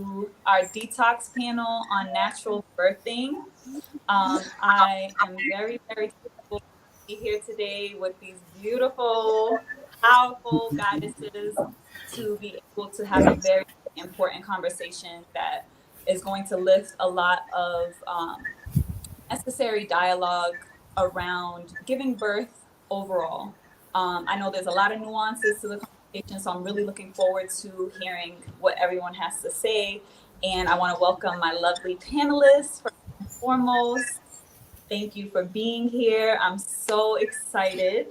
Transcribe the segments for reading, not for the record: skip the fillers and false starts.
to our detox panel on natural birthing. I am very, very grateful to be here today with these beautiful, powerful goddesses to be able to have a very important conversation that is going to lift a lot of necessary dialogue around giving birth overall. I know there's a lot of nuances to the conversation, so I'm really looking forward to hearing what everyone has to say. And I want to welcome my lovely panelists first and foremost. Thank you for being here. I'm so excited.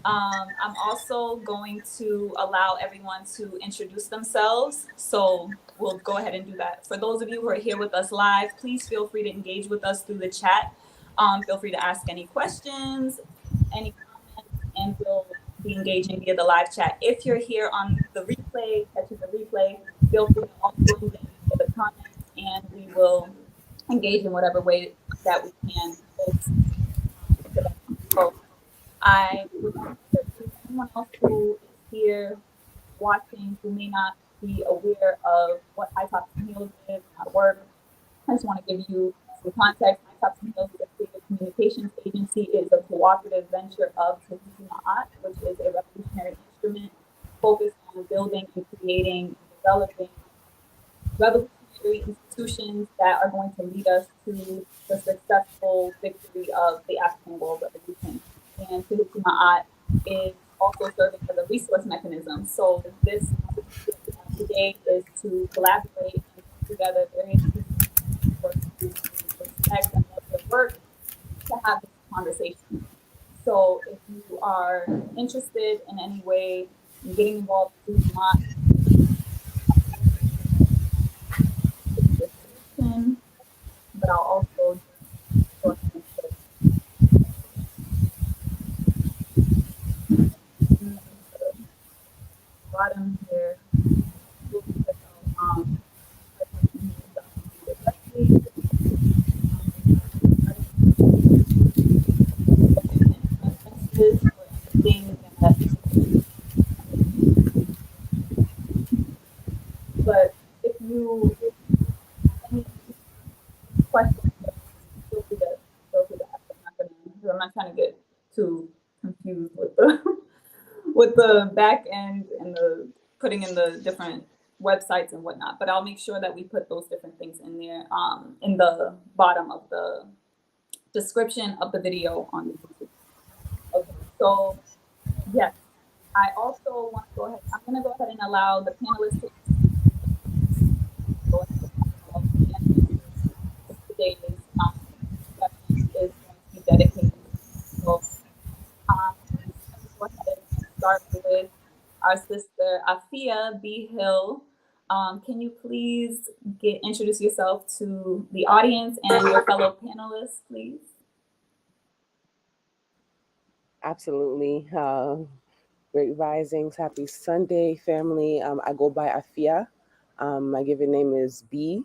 I'm also going to allow everyone to introduce themselves. So we'll go ahead and do that. For those of you who are here with us live, please feel free to engage with us through the chat. Feel free to ask any questions, any comments, and we'll be engaging via the live chat. If you're here on the replay, catching the replay, feel free to also engage via the comments, and we will engage in whatever way that we can. So I would like to introduce anyone else who is here watching who may not be aware of what High Tops and Heels is, our work. I just want to give you some context. High Tops and Heels is a creative communications agency. It is a cooperative venture of Art, which is a revolutionary instrument focused on building and creating and developing revolutionary institutions that are going to lead us to the successful victory of the African World Revolution. And Art is also serving as a resource mechanism. So this today is to collaborate and put together various resources to respect and love their work to have this conversation. So if you are interested in any way in getting involved with Art, but I'll also go ahead and put in the bottom here. We'll check out directly. But if you have any questions, feel free to ask. I'm not trying to get too confused with the with the back end and the putting in the different websites and whatnot. But I'll make sure that we put those different things in there in the bottom of the description of the video on YouTube. Okay, so yes, I also want to go ahead. I'm going to go ahead and allow the panelists to go ahead. Today's session is going to be dedicated. So go ahead and start with our sister Afia B. Hill. Can you please introduce yourself to the audience and your fellow panelists, please? Absolutely. Great risings. Happy Sunday, family. I go by Afia. My given name is B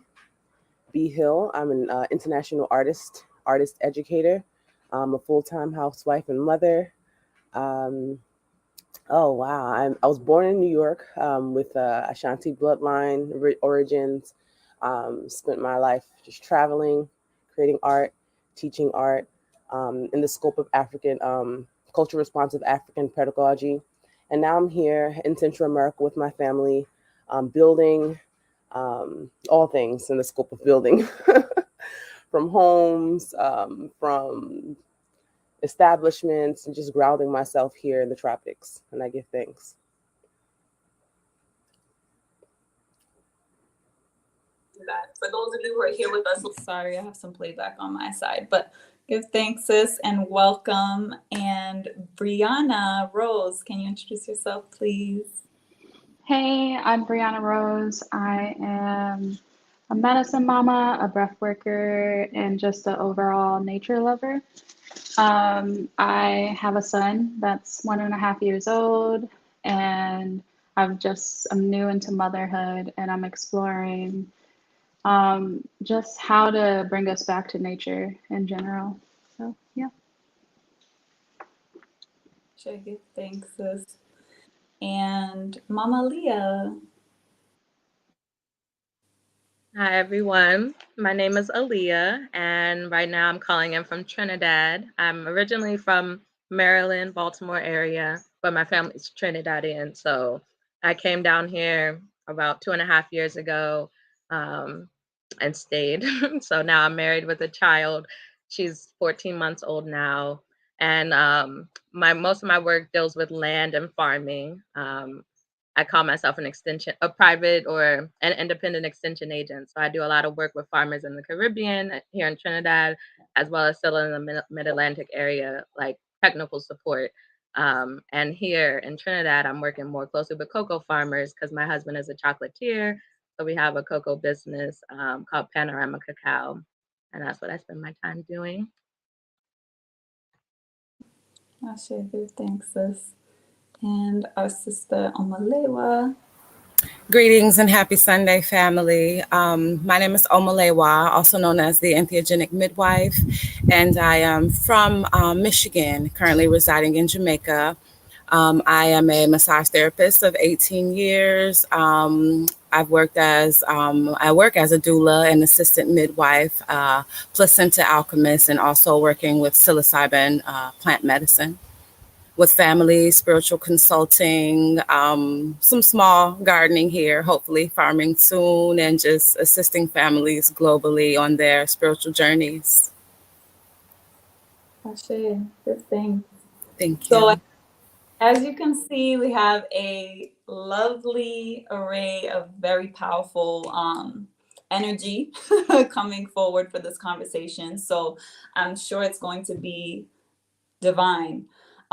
Hill. I'm an international artist educator. I'm a full-time housewife and mother. Oh, wow. I was born in New York with Ashanti bloodline origins. Spent my life just traveling, creating art, teaching art in the scope of African culture responsive African pedagogy. And now I'm here in Central America with my family, building all things in the scope of building, from homes, from establishments, and just grounding myself here in the tropics. And I give thanks. For those of you who are here with us, sorry, I have some playback on my side, but give thanks, sis, and welcome. And Brianna Rose, can you introduce yourself, please? Hey, I'm Brianna Rose. I am a medicine mama, a breath worker, and just an overall nature lover. I have a son that's 1.5 years old, and I'm new into motherhood, and I'm exploring just how to bring us back to nature in general. So, yeah. Sure, give thanks, sis. And Mama Leah. Hi, everyone. My name is Aaliyah, and right now I'm calling in from Trinidad. I'm originally from Maryland, Baltimore area, but my family's Trinidadian. So I came down here about 2.5 years ago and stayed. So now I'm married with a child. She's 14 months old now. And my most of my work deals with land and farming. I call myself a private or an independent extension agent. So I do a lot of work with farmers in the Caribbean, here in Trinidad, as well as still in the Mid-Atlantic area, like technical support. And here in Trinidad, I'm working more closely with cocoa farmers because my husband is a chocolatier. So we have a cocoa business called Panorama Cacao. And that's what I spend my time doing. I share good thanks, sis. And our sister Omalewa. Greetings and happy Sunday, family. My name is Omalewa, also known as the entheogenic midwife, and I am from Michigan, currently residing in Jamaica. I am a massage therapist of 18 years. I work as a doula and assistant midwife, placenta alchemist, and also working with psilocybin plant medicine with family, spiritual consulting, some small gardening here, hopefully farming soon, and just assisting families globally on their spiritual journeys. I share good things. Thank So you. as you can see, we have a lovely array of very powerful energy coming forward for this conversation. So I'm sure it's going to be divine.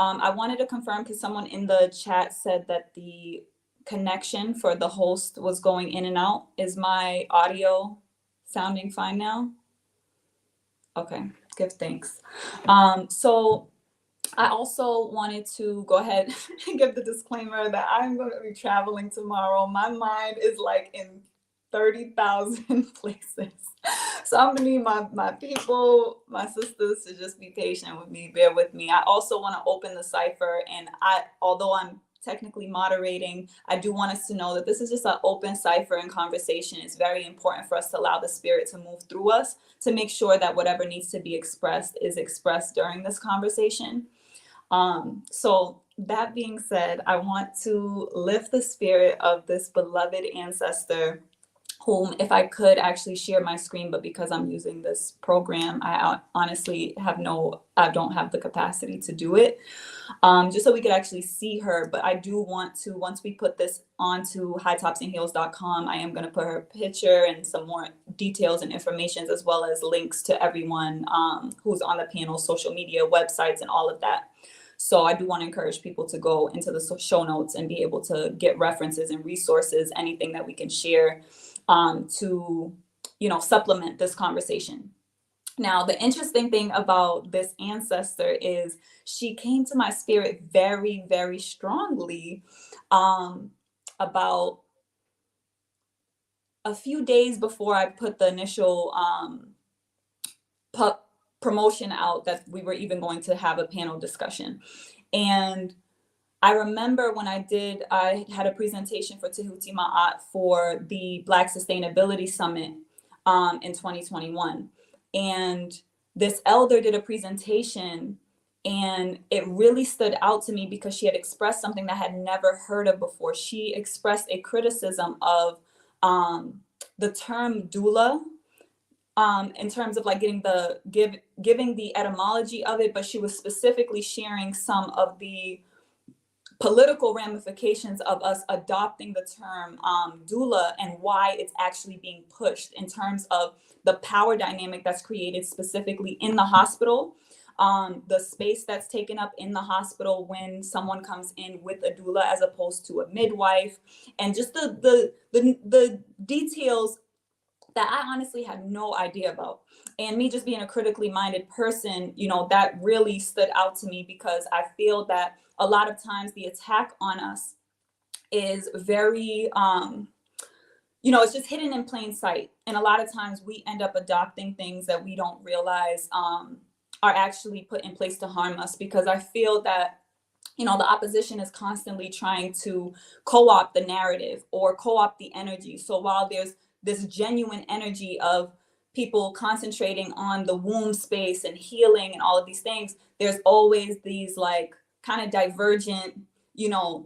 I wanted to confirm because someone in the chat said that the connection for the host was going in and out. Is my audio sounding fine now? Okay, give thanks. So I also wanted to go ahead and give the disclaimer that I'm going to be traveling tomorrow. My mind is like in 30,000 places. So I'm gonna need my people, my sisters to just be patient with me, bear with me. I also want to open the cipher, and although I'm technically moderating, I do want us to know that this is just an open cipher and conversation. It's very important for us to allow the spirit to move through us to make sure that whatever needs to be expressed is expressed during this conversation. So that being said, I want to lift the spirit of this beloved ancestor whom, if I could actually share my screen, but because I'm using this program, I honestly I don't have the capacity to do it, just so we could actually see her. But I do want to, once we put this onto hightopsandheels.com, I am going to put her picture and some more details and information, as well as links to everyone who's on the panel, social media, websites, and all of that. So I do want to encourage people to go into the show notes and be able to get references and resources, anything that we can share to, supplement this conversation. Now, the interesting thing about this ancestor is she came to my spirit very, very strongly about a few days before I put the initial promotion out that we were even going to have a panel discussion. And I remember when I had a presentation for Tehuti Ma'at for the Black Sustainability Summit in 2021. And this elder did a presentation, and it really stood out to me because she had expressed something that I had never heard of before. She expressed a criticism of the term doula, in terms of like giving the etymology of it, but she was specifically sharing some of the political ramifications of us adopting the term doula and why it's actually being pushed in terms of the power dynamic that's created specifically in the hospital, the space that's taken up in the hospital when someone comes in with a doula as opposed to a midwife, and just the details that I honestly had no idea about. And me just being a critically minded person, that really stood out to me because I feel that a lot of times the attack on us is very, it's just hidden in plain sight. And a lot of times we end up adopting things that we don't realize are actually put in place to harm us, because I feel that the opposition is constantly trying to co-opt the narrative or co-opt the energy. So while there's this genuine energy of people concentrating on the womb space and healing and all of these things, there's always these like kind of divergent,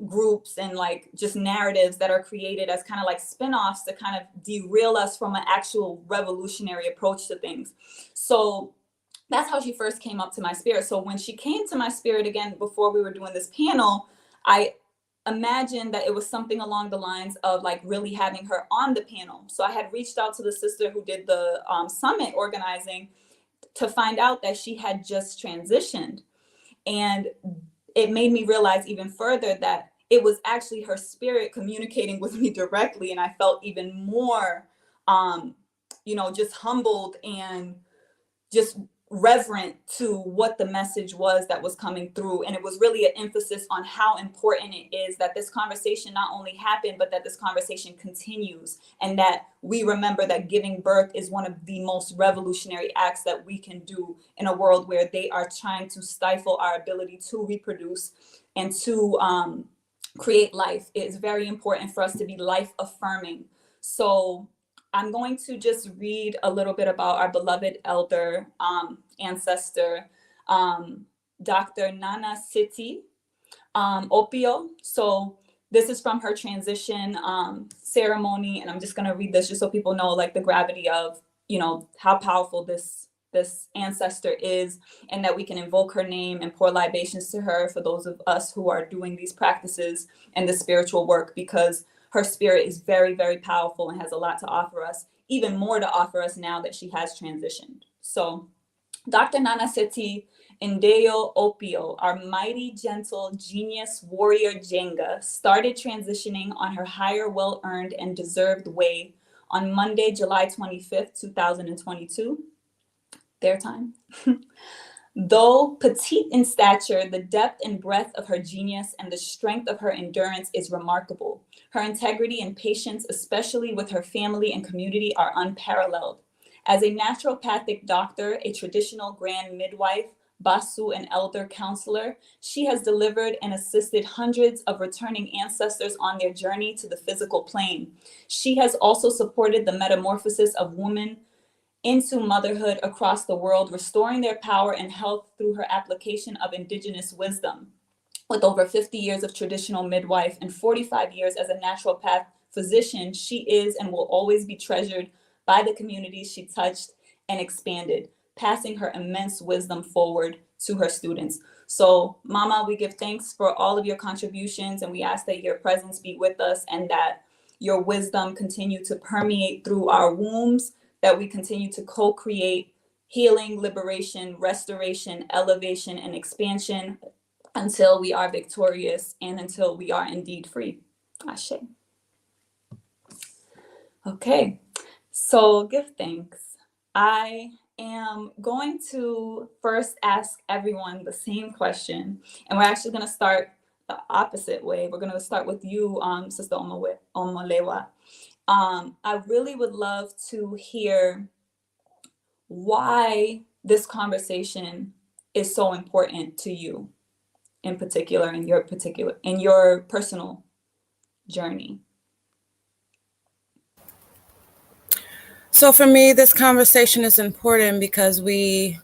groups and like just narratives that are created as kind of like spin-offs to kind of derail us from an actual revolutionary approach to things. So that's how she first came up to my spirit. So when she came to my spirit again, before we were doing this panel, I imagined that it was something along the lines of like really having her on the panel. So I had reached out to the sister who did the summit organizing to find out that she had just transitioned. And it made me realize even further that it was actually her spirit communicating with me directly. And I felt even more, just humbled and just reverent to what the message was that was coming through. And it was really an emphasis on how important it is that this conversation not only happened, but that this conversation continues, and that we remember that giving birth is one of the most revolutionary acts that we can do in a world where they are trying to stifle our ability to reproduce and to create life. It is very important for us to be life affirming. So I'm going to just read a little bit about our beloved elder ancestor, Dr. Nana Siti Opio. So this is from her transition ceremony, and I'm just going to read this just so people know like the gravity of, how powerful this ancestor is, and that we can invoke her name and pour libations to her for those of us who are doing these practices and the spiritual work, because her spirit is very, very powerful and has a lot to offer us, even more to offer us now that she has transitioned. So Dr. Nana Seti Ndeo Opio, our mighty, gentle, genius warrior Jenga, started transitioning on her higher, well-earned and deserved way on Monday, July 25th, 2022, their time. Though petite in stature, the depth and breadth of her genius and the strength of her endurance is remarkable. Her integrity and patience, especially with her family and community, are unparalleled. As a naturopathic doctor, a traditional grand midwife, Basu, and elder counselor, she has delivered and assisted hundreds of returning ancestors on their journey to the physical plane. She has also supported the metamorphosis of women into motherhood across the world, restoring their power and health through her application of indigenous wisdom. With over 50 years of traditional midwife and 45 years as a naturopath physician, she is and will always be treasured by the communities she touched and expanded, passing her immense wisdom forward to her students. So, Mama, we give thanks for all of your contributions, and we ask that your presence be with us and that your wisdom continue to permeate through our wombs, that we continue to co-create healing, liberation, restoration, elevation, and expansion until we are victorious and until we are indeed free. Ashe. Okay, so give thanks. I am going to first ask everyone the same question, and we're actually going to start the opposite way. We're going to start with you, Sister Omolewa. I really would love to hear why this conversation is so important to you in particular, in your personal journey. So for me, this conversation is important because we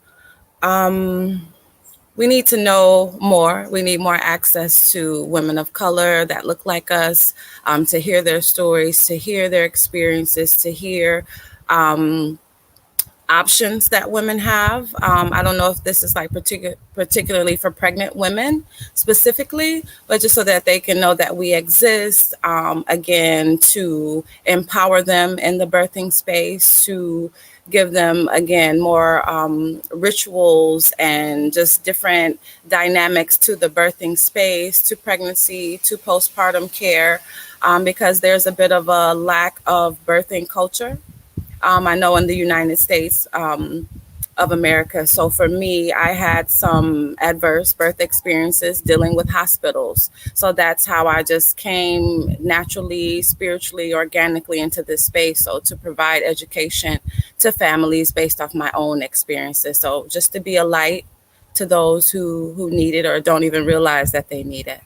need to know more. We need more access to women of color that look like us, to hear their stories, to hear their experiences, to hear options that women have. I don't know if this is like particularly for pregnant women specifically, but just so that they can know that we exist, again, to empower them in the birthing space, to give them, again, more rituals and just different dynamics to the birthing space, to pregnancy, to postpartum care, because there's a bit of a lack of birthing culture. I know in the United States of America. So for me, I had some adverse birth experiences dealing with hospitals. So that's how I just came naturally, spiritually, organically into this space. So to provide education to families based off my own experiences. So just to be a light to those who need it or don't even realize that they need it.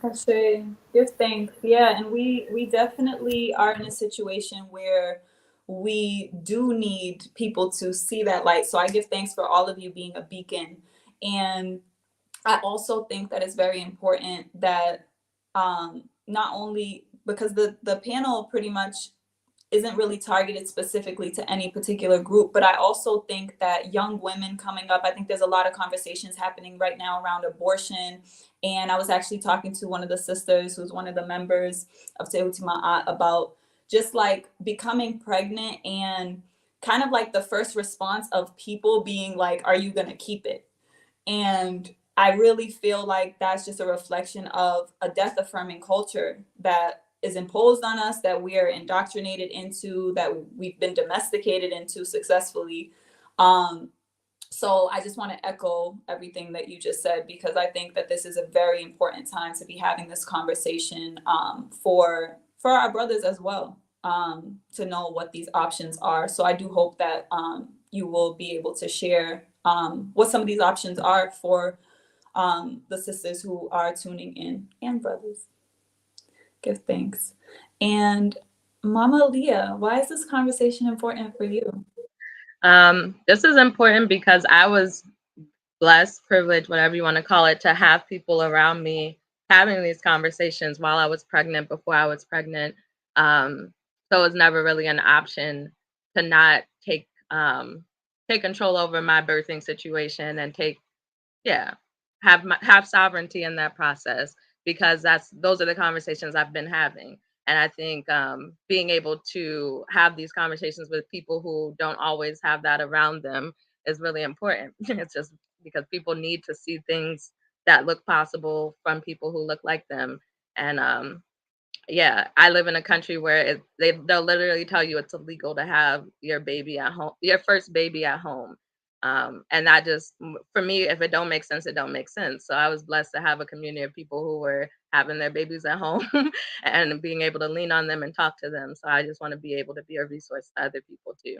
Ashe, give thanks. Yeah, and we definitely are in a situation where we do need people to see that light. So I give thanks for all of you being a beacon. And I also think that it's very important that not only because the panel pretty much isn't really targeted specifically to any particular group, but I also think that young women coming up, I think there's a lot of conversations happening right now around abortion. And I was actually talking to one of the sisters who's one of the members of Tehuti about just like becoming pregnant and kind of like the first response of people being like, are you going to keep it? And I really feel like that's just a reflection of a death affirming culture that is imposed on us, that we are indoctrinated into, that we've been domesticated into successfully. Um, so I just want to echo everything that you just said, because I think that this is a very important time to be having this conversation for our brothers as well, to know what these options are. So I do hope that you will be able to share what some of these options are for the sisters who are tuning in, and brothers. Give thanks. And Mama Leah, why is this conversation important for you? This is important because I was blessed, privileged, whatever you want to call it, to have people around me having these conversations while I was pregnant, before I was pregnant. So it was never really an option to not take control over my birthing situation and have sovereignty in that process, because those are the conversations I've been having. And I think being able to have these conversations with people who don't always have that around them is really important. It's just because people need to see things that look possible from people who look like them. And I live in a country where they'll literally tell you it's illegal to have your baby at home, your first baby at home. And that just, for me, if it don't make sense, it don't make sense. So I was blessed to have a community of people who were having their babies at home and being able to lean on them and talk to them. So I just want to be able to be a resource to other people too.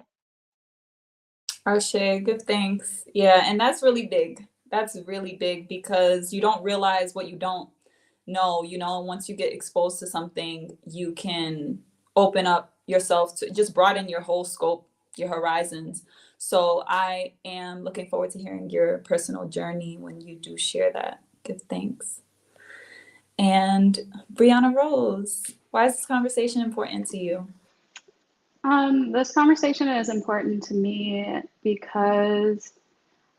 Arshay, give thanks. Yeah, and that's really big. That's really big because you don't realize what you don't know. You know, once you get exposed to something, you can open up yourself to just broaden your whole scope, your horizons. So I am looking forward to hearing your personal journey when you do share that. Give thanks. And Brianna Rose, why is this conversation important to you? This conversation is important to me because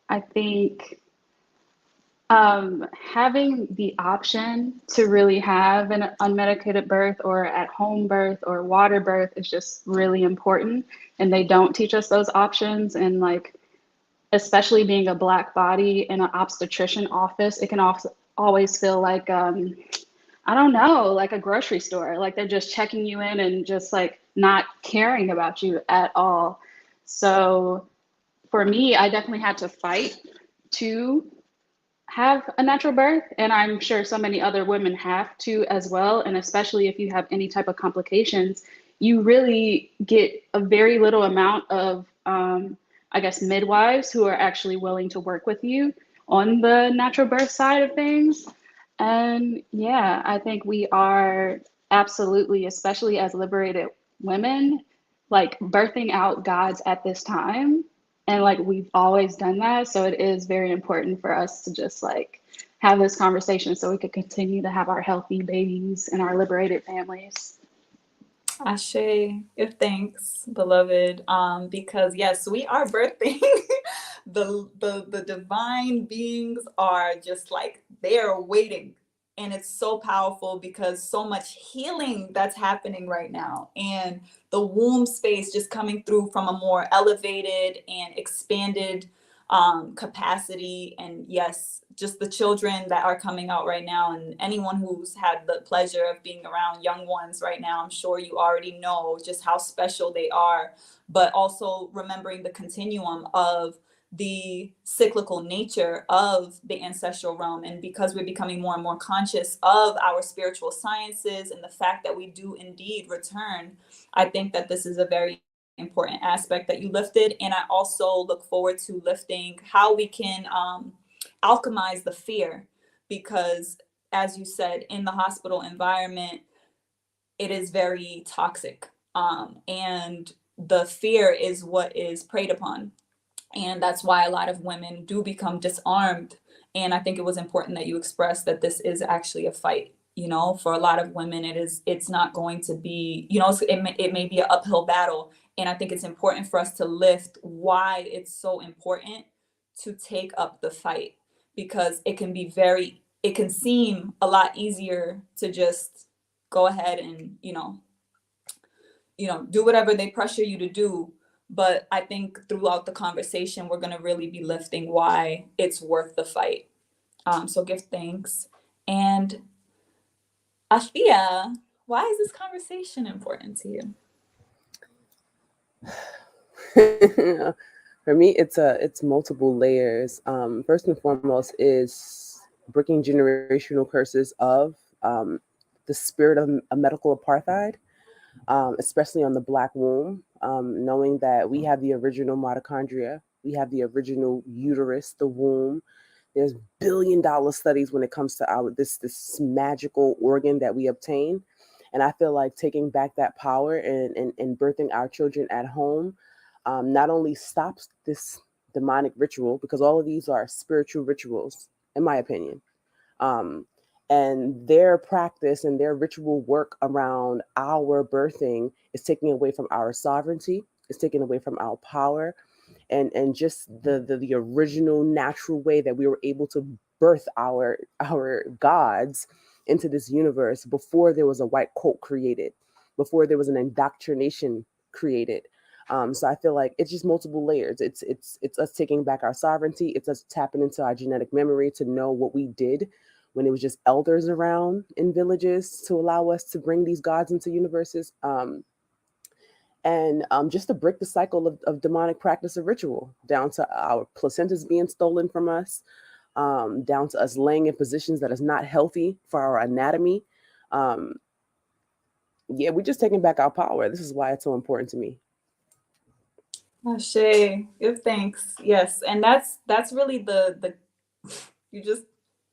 I think having the option to really have an unmedicated birth or at home birth or water birth is just really important. And they don't teach us those options. And like, especially being a Black body in an obstetrician office, it can also always feel like, I don't know, like a grocery store. Like they're just checking you in and just like not caring about you at all. So for me, I definitely had to fight to have a natural birth, and I'm sure so many other women have to as well. And especially if you have any type of complications, you really get a very little amount of I guess midwives who are actually willing to work with you on the natural birth side of things. And yeah, I think we are absolutely, especially as liberated women, like birthing out gods at this time. And like we've always done that. So it is very important for us to just like have this conversation so we could continue to have our healthy babies and our liberated families. Ashe, give thanks, beloved. Because yes, we are birthing. The divine beings are just like they are waiting. And it's so powerful because so much healing that's happening right now. And the womb space just coming through from a more elevated and expanded capacity. And yes, just the children that are coming out right now, and anyone who's had the pleasure of being around young ones right now, I'm sure you already know just how special they are, but also remembering the continuum of the cyclical nature of the ancestral realm. And because we're becoming more and more conscious of our spiritual sciences and the fact that we do indeed return, I think that this is a very important aspect that you lifted. And I also look forward to lifting how we can alchemize the fear, because as you said, in the hospital environment, it is very toxic. And the fear is what is preyed upon. And that's why a lot of women do become disarmed. And I think it was important that you expressed that this is actually a fight. You know, for a lot of women, it's not going to be, you know, it may be an uphill battle. And I think it's important for us to lift why it's so important to take up the fight, because it can seem a lot easier to just go ahead and, do whatever they pressure you to do. But I think throughout the conversation, we're going to really be lifting why it's worth the fight. So give thanks. And Ashia, why is this conversation important to you? For me, it's multiple layers. First and foremost is breaking generational curses of the spirit of a medical apartheid, especially on the Black womb. Knowing that we have the original mitochondria, we have the original uterus, the womb. There's billion-dollar studies when it comes to our this magical organ that we obtain. And I feel like taking back that power and birthing our children at home not only stops this demonic ritual, because all of these are spiritual rituals, in my opinion. Um, and their practice and their ritual work around our birthing is taking away from our sovereignty, it's taking away from our power, and just the original natural way that we were able to birth our gods into this universe before there was a white coat created, before there was an indoctrination created. So I feel like it's just multiple layers. It's us taking back our sovereignty. It's us tapping into our genetic memory to know what we did when it was just elders around in villages to allow us to bring these gods into universes. And just to break the cycle of demonic practice of ritual, down to our placentas being stolen from us, down to us laying in positions that is not healthy for our anatomy. Um, yeah, we're just taking back our power. This is why it's so important to me. Ashe, give thanks. Yes, and that's really the you just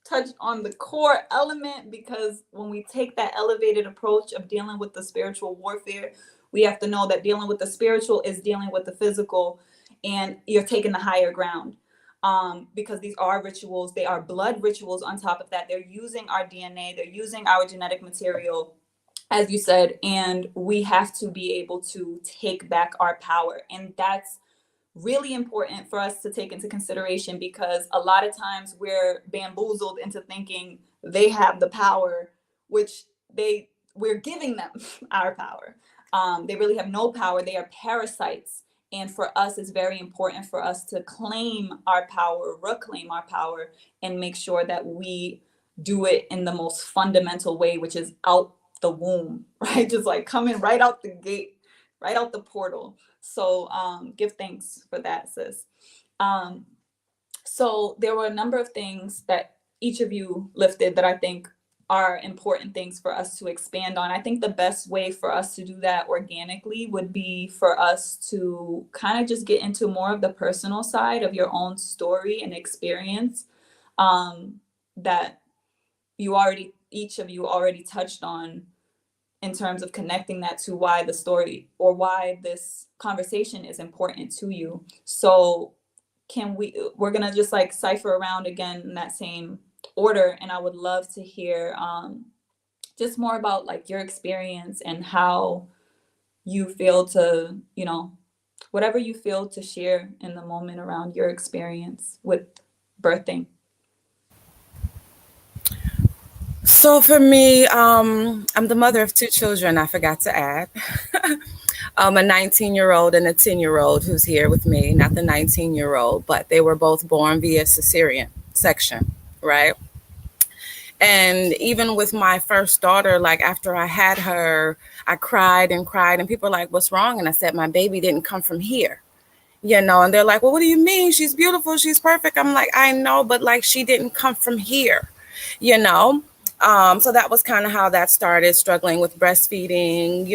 touched on the core element, because when we take that elevated approach of dealing with the spiritual warfare, we have to know that dealing with the spiritual is dealing with the physical, and you're taking the higher ground. Because these are rituals, they are blood rituals. On top of that, they're using our DNA, they're using our genetic material, as you said, and we have to be able to take back our power. And that's really important for us to take into consideration, because a lot of times we're bamboozled into thinking they have the power, which we're giving them our power. They really have no power. They are parasites. And for us, it's very important for us to claim our power, reclaim our power, and make sure that we do it in the most fundamental way, which is out the womb, right? Just like coming right out the gate, right out the portal. So give thanks for that, sis. So there were a number of things that each of you lifted that I think are important things for us to expand on. I think the best way for us to do that organically would be for us to kind of just get into more of the personal side of your own story and experience, that each of you already touched on, in terms of connecting that to why the story or why this conversation is important to you. So we're gonna just like cipher around again in that same order, and I would love to hear just more about like your experience and how you feel to, whatever you feel to share in the moment around your experience with birthing. So for me, I'm the mother of two children, I forgot to add. A 19-year-old and a 10-year-old who's here with me, not the 19-year-old, but they were both born via cesarean section, right? And even with my first daughter, like after I had her, I cried and cried, and people were like, "What's wrong?" And I said, "My baby didn't come from here." And they're like, "Well, what do you mean? She's beautiful, she's perfect." I'm like, "I know, but like she didn't come from here, you know." So that was kind of how that started, struggling with breastfeeding,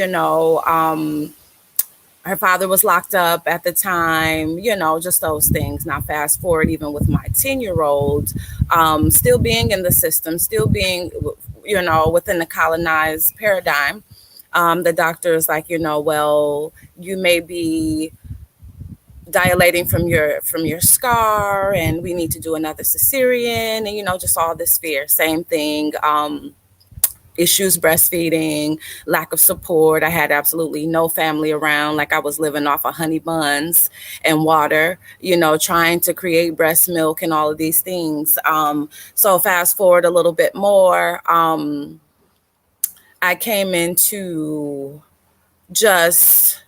Her father was locked up at the time, just those things. Now, fast forward, even with my 10-year-old, still being in the system, still being, within the colonized paradigm. The doctor is like, well, you may be dilating from your scar, and we need to do another cesarean, and just all this fear. Same thing. Issues breastfeeding, lack of support. I had absolutely no family around. Like, I was living off of honey buns and water, trying to create breast milk and all of these things. So fast forward a little bit more, I came into just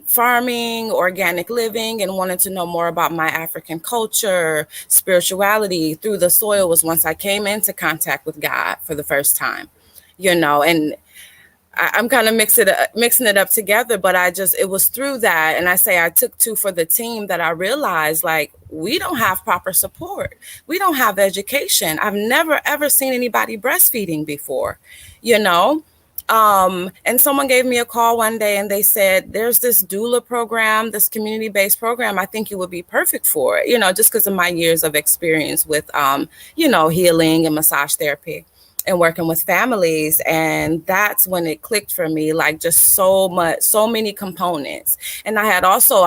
farming, organic living, and wanted to know more about my African culture, spirituality through the soil was once I came into contact with God for the first time, and I'm kind of mixing it up together, but it was through that. And I say I took two for the team that I realized, like, we don't have proper support. We don't have education. I've never, ever seen anybody breastfeeding before, you know? And someone gave me a call one day and they said, there's this doula program, this community-based program. I think you would be perfect for it, just because of my years of experience with, healing and massage therapy and working with families. And that's when it clicked for me, like, just so many components. And I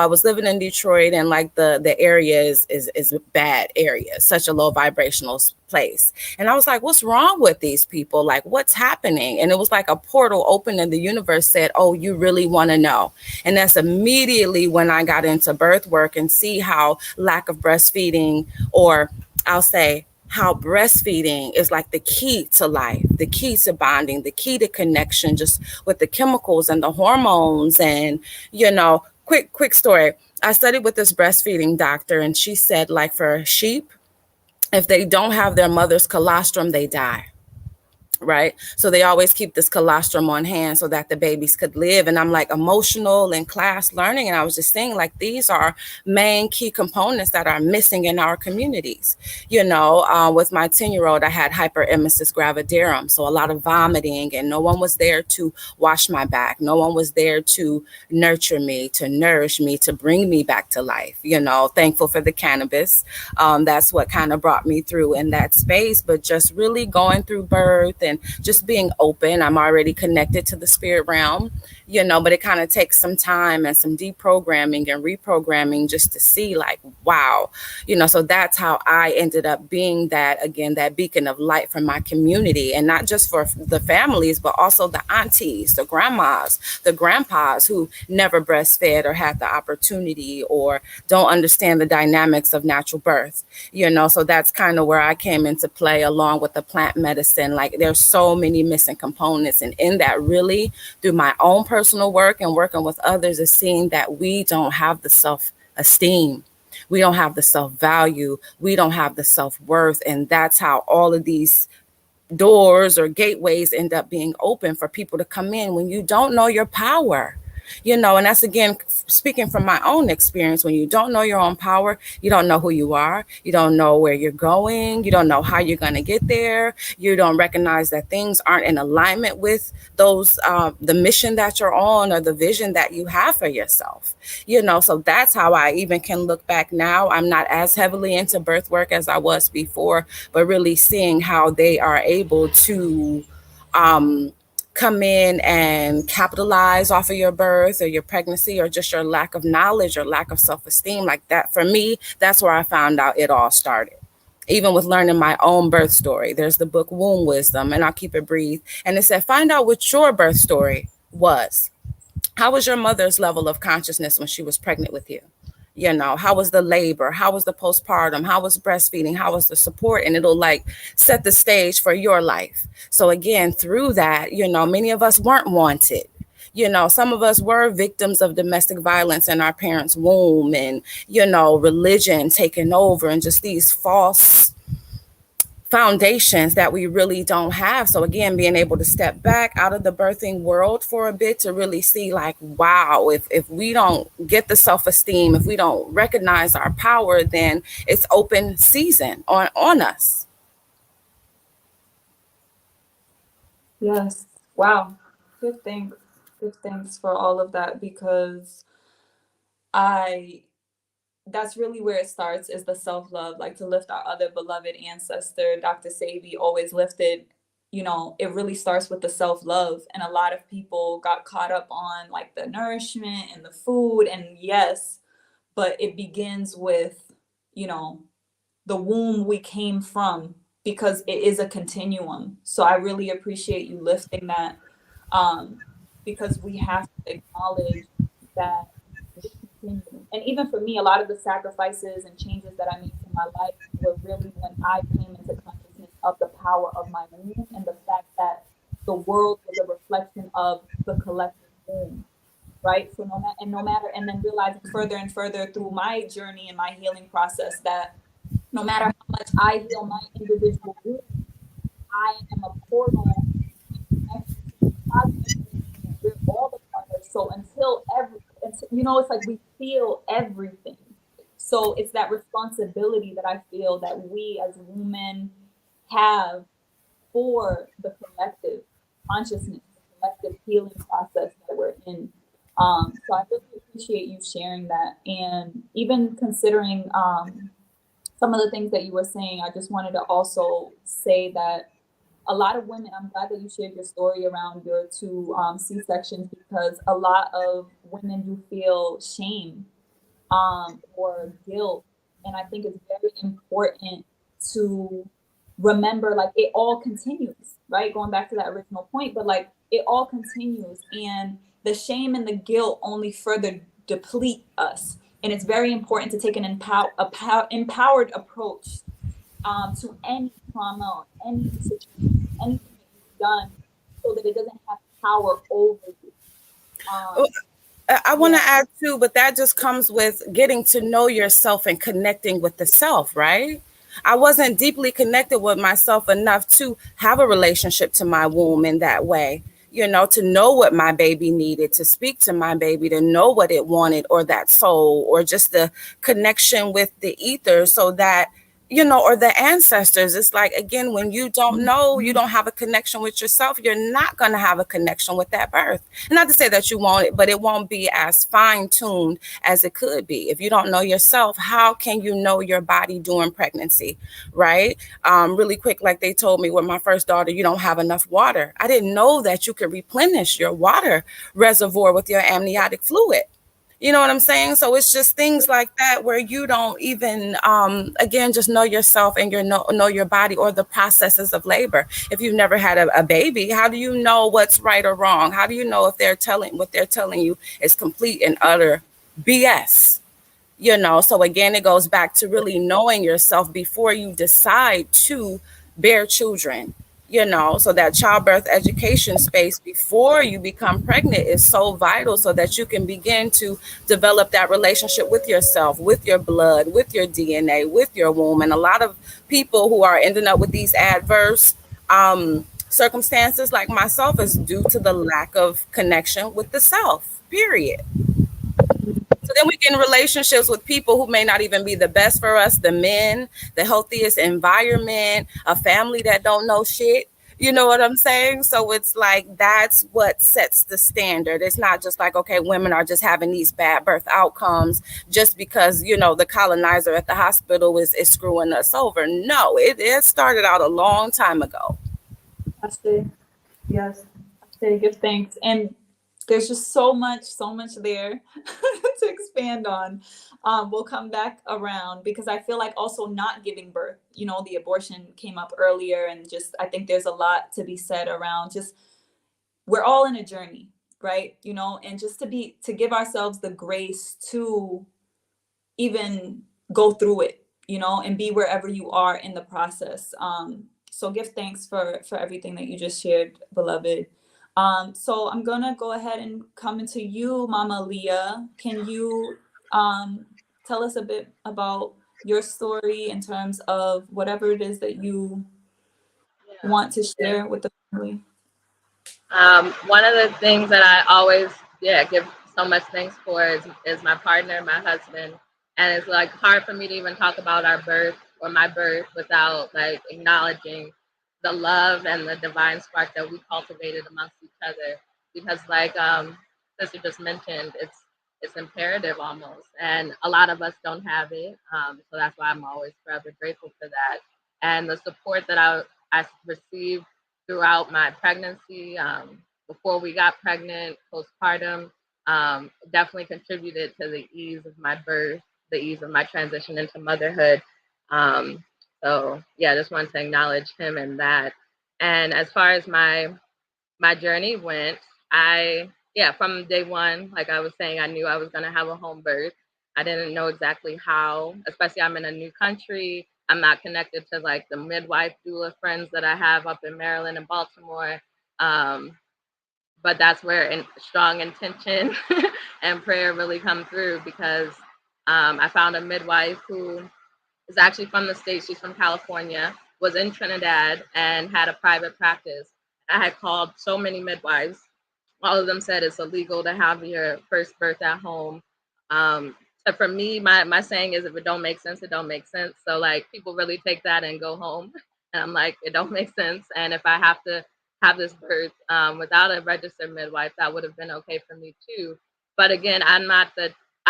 was living in Detroit, and like the area is a bad area, such a low vibrational place. And I was like, what's wrong with these people? Like, what's happening? And it was like a portal opened and the universe said, oh, you really want to know? And that's immediately when I got into birth work and see how lack of breastfeeding, or I'll say, how breastfeeding is like the key to life, the key to bonding, the key to connection, just with the chemicals and the hormones. And, quick story. I studied with this breastfeeding doctor, and she said, like, for sheep, if they don't have their mother's colostrum, they die. Right. So they always keep this colostrum on hand so that the babies could live. And I'm like, emotional and class learning. And I was just saying, like, these are main key components that are missing in our communities. With my 10-year-old, I had hyperemesis gravidarum. So a lot of vomiting, and no one was there to wash my back. No one was there to nurture me, to nourish me, to bring me back to life. Thankful for the cannabis. That's what kind of brought me through in that space. But just really going through birth and just being open. I'm already connected to the spirit realm, but it kind of takes some time and some deprogramming and reprogramming just to see, like, wow, so that's how I ended up being that beacon of light for my community, and not just for the families, but also the aunties, the grandmas, the grandpas who never breastfed or had the opportunity or don't understand the dynamics of natural birth, so that's kind of where I came into play, along with the plant medicine. Like, there's so many missing components. And in that, really, through my own personal work and working with others, is seeing that we don't have the self-esteem. We don't have the self-value. We don't have the self-worth. And that's how all of these doors or gateways end up being open for people to come in, when you don't know your power. And that's, again, speaking from my own experience. When you don't know your own power, you don't know who you are. You don't know where you're going. You don't know how you're going to get there. You don't recognize that things aren't in alignment with the mission that you're on, or the vision that you have for yourself. So that's how I even can look back now. I'm not as heavily into birth work as I was before, but really seeing how they are able to, come in and capitalize off of your birth or your pregnancy, or just your lack of knowledge or lack of self-esteem. Like that, for me, that's where I found out it all started. Even with learning my own birth story, there's the book Womb Wisdom, and I'll keep it brief. And it said, find out what your birth story was. How was your mother's level of consciousness when she was pregnant with you? How was the labor? How was the postpartum? How was breastfeeding? How was the support? And it'll, like, set the stage for your life. So again, through that, many of us weren't wanted. Some of us were victims of domestic violence in our parents' womb, and, religion taking over, and just these false foundations that we really don't have. So again, being able to step back out of the birthing world for a bit to really see, like, wow, if we don't get the self-esteem, if we don't recognize our power, then it's open season on us. Yes. Wow. Good thanks. Good thanks for all of that, because I that's really where it starts, is the self-love, like to lift our other beloved ancestor, Dr. Sebi, always lifted, it really starts with the self-love. And a lot of people got caught up on like the nourishment and the food, and yes, but it begins with, you know, the womb we came from, because it is a continuum. So I really appreciate you lifting that, um, because we have to acknowledge that we continue. And even for me, a lot of the sacrifices and changes that I made to my life were really when I came into consciousness of the power of my womb, and the fact that the world was a reflection of the collective womb. Right. So no matter, and then realizing further and further through my journey and my healing process that no matter how much I heal my individual wound, I am a portal and connection to the cosmic wound that we're all a part of. So it's like we feel everything. So it's that responsibility that I feel that we as women have for the collective consciousness, the collective healing process that we're in. So I really appreciate you sharing that, and even considering some of the things that you were saying. I just wanted to also say that a lot of women, I'm glad that you shared your story around your two C-sections, because a lot of women do feel shame or guilt. And I think it's very important to remember, like, it all continues, right? Going back to that original point, but like it all continues. And the shame and the guilt only further deplete us. And it's very important to take an empowered approach to any trauma, or any situation, anything that you've done, so that it doesn't have power over you. Oh, Um, I want to yeah. add too, but that just comes with getting to know yourself and connecting with the self, right? I wasn't deeply connected with myself enough to have a relationship to my womb in that way, to know what my baby needed, to speak to my baby, to know what it wanted, or that soul, or just the connection with the ether, so that or the ancestors. It's like, again, when you don't know, you don't have a connection with yourself, you're not going to have a connection with that birth. And not to say that you won't it, but it won't be as fine tuned as it could be. If you don't know yourself, how can you know your body during pregnancy, right? Really quick, like they told me with my first daughter, you don't have enough water. I didn't know that you could replenish your water reservoir with your amniotic fluid. You know what I'm saying? So it's just things like that where you don't even, again, just know yourself and know your body, or the processes of labor. If you've never had a baby, how do you know what's right or wrong? How do you know if what they're telling you is complete and utter BS? So again, it goes back to really knowing yourself before you decide to bear children. So that childbirth education space before you become pregnant is so vital, so that you can begin to develop that relationship with yourself, with your blood, with your DNA, with your womb. And a lot of people who are ending up with these adverse circumstances, like myself, is due to the lack of connection with the self, period. So then we get in relationships with people who may not even be the best for us, the men, the healthiest environment, a family that don't know shit. You know what I'm saying? So it's like, that's what sets the standard. It's not just like, okay, women are just having these bad birth outcomes just because, the colonizer at the hospital is screwing us over. No, it started out a long time ago. I say, yes, I say give thanks. And there's just so much there to expand on. We'll come back around, because I feel like also not giving birth, the abortion came up earlier, and just, I think there's a lot to be said around just, we're all in a journey, right? And just to give ourselves the grace to even go through it, and be wherever you are in the process. So give thanks for everything that you just shared, beloved. So I'm gonna go ahead and come into you, Mama Leah. Can you tell us a bit about your story in terms of whatever it is that you want to Yeah. share with the family? One of the things that I always, give so much thanks for is my partner, my husband. And it's like hard for me to even talk about our birth or my birth without like acknowledging the love and the divine spark that we cultivated amongst each other. Because like sister just mentioned, it's imperative almost, and a lot of us don't have it. So that's why I'm always forever grateful for that, and the support that I received throughout my pregnancy, before we got pregnant, postpartum, definitely contributed to the ease of my birth, the ease of my transition into motherhood. Um, so yeah, just wanted to acknowledge him and that. And as far as my journey went, from day one, like I was saying, I knew I was gonna have a home birth. I didn't know exactly how, especially I'm in a new country. I'm not connected to like the midwife doula friends that I have up in Maryland and Baltimore. Um, but that's where strong intention and prayer really come through, because I found a midwife who is actually from the States. She's from California, was in Trinidad, and had a private practice. I had called so many midwives. All of them said it's illegal to have your first birth at home. So for me, my saying is, if it don't make sense, it don't make sense. So like people really take that and go home. And I'm like, it don't make sense. And if I have to have this birth without a registered midwife, that would have been okay for me too. But again, I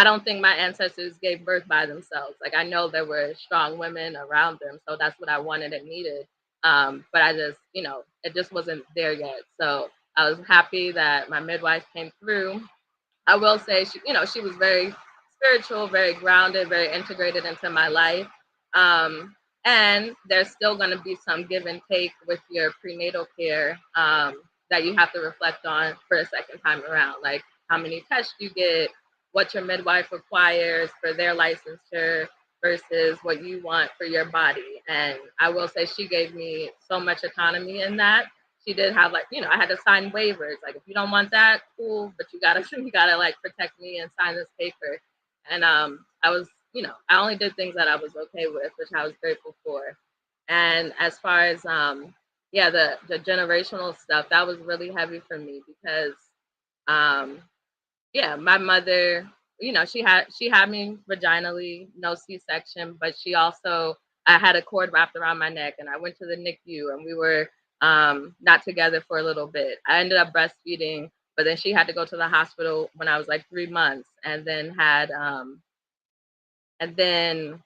don't think my ancestors gave birth by themselves. Like I know there were strong women around them, so that's what I wanted and needed. But I just, it just wasn't there yet. So I was happy that my midwife came through. I will say she was very spiritual, very grounded, very integrated into my life. Um, and there's still going to be some give and take with your prenatal care, that you have to reflect on for a second time around, like how many tests you get, what your midwife requires for their licensure versus what you want for your body. And I will say she gave me so much autonomy in that. She did have like, I had to sign waivers. Like, if you don't want that, cool, but you gotta you gotta like protect me and sign this paper. And I was, I only did things that I was okay with, which I was grateful for. And as far as the generational stuff, that was really heavy for me because um my mother, she had me vaginally, no C-section, but she also, I had a cord wrapped around my neck, and I went to the NICU, and we were not together for a little bit. I ended up breastfeeding, but then she had to go to the hospital when I was like 3 months, and then then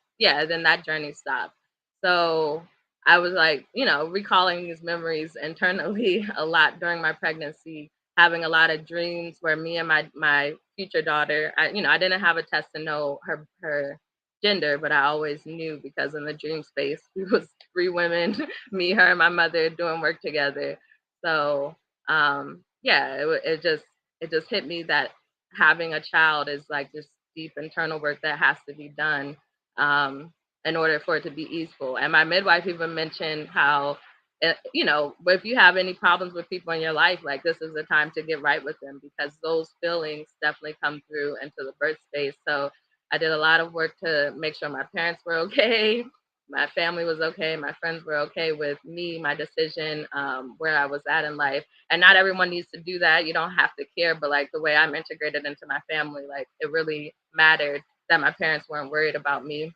that journey stopped. So I was like, recalling these memories internally a lot during my pregnancy, having a lot of dreams where me and my future daughter, I didn't have a test to know her gender, but I always knew because in the dream space we was three women, me, her, and my mother doing work together. So it just hit me that having a child is like this deep internal work that has to be done, um, in order for it to be easeful. And my midwife even mentioned how, if you have any problems with people in your life, like this is the time to get right with them, because those feelings definitely come through into the birth space. So I did a lot of work to make sure my parents were okay, my family was okay, my friends were okay with me, my decision, where I was at in life. And not everyone needs to do that. You don't have to care, but like the way I'm integrated into my family, like it really mattered that my parents weren't worried about me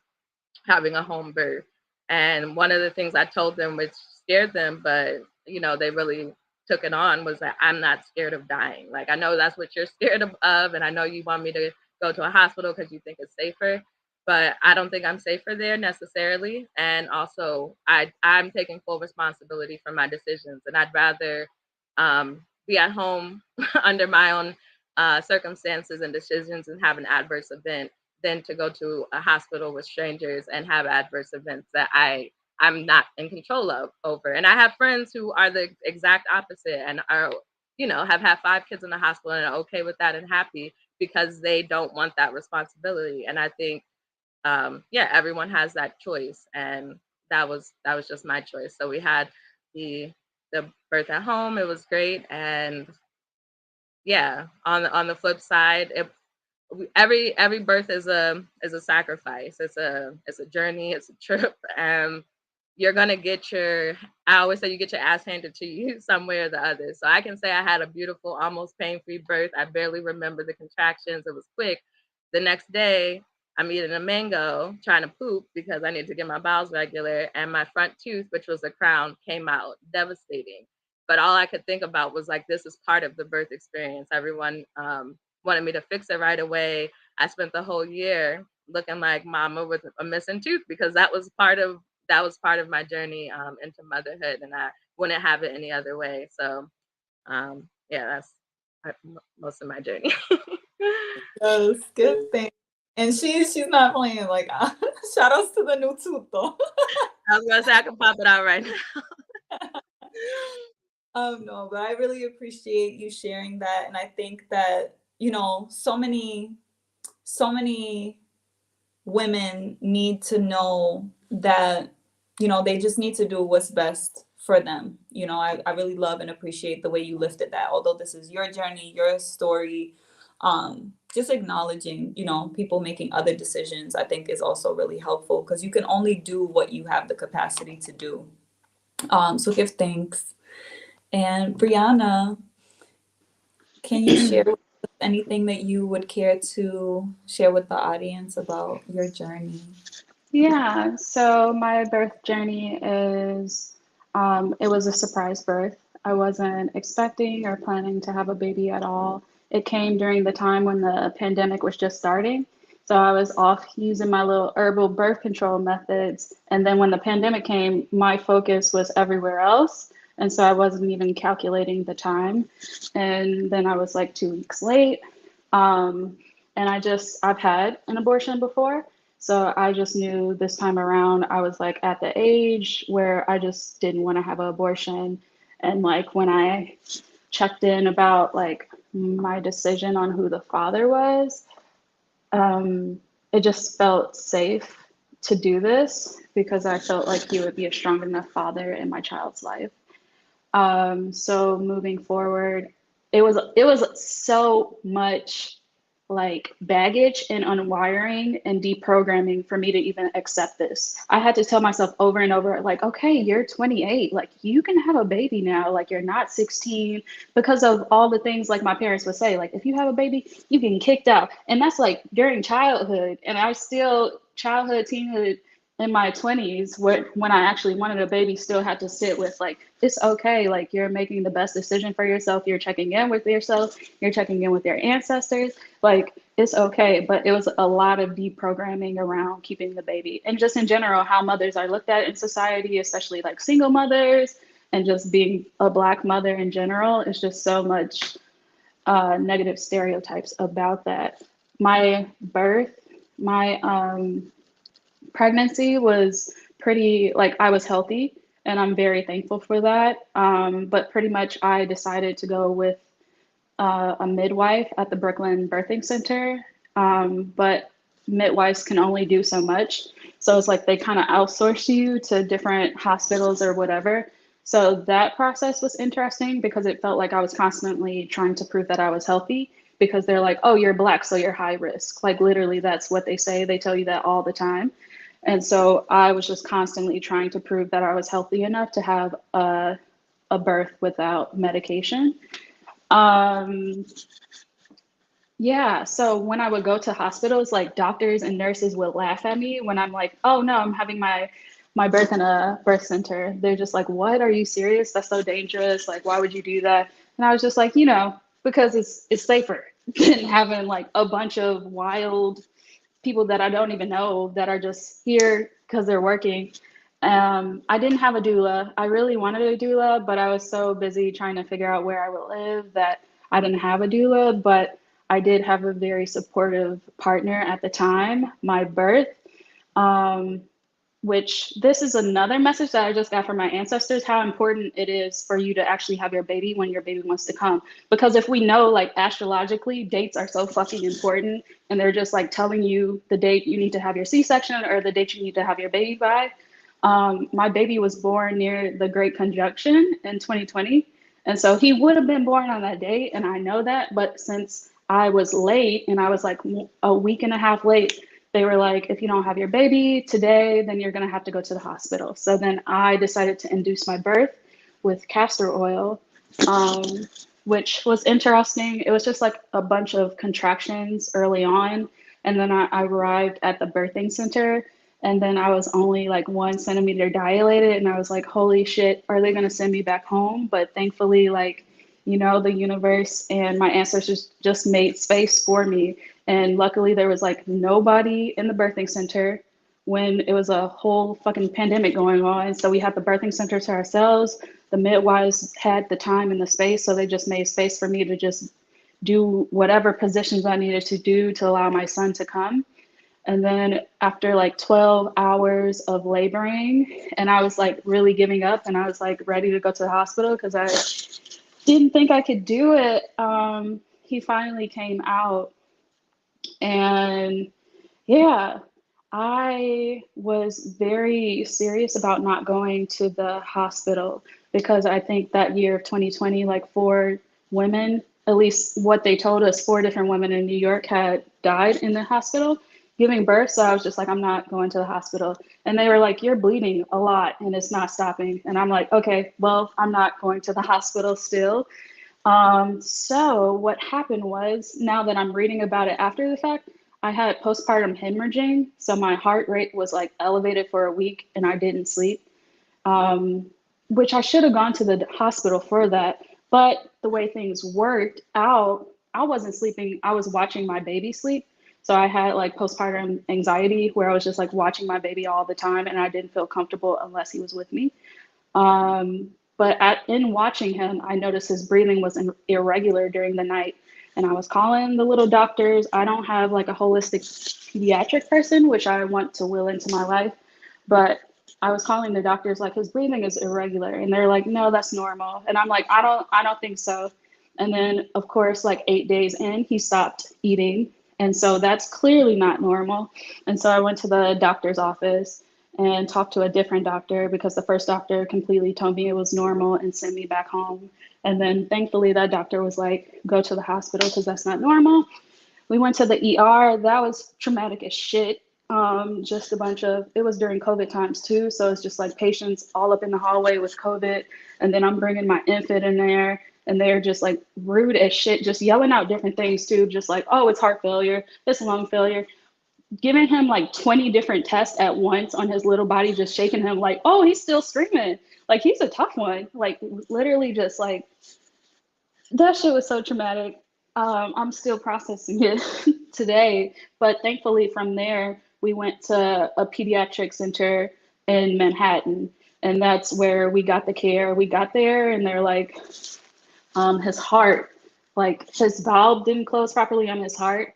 having a home birth. And one of the things I told them, which scared them, but they really took it on, was that I'm not scared of dying. Like I know that's what you're scared of, and I know you want me to go to a hospital because you think it's safer, but I don't think I'm safer there necessarily. And also, I'm taking full responsibility for my decisions, and I'd rather be at home under my own circumstances and decisions and have an adverse event than to go to a hospital with strangers and have adverse events that I'm not in control of over. And I have friends who are the exact opposite and are, have had 5 kids in the hospital and are okay with that and happy because they don't want that responsibility. And I think, everyone has that choice, and that was just my choice. So we had the birth at home. It was great, and on the flip side, every birth is a sacrifice. It's a journey. It's a trip. And you're gonna get your, I always say, you get your ass handed to you some way or the other. So I can say I had a beautiful, almost pain-free birth. I barely remember the contractions. It was quick. The next day, I'm eating a mango, trying to poop because I need to get my bowels regular, and my front tooth, which was a crown, came out. Devastating. But all I could think about was like, this is part of the birth experience. Everyone wanted me to fix it right away. I spent the whole year looking like mama with a missing tooth because that was part of my journey into motherhood, and I wouldn't have it any other way. So yeah, that's most of my journey. Yes, good thing. And she's not playing. Like, shout outs to the new tooth though. I was gonna say I can pop it out right now. No, but I really appreciate you sharing that, and I think that so many women need to know that they just need to do what's best for them. I really love and appreciate the way you lifted that. Although this is your journey, your story, just acknowledging people making other decisions, I think is also really helpful, because you can only do what you have the capacity to do. So give thanks. And Brianna, can you share with us anything that you would care to share with the audience about your journey? Yeah, so my birth journey is, it was a surprise birth. I wasn't expecting or planning to have a baby at all. It came during the time when the pandemic was just starting. So I was off using my little herbal birth control methods. And then when the pandemic came, my focus was everywhere else. And so I wasn't even calculating the time. And then I was like 2 weeks late. And I've had an abortion before. So I just knew this time around, I was like at the age where I just didn't want to have an abortion. And like when I checked in about like my decision on who the father was, it just felt safe to do this because I felt like he would be a strong enough father in my child's life. So moving forward, it was so much like baggage and unwiring and deprogramming for me to even accept this. I had to tell myself over and over, like, okay, you're 28, like you can have a baby now, like you're not 16, because of all the things like my parents would say, like if you have a baby, you get kicked out. And that's like during childhood. And I still childhood, teenhood, in my 20s, when I actually wanted a baby, still had to sit with like, it's okay, like you're making the best decision for yourself, you're checking in with yourself, you're checking in with your ancestors, like it's okay. But it was a lot of deprogramming around keeping the baby, and just in general how mothers are looked at in society, especially like single mothers, and just being a Black mother in general. It's just so much negative stereotypes about that. My birth, my pregnancy was pretty, like I was healthy, and I'm very thankful for that. But pretty much I decided to go with a midwife at the Brooklyn Birthing Center. But midwives can only do so much. So it's like they kind of outsource you to different hospitals or whatever. So that process was interesting because it felt like I was constantly trying to prove that I was healthy, because they're like, oh, you're Black, so you're high risk. Like literally, that's what they say. They tell you that all the time. And so I was just constantly trying to prove that I was healthy enough to have a birth without medication. Um, yeah, so when I would go to hospitals, like doctors and nurses would laugh at me when I'm like, oh no, I'm having my birth in a birth center. They're just like, what? Are you serious? That's so dangerous. Like, why would you do that? And I was just like, because it's safer than having like a bunch of wild people that I don't even know that are just here because they're working. I didn't have a doula. I really wanted a doula, but I was so busy trying to figure out where I would live that I didn't have a doula. But I did have a very supportive partner at the time, my birth. Um, which this is another message that I just got from my ancestors, how important it is for you to actually have your baby when your baby wants to come. Because if we know, like astrologically, dates are so fucking important, and they're just like telling you the date you need to have your C-section or the date you need to have your baby by. My baby was born near the Great Conjunction in 2020. And so he would have been born on that date, and I know that. But since I was late and I was like a week and a half late, they were like, if you don't have your baby today, then you're going to have to go to the hospital. So then I decided to induce my birth with castor oil, um, which was interesting. It was just like a bunch of contractions early on. And then I arrived at the birthing center, and then I was only like 1 centimeter dilated. And I was like, holy shit, are they going to send me back home? But thankfully, like, you know, the universe and my ancestors just made space for me. And luckily, there was like nobody in the birthing center when it was a whole fucking pandemic going on. So we had the birthing center to ourselves. The midwives had the time and the space, so they just made space for me to just do whatever positions I needed to do to allow my son to come. And then after like 12 hours of laboring, and I was like really giving up, and I was like ready to go to the hospital because I didn't think I could do it. He finally came out, and yeah, I was very serious about not going to the hospital because I think that year of 2020, like 4 women, at least what they told us, 4 different women in New York had died in the hospital giving birth. So I was just like, I'm not going to the hospital. And they were like, you're bleeding a lot and it's not stopping. And I'm like, okay, well, I'm not going to the hospital still. So what happened was, now that I'm reading about it after the fact, I had postpartum hemorrhaging. So my heart rate was like elevated for a week and I didn't sleep, um, which I should have gone to the hospital for that. But the way things worked out, I wasn't sleeping. I was watching my baby sleep. So I had like postpartum anxiety where I was just like watching my baby all the time and I didn't feel comfortable unless he was with me. In watching him, I noticed his breathing was irregular during the night. And I was calling the little doctors. I don't have like a holistic pediatric person, which I want to will into my life. But I was calling the doctors like his breathing is irregular. And they're like, no, that's normal. And I'm like, I don't think so. And then of course, like 8 days in, he stopped eating. And so that's clearly not normal. And so I went to the doctor's office and talked to a different doctor because the first doctor completely told me it was normal and sent me back home. And then thankfully that doctor was like, go to the hospital because that's not normal. We went to the ER. That was traumatic as shit. Just a bunch of, it was during COVID times too. So it's just like patients all up in the hallway with COVID. And then I'm bringing my infant in there and they're just like rude as shit, just yelling out different things too. Just like, oh, it's heart failure, it's lung failure, giving him like 20 different tests at once on his little body, just shaking him like, oh, he's still screaming. Like, he's a tough one. Like, literally just like, that shit was so traumatic. I'm still processing it today. But thankfully from there, we went to a pediatric center in Manhattan. And that's where we got the care. We got there and they're like, his heart, like his valve didn't close properly on his heart.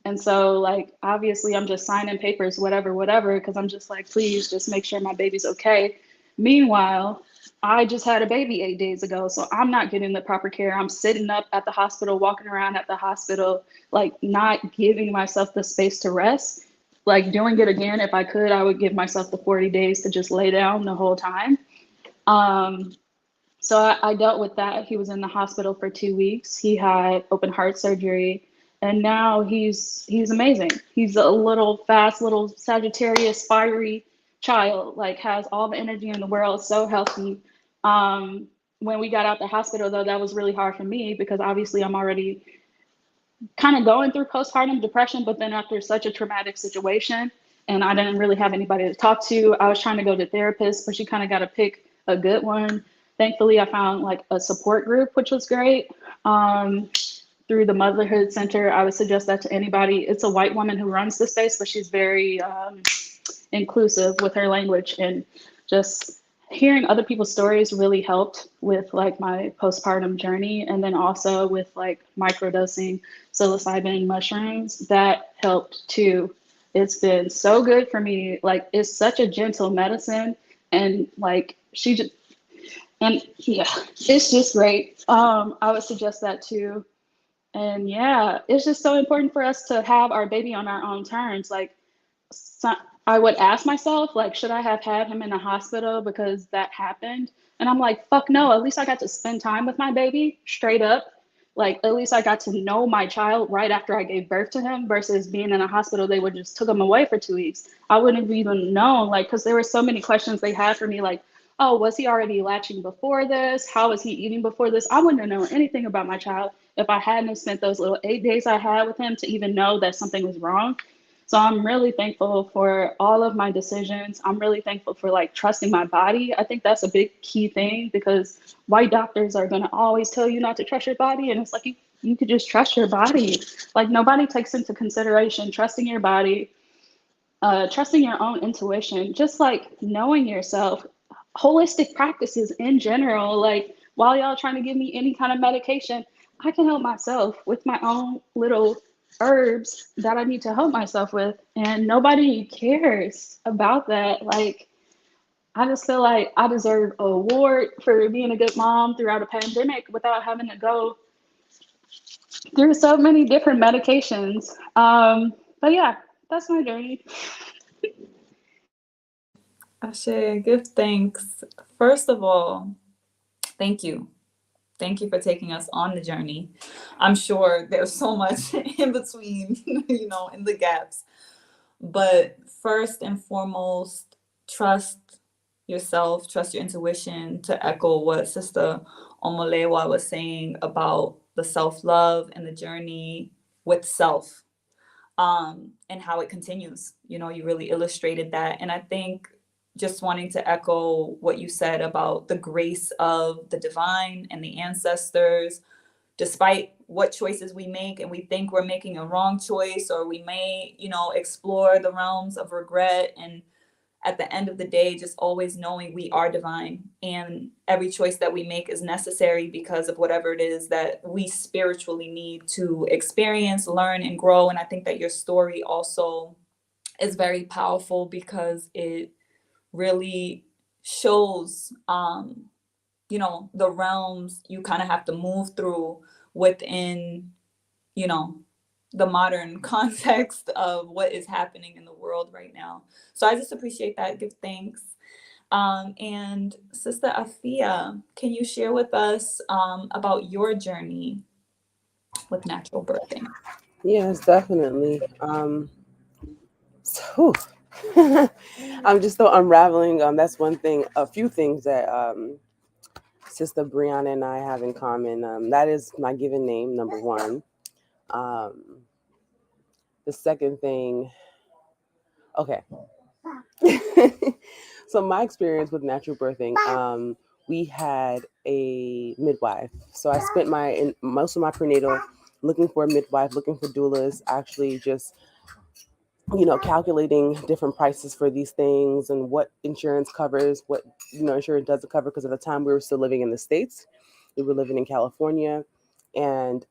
And so, like, obviously, I'm just signing papers, whatever, because I'm just like, please just make sure my baby's okay. Meanwhile, I just had a baby 8 days ago, so I'm not getting the proper care. I'm sitting up at the hospital, walking around at the hospital, like, not giving myself the space to rest. Like, doing it again, if I could, I would give myself the 40 days to just lay down the whole time. So I dealt with that. He was in the hospital for 2 weeks. He had open heart surgery, and now he's amazing. He's a little fast, little Sagittarius, fiery child. Like, has all the energy in the world, so healthy. When we got out the hospital, though, that was really hard for me because obviously I'm already kind of going through postpartum depression, but then after such a traumatic situation, and I didn't really have anybody to talk to, I was trying to go to therapists, but you kind of got to pick a good one. Thankfully, I found like a support group, which was great. Through the Motherhood Center, I would suggest that to anybody. It's a white woman who runs the space, but she's very inclusive with her language, and just hearing other people's stories really helped with like my postpartum journey. And then also with like microdosing psilocybin mushrooms, that helped too. It's been so good for me. Like, it's such a gentle medicine, and like she just, and yeah, it's just great. I would suggest that too. And yeah, it's just so important for us to have our baby on our own terms. Like, so I would ask myself, like, should I have had him in the hospital because that happened? And I'm like, fuck no. At least I got to spend time with my baby, straight up. Like, at least I got to know my child right after I gave birth to him versus being in a hospital. They would just took him away for 2 weeks. I wouldn't have even known, like, because there were so many questions they had for me, like, oh, was he already latching before this? How was he eating before this? I wouldn't have known anything about my child if I hadn't spent those little 8 days I had with him to even know that something was wrong. So I'm really thankful for all of my decisions. I'm really thankful for like trusting my body. I think that's a big key thing because white doctors are going to always tell you not to trust your body. And it's like you could just trust your body. Like nobody takes into consideration trusting your body, trusting your own intuition, just like knowing yourself, holistic practices in general. Like while y'all trying to give me any kind of medication, I can help myself with my own little herbs that I need to help myself with. And nobody cares about that. Like, I just feel like I deserve an award for being a good mom throughout a pandemic without having to go through so many different medications. But yeah, that's my journey. Ashe, give thanks. First of all, thank you. Thank you for taking us on the journey. I'm sure there's so much in between, in the gaps. But first and foremost, trust yourself, trust your intuition, to echo what Sister Omolewa was saying about the self love and the journey with self, and how it continues. You really illustrated that. And I think just wanting to echo what you said about the grace of the divine and the ancestors, despite what choices we make and we think we're making a wrong choice, or we may, explore the realms of regret. And at the end of the day, just always knowing we are divine and every choice that we make is necessary because of whatever it is that we spiritually need to experience, learn, and grow. And I think that your story also is very powerful because it really shows, the realms you kind of have to move through within, you know, the modern context of what is happening in the world right now. So I just appreciate that. Give thanks. And Sister Afia, can you share with us about your journey with natural birthing? Yes, definitely. So, I'm just still unraveling. That's one thing, a few things that Sister Brianna and I have in common. That is my given name, number one. Um, the second thing, okay. So my experience with natural birthing, we had a midwife. So I spent most of my prenatal looking for a midwife, looking for doulas, actually just calculating different prices for these things and what insurance covers, what insurance doesn't cover. Because at the time we were still living in the States, we were living in California, and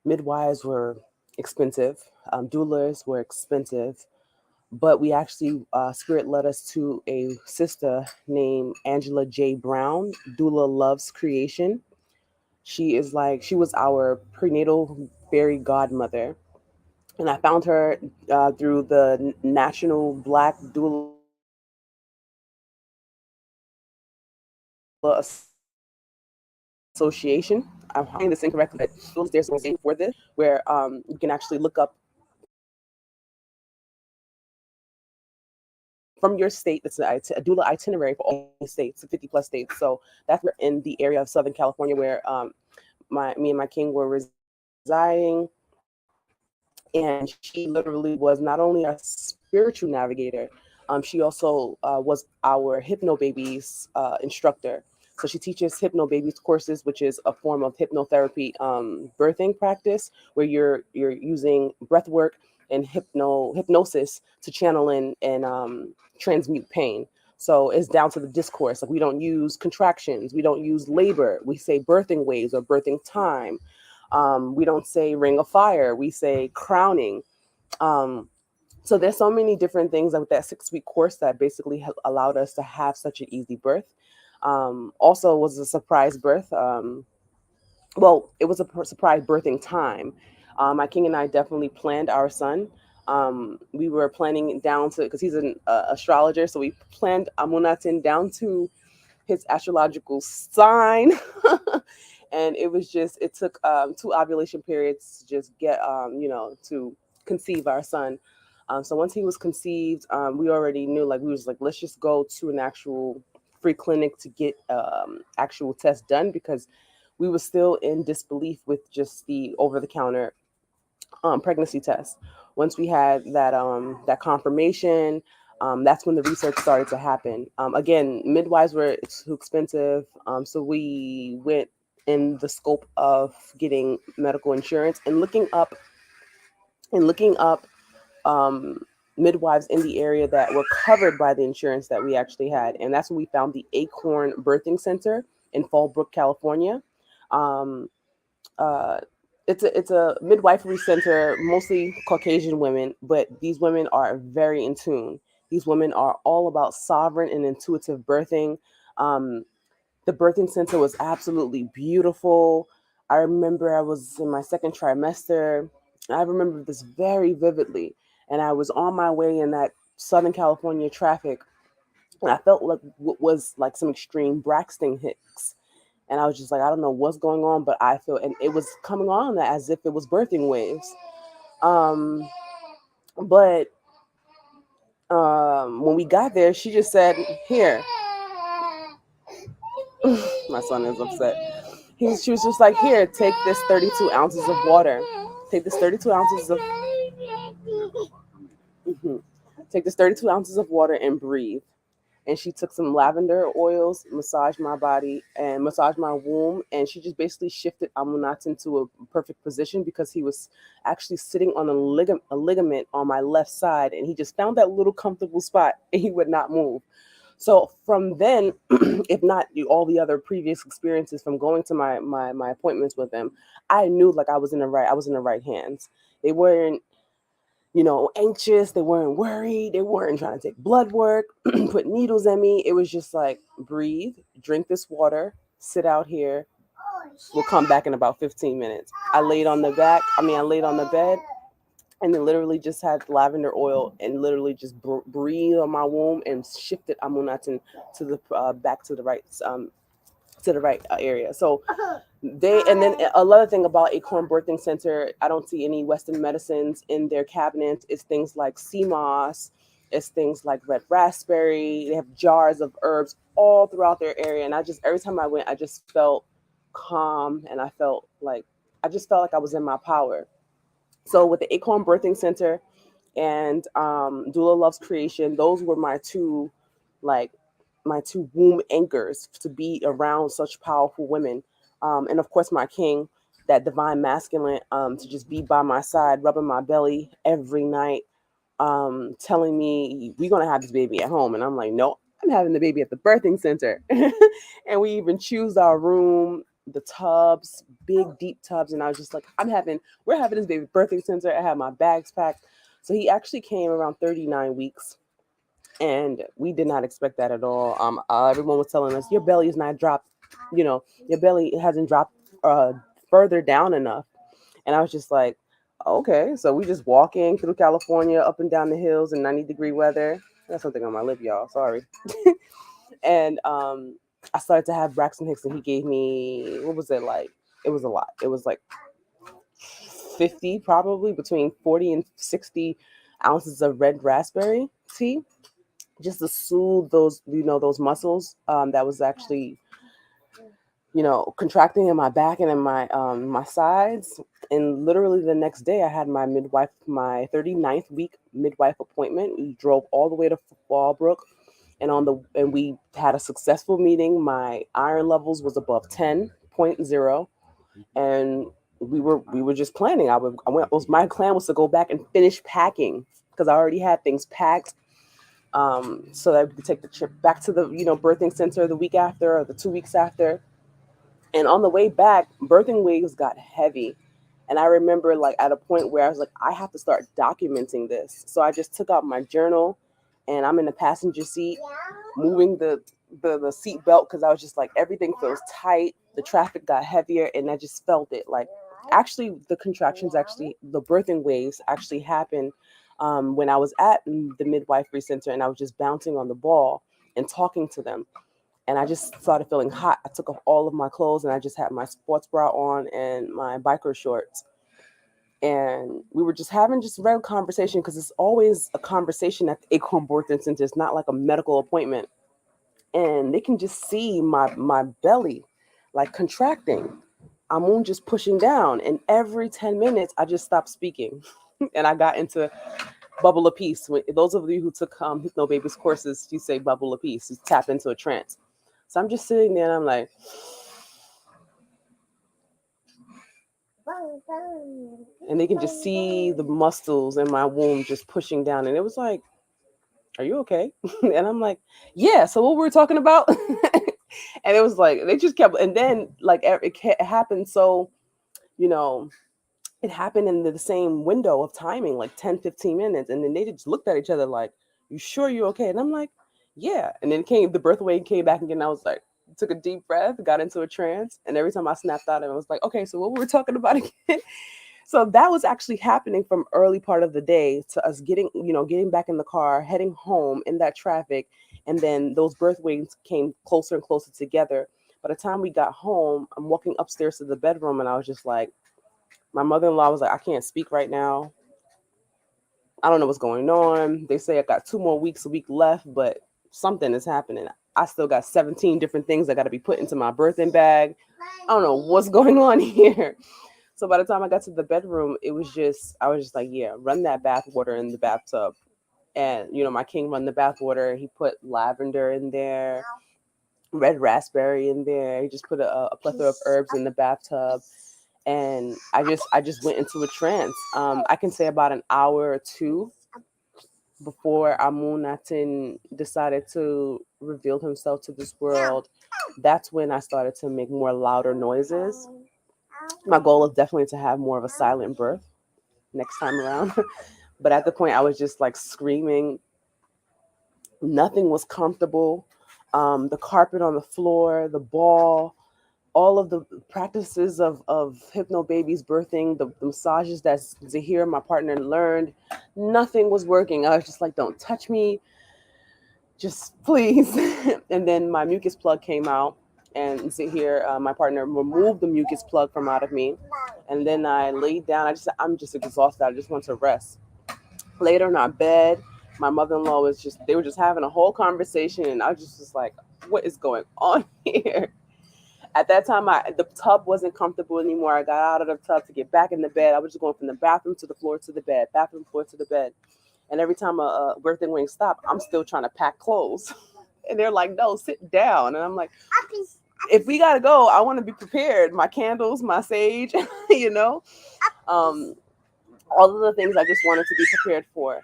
midwives were expensive, doulas were expensive. But we actually, Spirit led us to a sister named Angela J. Brown. Doula Loves Creation. She was our prenatal fairy godmother. And I found her through the National Black Doula Association. I'm saying this incorrectly, but there's an organization for this where you can actually look up from your state. It's a doula itinerary for all states, 50 plus states. So that's in the area of Southern California where me and my king were residing. And she literally was not only our spiritual navigator, she also was our hypno babies instructor. So she teaches hypno babies courses, which is a form of hypnotherapy birthing practice where you're using breath work and hypnosis to channel in and transmute pain. So it's down to the discourse. Like, we don't use contractions, we don't use labor. We say birthing waves or birthing time. We don't say ring of fire. We say crowning. Um, so there's so many different things with that 6-week course that basically allowed us to have such an easy birth. Also was a surprise birth. Well, it was a surprise birthing time. My king and I definitely planned our son. We were planning down to, because he's an astrologer, so we planned Amunatin down to his astrological sign. And it took 2 ovulation periods to just get to conceive our son. So once he was conceived, we already knew, like, we was like, let's just go to an actual free clinic to get actual tests done, because we were still in disbelief with just the over-the-counter pregnancy test. Once we had that confirmation, that's when the research started to happen. Again, midwives were too expensive, so we went in the scope of getting medical insurance and looking up um, midwives in the area that were covered by the insurance that we actually had, and that's when we found the Acorn Birthing Center in Fallbrook, California. Um, uh, it's a midwifery center, mostly Caucasian women, but these women are very in tune. These women are all about sovereign and intuitive birthing. Um, the birthing center was absolutely beautiful. I remember I was in my second trimester. I remember this very vividly. And I was on my way in that Southern California traffic, and I felt like what was like some extreme Braxton Hicks. And I was just like, I don't know what's going on, but I feel, and it was coming on as if it was birthing waves. Um, but when we got there, she just said, "Here." My son is upset. She was just like, "Here, take this 32 ounces of water. Take this 32 ounces of mhm. Take this 32 ounces of water and breathe." And she took some lavender oils, massaged my body and massaged my womb, and she just basically shifted Amunat into a perfect position because he was actually sitting on a ligament on my left side, and he just found that little comfortable spot, and he would not move. So from then, if not all the other previous experiences from going to my appointments with him, I knew like I was in the right hands. They weren't, anxious. They weren't worried. They weren't trying to take blood work, put needles in me. It was just like, breathe, drink this water, sit out here. We'll come back in about 15 minutes. I laid on the bed, and then literally just had lavender oil and literally just breathe on my womb and shifted Amunatin to the back to the right area. So and then another thing about Acorn Birthing Center, I don't see any Western medicines in their cabinets. It's things like sea moss, it's things like red raspberry. They have jars of herbs all throughout their area, and I just every time I went, I just felt calm, and I just felt like I was in my power. So with the Acorn Birthing Center and Doula Loves Creation, those were like my two womb anchors to be around such powerful women. And of course, my king, that divine masculine, to just be by my side, rubbing my belly every night, telling me, "We're going to have this baby at home." And I'm like, "No, I'm having the baby at the birthing center." And we even choose our room, the tubs, big, deep tubs. And I was just like, we're having this baby birthing center. I had my bags packed. So he actually came around 39 weeks, and we did not expect that at all. Everyone was telling us, your belly is not dropped, your belly hasn't dropped further down enough. And I was just like, okay. So we just walking through California, up and down the hills in 90-degree weather. That's something on my lip, y'all. Sorry. And I started to have Braxton Hicks, and he gave me, what was it like? It was a lot. It was like 50, probably between 40 and 60 ounces of red raspberry tea, just to soothe those muscles that was actually contracting in my back and in my sides. And literally the next day, I had my 39th week midwife appointment. We drove all the way to Fallbrook, and we had a successful meeting. My iron levels was above 10.0, and we were just planning. My plan was to go back and finish packing because I already had things packed, so that we could take the trip back to the birthing center the week after or the 2 weeks after. And on the way back, birthing waves got heavy. And I remember like at a point where I was like, I have to start documenting this. So I just took out my journal, and I'm in the passenger seat, moving the seat belt because I was just like, everything feels tight. The traffic got heavier, and I just felt it. Like, actually, the birthing waves actually happened when I was at the midwifery center, and I was just bouncing on the ball and talking to them, and I just started feeling hot. I took off all of my clothes, and I just had my sports bra on and my biker shorts. And we were just having just regular conversation because it's always a conversation at the Acorn Birthing Center. It's not like a medical appointment. And they can just see my belly like contracting. I'm just pushing down. And every 10 minutes, I just stop speaking. And I got into bubble of peace. Those of you who took Hypno Babies courses, you say bubble of peace. You tap into a trance. So I'm just sitting there and I'm like, and they can just see the muscles in my womb just pushing down. And it was like, are you okay? And I'm like, yeah. So what were we talking about? And it was like, they just kept, and then like it happened. So, you know, it happened in the same window of timing, like 10, 15 minutes. And then they just looked at each other like, you sure you're okay? And I'm like, yeah. And then the birth weight came back again. I was like, took a deep breath, got into a trance. And every time I snapped out of it, I was like, okay, so what were we talking about again? So that was actually happening from early part of the day to us getting back in the car, heading home in that traffic. And then those birth weights came closer and closer together. By the time we got home, I'm walking upstairs to the bedroom and I was just like, my mother-in-law was like, I can't speak right now. I don't know what's going on. They say I got 2 more weeks, a week left, but something is happening. I still got 17 different things that got to be put into my birthing bag. I don't know what's going on here. So by the time I got to the bedroom, I was just like, yeah, run that bath water in the bathtub. And, my king run the bath water. He put lavender in there, red raspberry in there. He just put a plethora of herbs in the bathtub. And I just went into a trance. I can say about an hour or two before Amunatin decided to reveal himself to this world. That's when I started to make more louder noises. My goal is definitely to have more of a silent birth next time around. But at the point, I was just like screaming. Nothing was comfortable. The carpet on the floor, the ball, all of the practices of Hypno Babies birthing, the massages that Zahir, my partner, learned, nothing was working. I was just like, don't touch me, just please. And then my mucus plug came out, and Zahir, my partner, removed the mucus plug from out of me. And then I laid down. I'm just exhausted. I just want to rest. Later in our bed, my mother-in-law they were just having a whole conversation, and I was just like, what is going on here? At that time, the tub wasn't comfortable anymore. I got out of the tub to get back in the bed. I was just going from the bathroom to the floor to the bed, bathroom floor to the bed. And every time a birthday wing stopped, I'm still trying to pack clothes. And they're like, no, sit down. And I'm like, if we got to go, I want to be prepared. My candles, my sage, you know, um, all of the things I just wanted to be prepared for.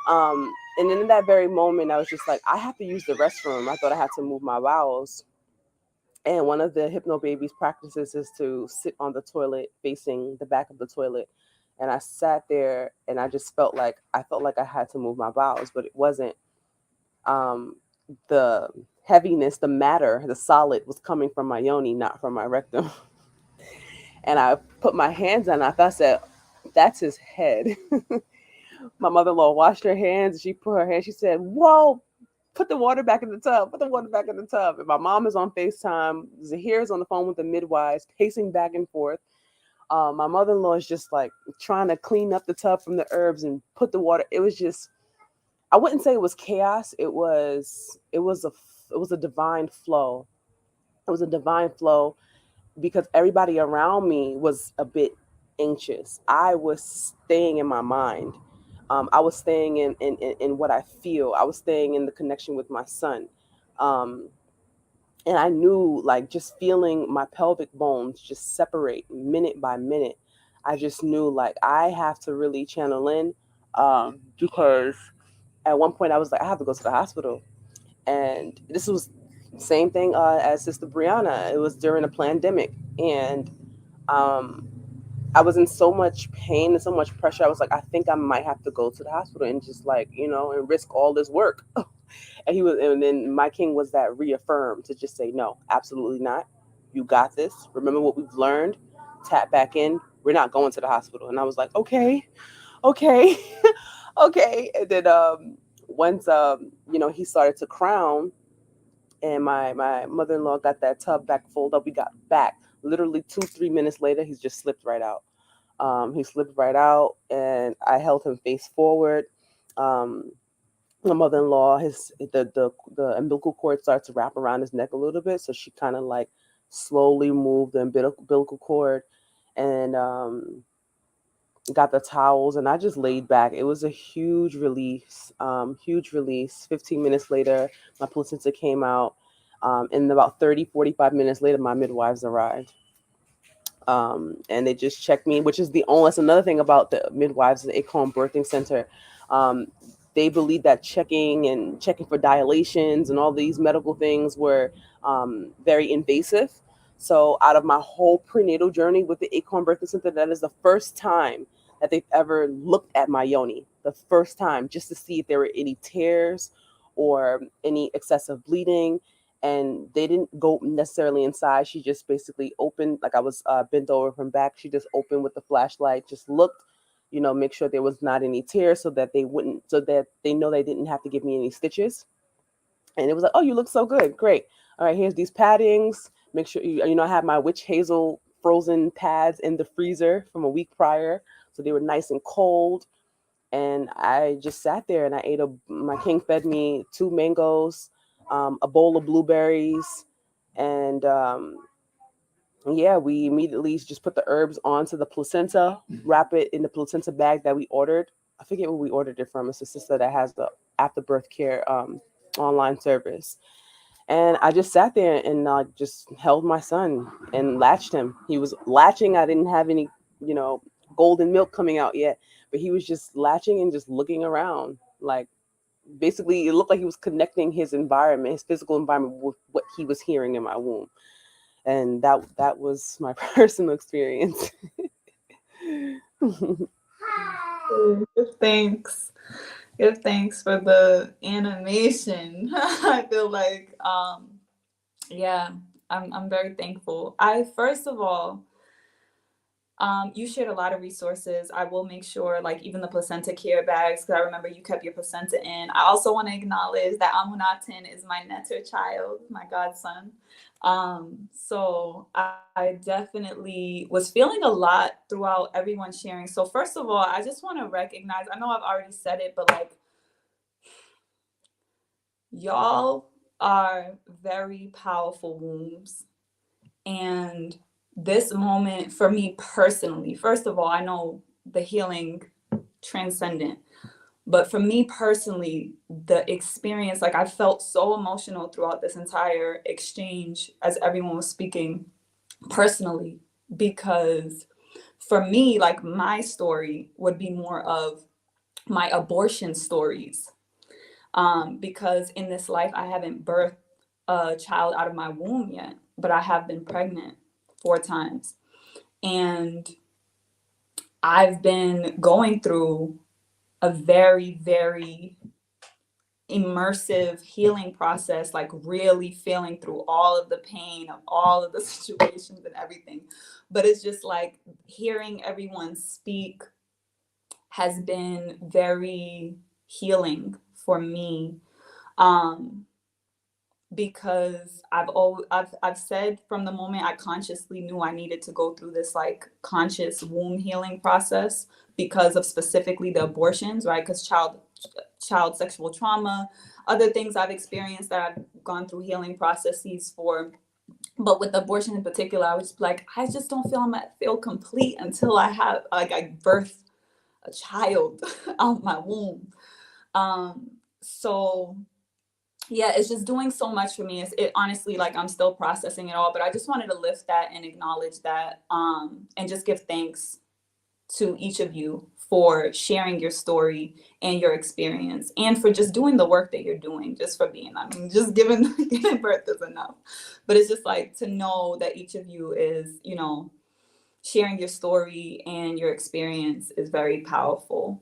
And then in that very moment, I was just like, I have to use the restroom. I thought I had to move my bowels. And one of the Hypno Babies practices is to sit on the toilet facing the back of the toilet. And I sat there and I felt like I had to move my bowels, but it wasn't. The heaviness, the matter, the solid was coming from my yoni, not from my rectum. And I put my hands on it. I said, that's his head. My mother-in-law washed her hands. She put her hand. She said, whoa, put the water back in the tub. Put the water back in the tub. And my mom is on FaceTime. Zahir is on the phone with the midwives, pacing back and forth. My mother-in-law is just like trying to clean up the tub from the herbs and put the water. It was just, I wouldn't say it was chaos. It was a divine flow. It was a divine flow because everybody around me was a bit anxious. I was staying in my mind. I was staying in what I feel. I was staying in the connection with my son. Um, and I knew, like, just feeling my pelvic bones just separate minute by minute. I just knew, like, I have to really channel in, because at one point I was like, I have to go to the hospital. And this was same thing as Sister Brianna. It was during a pandemic. And um, I was in so much pain and so much pressure. I was like, I think I might have to go to the hospital and just, like, and risk all this work. And then my king was that reaffirmed to just say, no, absolutely not. You got this. Remember what we've learned. Tap back in. We're not going to the hospital. And I was like, okay, okay, okay. And then once he started to crown, and my mother-in-law got that tub back folded up. We got back. Literally 2-3 minutes later, he's just slipped right out. He slipped right out, and I held him face forward. Um, my mother-in-law, the umbilical cord started to wrap around his neck a little bit, so she kind of like slowly moved the umbilical cord, and got the towels, and I just laid back. It was a huge release, huge release. 15 minutes later, my placenta came out. And about 30, 45 minutes later, my midwives arrived. And they just checked me, which is the only, that's another thing about the midwives at the ACOM Birthing Center. Um, they believe that checking for dilations and all these medical things were very invasive. So out of my whole prenatal journey with the ACOM Birthing Center, that is the first time that they've ever looked at my yoni. The first time, just to see if there were any tears or any excessive bleeding. And they didn't go necessarily inside. She just basically opened, like I was bent over from back. She just opened with the flashlight, just looked, make sure there was not any tears, so that so that they know they didn't have to give me any stitches. And it was like, oh, you look so good, great. All right, here's these paddings. Make sure I have my witch hazel frozen pads in the freezer from a week prior, so they were nice and cold. And I just sat there and I ate my king fed me 2 mangoes, a bowl of blueberries, and yeah, we immediately just put the herbs onto the placenta, wrap it in the placenta bag that we ordered. I forget where we ordered it from. It's a sister that has the afterbirth care online service. And I just sat there and just held my son and latched him. He was latching. I didn't have any, golden milk coming out yet, but he was just latching and just looking around. Like, basically, it looked like he was connecting his environment, his physical environment, with what he was hearing in my womb. And that was my personal experience. Give thanks. Give thanks for the animation. I feel like, yeah, I'm very thankful. I first of all, you shared a lot of resources. I will make sure, like even the placenta care bags, because I remember you kept your placenta in. I also want to acknowledge that unpacking is my NaTuRal, my godson. So I definitely was feeling a lot throughout everyone sharing. So first of all, I just want to recognize, I know I've already said it, but like, y'all are very powerful wombs. And this moment for me personally, first of all, I know the healing transcendent, but for me personally, the experience, like I felt so emotional throughout this entire exchange as everyone was speaking personally, because for me, like my story would be more of my abortion stories. Because in this life, I haven't birthed a child out of my womb yet, but I have been pregnant 4 times. And I've been going through a very, very immersive healing process, like really feeling through all of the pain of all of the situations and everything. But it's just like hearing everyone speak has been very healing for me. Because I've said from the moment I consciously knew I needed to go through this like conscious womb healing process because of specifically the abortions, right? Because child sexual trauma, other things I've experienced that I've gone through healing processes for. But with abortion in particular, I was like, I just don't feel complete until I birth a child out my womb. So yeah, it's just doing so much for me. It honestly, like I'm still processing it all, but I just wanted to lift that and acknowledge that, and just give thanks to each of you for sharing your story and your experience, and for just doing the work that you're doing, just for being, I mean, just giving birth is enough. But it's just like to know that each of you is, sharing your story and your experience is very powerful.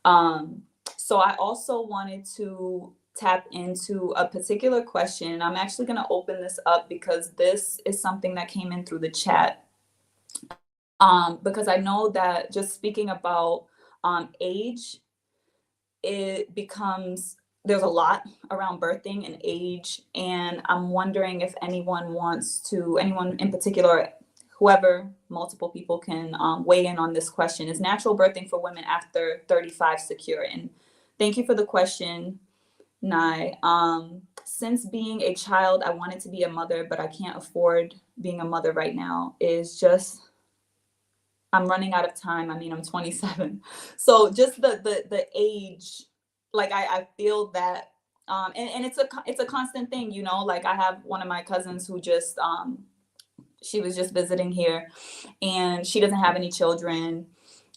So I also wanted to tap into a particular question. I'm actually going to open this up because this is something that came in through the chat. Because I know that just speaking about age, there's a lot around birthing and age. And I'm wondering if anyone in particular, whoever, multiple people can weigh in on this question. Is natural birthing for women after 35 secure? And thank you for the question, Nye. Since being a child, I wanted to be a mother, but I can't afford being a mother right now, is just I'm running out of time. I mean, I'm 27. So just the age, like I feel that, and it's a constant thing, you know. Like I have one of my cousins who just she was just visiting here, and she doesn't have any children,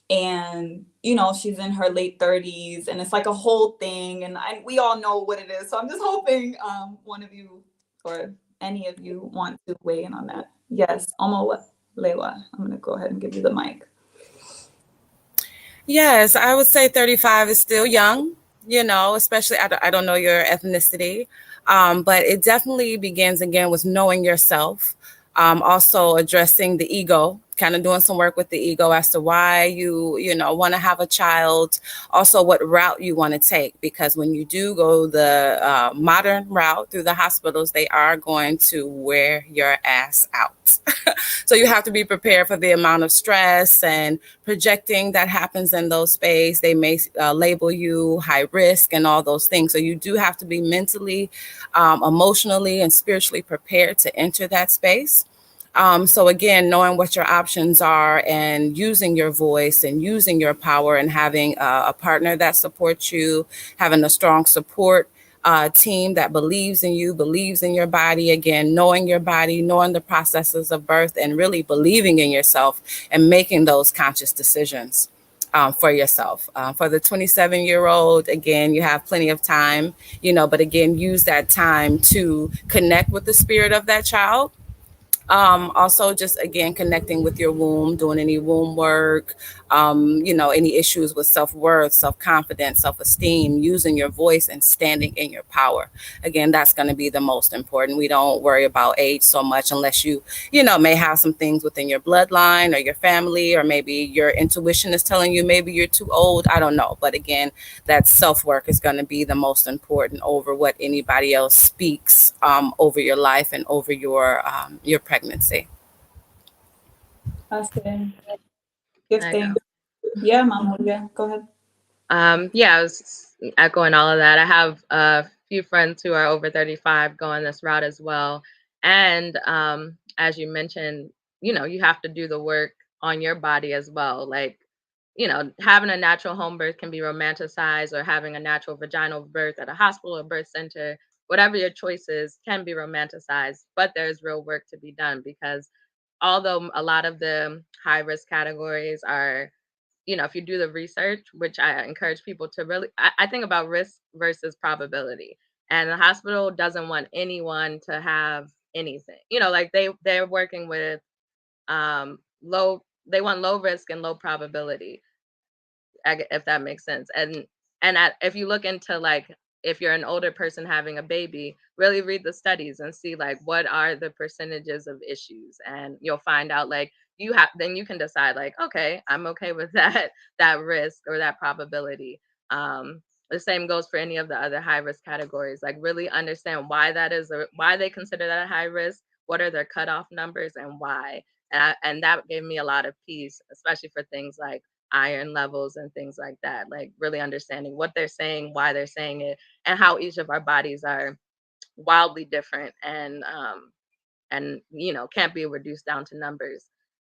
and you know she's in her late 30s, and it's like a whole thing, and we all know what it is. So I'm just hoping one of you or any of you want to weigh in on that. Yes, Omo Lewa, I'm gonna go ahead and give you the mic. Yes, I would say 35 is still young, especially I don't know your ethnicity, but it definitely begins again with knowing yourself, also addressing the ego, kind of doing some work with the ego as to why you want to have a child, also what route you want to take, because when you do go the modern route through the hospitals, they are going to wear your ass out. So you have to be prepared for the amount of stress and projecting that happens in those spaces. They may label you high risk and all those things. So you do have to be mentally, emotionally, and spiritually prepared to enter that space. So again, knowing what your options are and using your voice and using your power and having a partner that supports you, having a strong support team that believes in you, believes in your body, again, knowing your body, knowing the processes of birth, and really believing in yourself and making those conscious decisions for yourself. For the 27-year-old, again, you have plenty of time, but again, use that time to connect with the spirit of that child. Also, just again, connecting with your womb, doing any womb work, any issues with self-worth, self-confidence, self-esteem, using your voice and standing in your power. Again, that's going to be the most important. We don't worry about age so much unless you may have some things within your bloodline or your family, or maybe your intuition is telling you maybe you're too old. I don't know. But again, that self-work is going to be the most important over what anybody else speaks over your life and over your pregnancy. That's it. Give I go. thanks. Yeah, Mama. Yeah, go ahead. Yeah, I was echoing all of that. I have a few friends who are over 35 going this route as well. And as you mentioned, you have to do the work on your body as well. Like, having a natural home birth can be romanticized, or having a natural vaginal birth at a hospital or birth center, whatever your choice is, can be romanticized. But there's real work to be done, because although a lot of the high risk categories are, if you do the research, which I encourage people to really, I think about risk versus probability. And the hospital doesn't want anyone to have anything. Like they're working with they want low risk and low probability, if that makes sense. If you look into, like, if you're an older person having a baby, really read the studies and see, like, what are the percentages of issues, and you'll find out, like, then you can decide, like, okay, I'm okay with that risk or that probability. The same goes for any of the other high risk categories. Like, really understand why that is, or why they consider that a high risk, what are their cutoff numbers, and why. And that gave me a lot of peace, especially for things like iron levels and things like that. Like, really understanding what they're saying, why they're saying it, and how each of our bodies are wildly different, and can't be reduced down to numbers.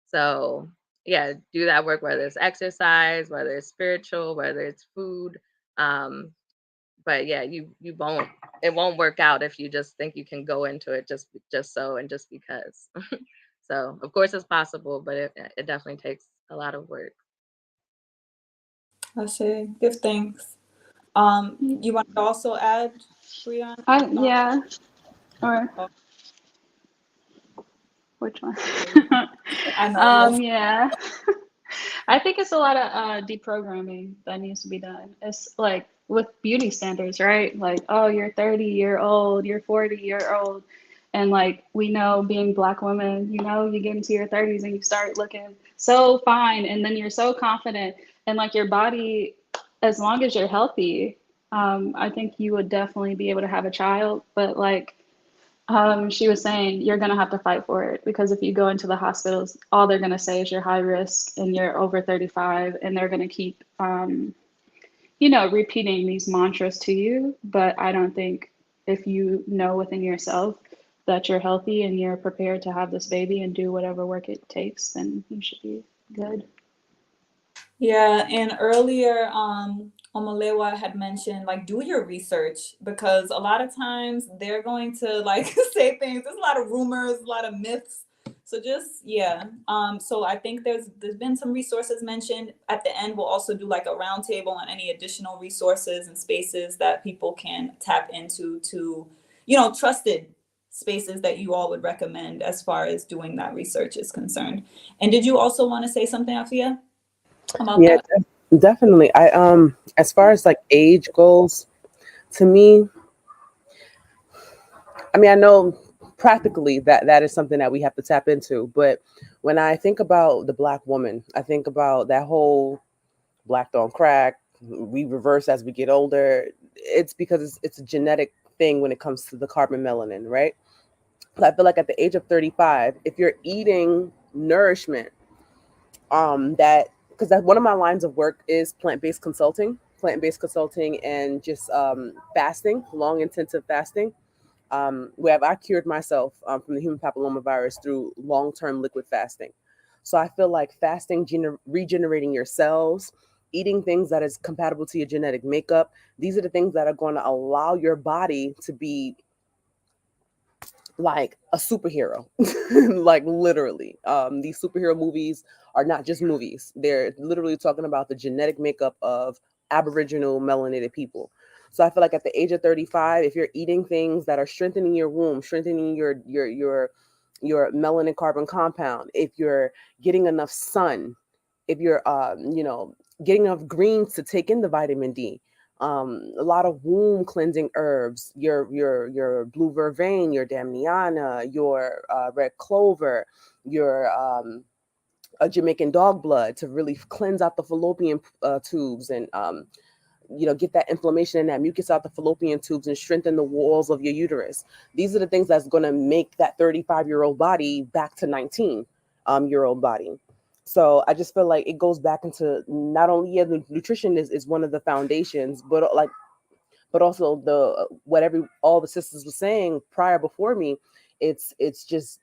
So yeah, do that work, whether it's exercise, whether it's spiritual, whether it's food. But yeah, you won't it won't work out if you just think you can go into it just so, and just because. So of course it's possible, but it definitely takes a lot of work. I say give thanks. You want to also add, Brianna? Yeah, or Oh, which one? I know. Yes. Yeah. I think it's a lot of deprogramming that needs to be done. It's like with beauty standards, right? Like, oh, you're 30-year-old, you're 40-year-old. And like we know, being Black women, you get into your 30s and you start looking so fine. And then you're so confident. And like your body, as long as you're healthy, I think you would definitely be able to have a child. But like, she was saying, you're going to have to fight for it, because if you go into the hospitals, all they're going to say is you're high risk and you're over 35, and they're going to keep, repeating these mantras to you. But I don't think, if you know within yourself that you're healthy and you're prepared to have this baby and do whatever work it takes, then you should be good. Yeah, and earlier, Omalewa had mentioned like do your research because a lot of times they're going to like say things. There's a lot of rumors, a lot of myths. So just yeah. So I think there's been some resources mentioned. At the end, we'll also do like a roundtable on any additional resources and spaces that people can tap into to, trusted spaces that you all would recommend as far as doing that research is concerned. And did you also want to say something, Afia, about Yeah, that? definitely. As far as like age goes, to me, I mean, I know practically that is something that we have to tap into. But when I think about the Black woman, I think about that whole black don't crack. We reverse as we get older. It's because it's a genetic thing when it comes to the carbon melanin, right? I feel like at the age of 35, if you're eating nourishment, that because that one of my lines of work is plant-based consulting, and just fasting, long intensive fasting. Where I cured myself from the human papillomavirus through long-term liquid fasting. So I feel like fasting, regenerating your cells, eating things that is compatible to your genetic makeup. These are the things that are going to allow your body to be like a superhero. Like literally, these superhero movies are not just movies, they're literally talking about the genetic makeup of aboriginal melanated people. So I feel like at the age of 35, if you're eating things that are strengthening your womb, strengthening your melanin carbon compound, if you're getting enough sun, if you're getting enough greens to take in the vitamin D, a lot of womb cleansing herbs, your blue vervain, your damiana, your red clover, your a Jamaican dog blood to really cleanse out the fallopian tubes, and get that inflammation and that mucus out the fallopian tubes and strengthen the walls of your uterus. These are the things that's going to make that 35-year-old body back to 19 year old body. So I just feel like it goes back into not only, yeah, the nutrition is one of the foundations, but also the what every all the sisters were saying prior before me. It's just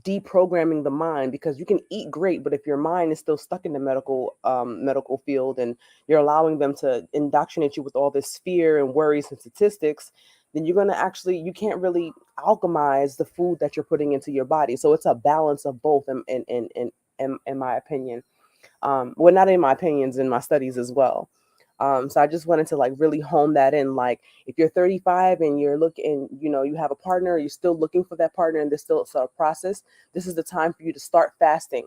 deprogramming the mind, because you can eat great, but if your mind is still stuck in the medical field, and you're allowing them to indoctrinate you with all this fear and worries and statistics, then you're going to actually, you can't really alchemize the food that you're putting into your body. So it's a balance of both, in my opinion. Well, not in my opinions, in my studies as well. So I just wanted to like really hone that in. Like, if you're 35 and you're looking, you have a partner, you're still looking for that partner, and there's still a process, this is the time for you to start fasting,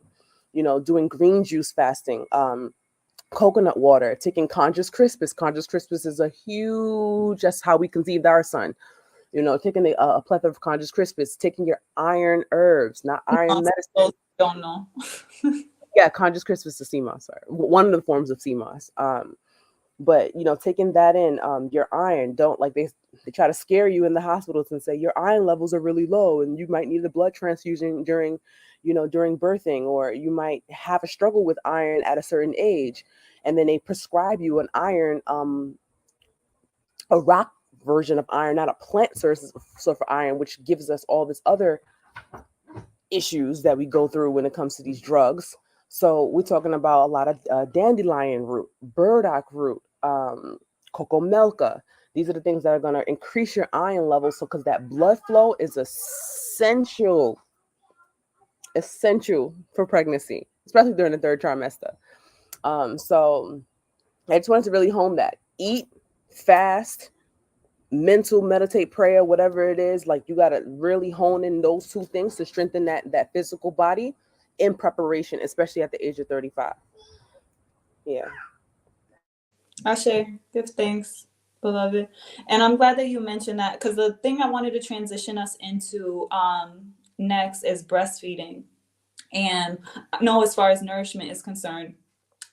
doing green juice fasting, coconut water, taking conscious crispus. Conscious crispus is a huge, that's how we conceived our son. Taking a plethora of conscious crispus, taking your iron herbs, not iron Those medicine. don't know. Yeah, conscious crispus is sea moss, sorry. One of the forms of sea moss. But taking that in, your iron, don't, like, they try to scare you in the hospitals and say your iron levels are really low and you might need a blood transfusion during birthing, or you might have a struggle with iron at a certain age, and then they prescribe you an iron, a rock version of iron, not a plant source for iron, which gives us all this other issues that we go through when it comes to these drugs. So we're talking about a lot of dandelion root, burdock root, cocoa melca. These are the things that are going to increase your iron levels. So, because that blood flow is essential for pregnancy, especially during the third trimester. So I just wanted to really hone that. Eat, fast, mental, meditate, prayer, whatever it is. Like, you got to really hone in those two things to strengthen that physical body in preparation, especially at the age of 35. Yeah. Ashe, give thanks, beloved. And I'm glad that you mentioned that because the thing I wanted to transition us into next is breastfeeding. And I know as far as nourishment is concerned,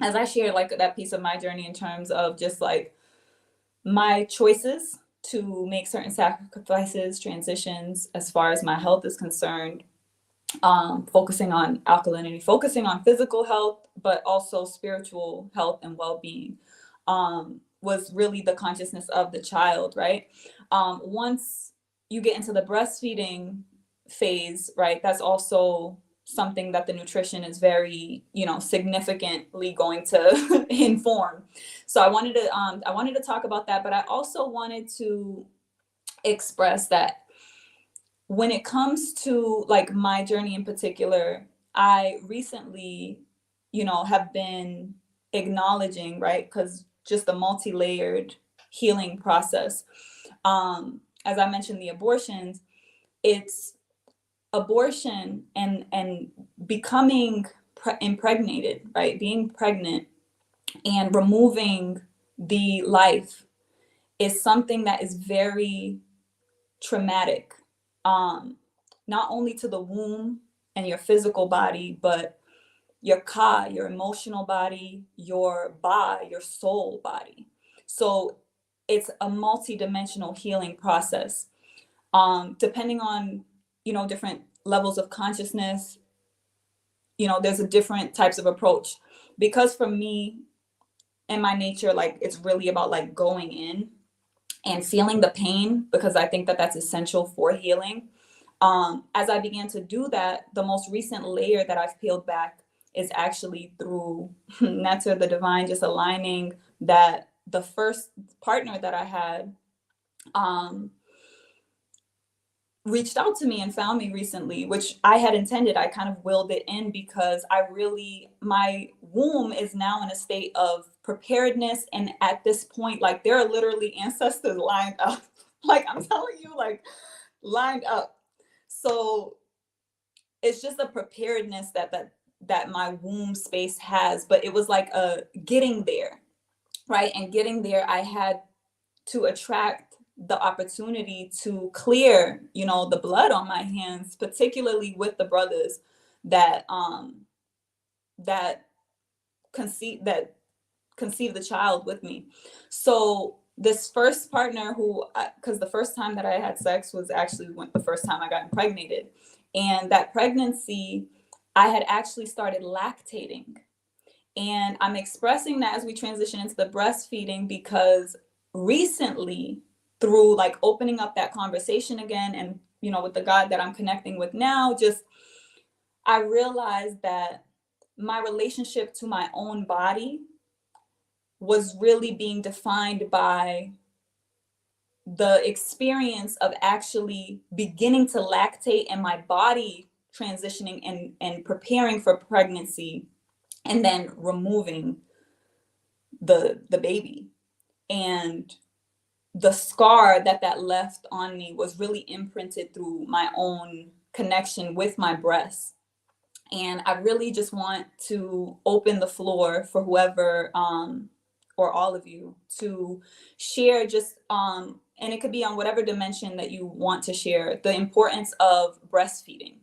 as I share like that piece of my journey in terms of just like my choices to make certain sacrifices, transitions as far as my health is concerned, focusing on alkalinity, focusing on physical health, but also spiritual health and well-being, was really the consciousness of the child, right? Once you get into the breastfeeding phase, right, that's also something that the nutrition is very, significantly going to inform. So I wanted to talk about that, but I also wanted to express that when it comes to like my journey in particular, I recently, have been acknowledging, right? Because just the multi-layered healing process. As I mentioned, the abortions, it's abortion and becoming impregnated, right? Being pregnant and removing the life is something that is very traumatic, um, not only to the womb and your physical body, but your emotional body, your soul body. So it's a multi-dimensional healing process. Depending on, different levels of consciousness, there's a different types of approach. Because for me and my nature, like it's really about like going in and feeling the pain, because I think that that's essential for healing. As I began to do that, the most recent layer that I've peeled back is actually through Netta, the divine, just aligning that the first partner that I had reached out to me and found me recently, which I had intended. I kind of willed it in because my womb is now in a state of preparedness. And at this point, like there are literally ancestors lined up, like I'm telling you, like lined up. So it's just a preparedness that my womb space has, but it was like a getting there, right? And getting there, I had to attract the opportunity to clear, the blood on my hands, particularly with the brothers that that conceived the child with me. So this first partner because the first time that I had sex was actually the first time I got impregnated. And that pregnancy, I had actually started lactating. And I'm expressing that as we transition into the breastfeeding because recently, through like opening up that conversation again and, with the God that I'm connecting with now, just I realized that my relationship to my own body was really being defined by the experience of actually beginning to lactate and my body transitioning and preparing for pregnancy and then removing the baby. And the scar that left on me was really imprinted through my own connection with my breasts. And I really just want to open the floor for whoever or all of you to share just and it could be on whatever dimension that you want to share, the importance of breastfeeding.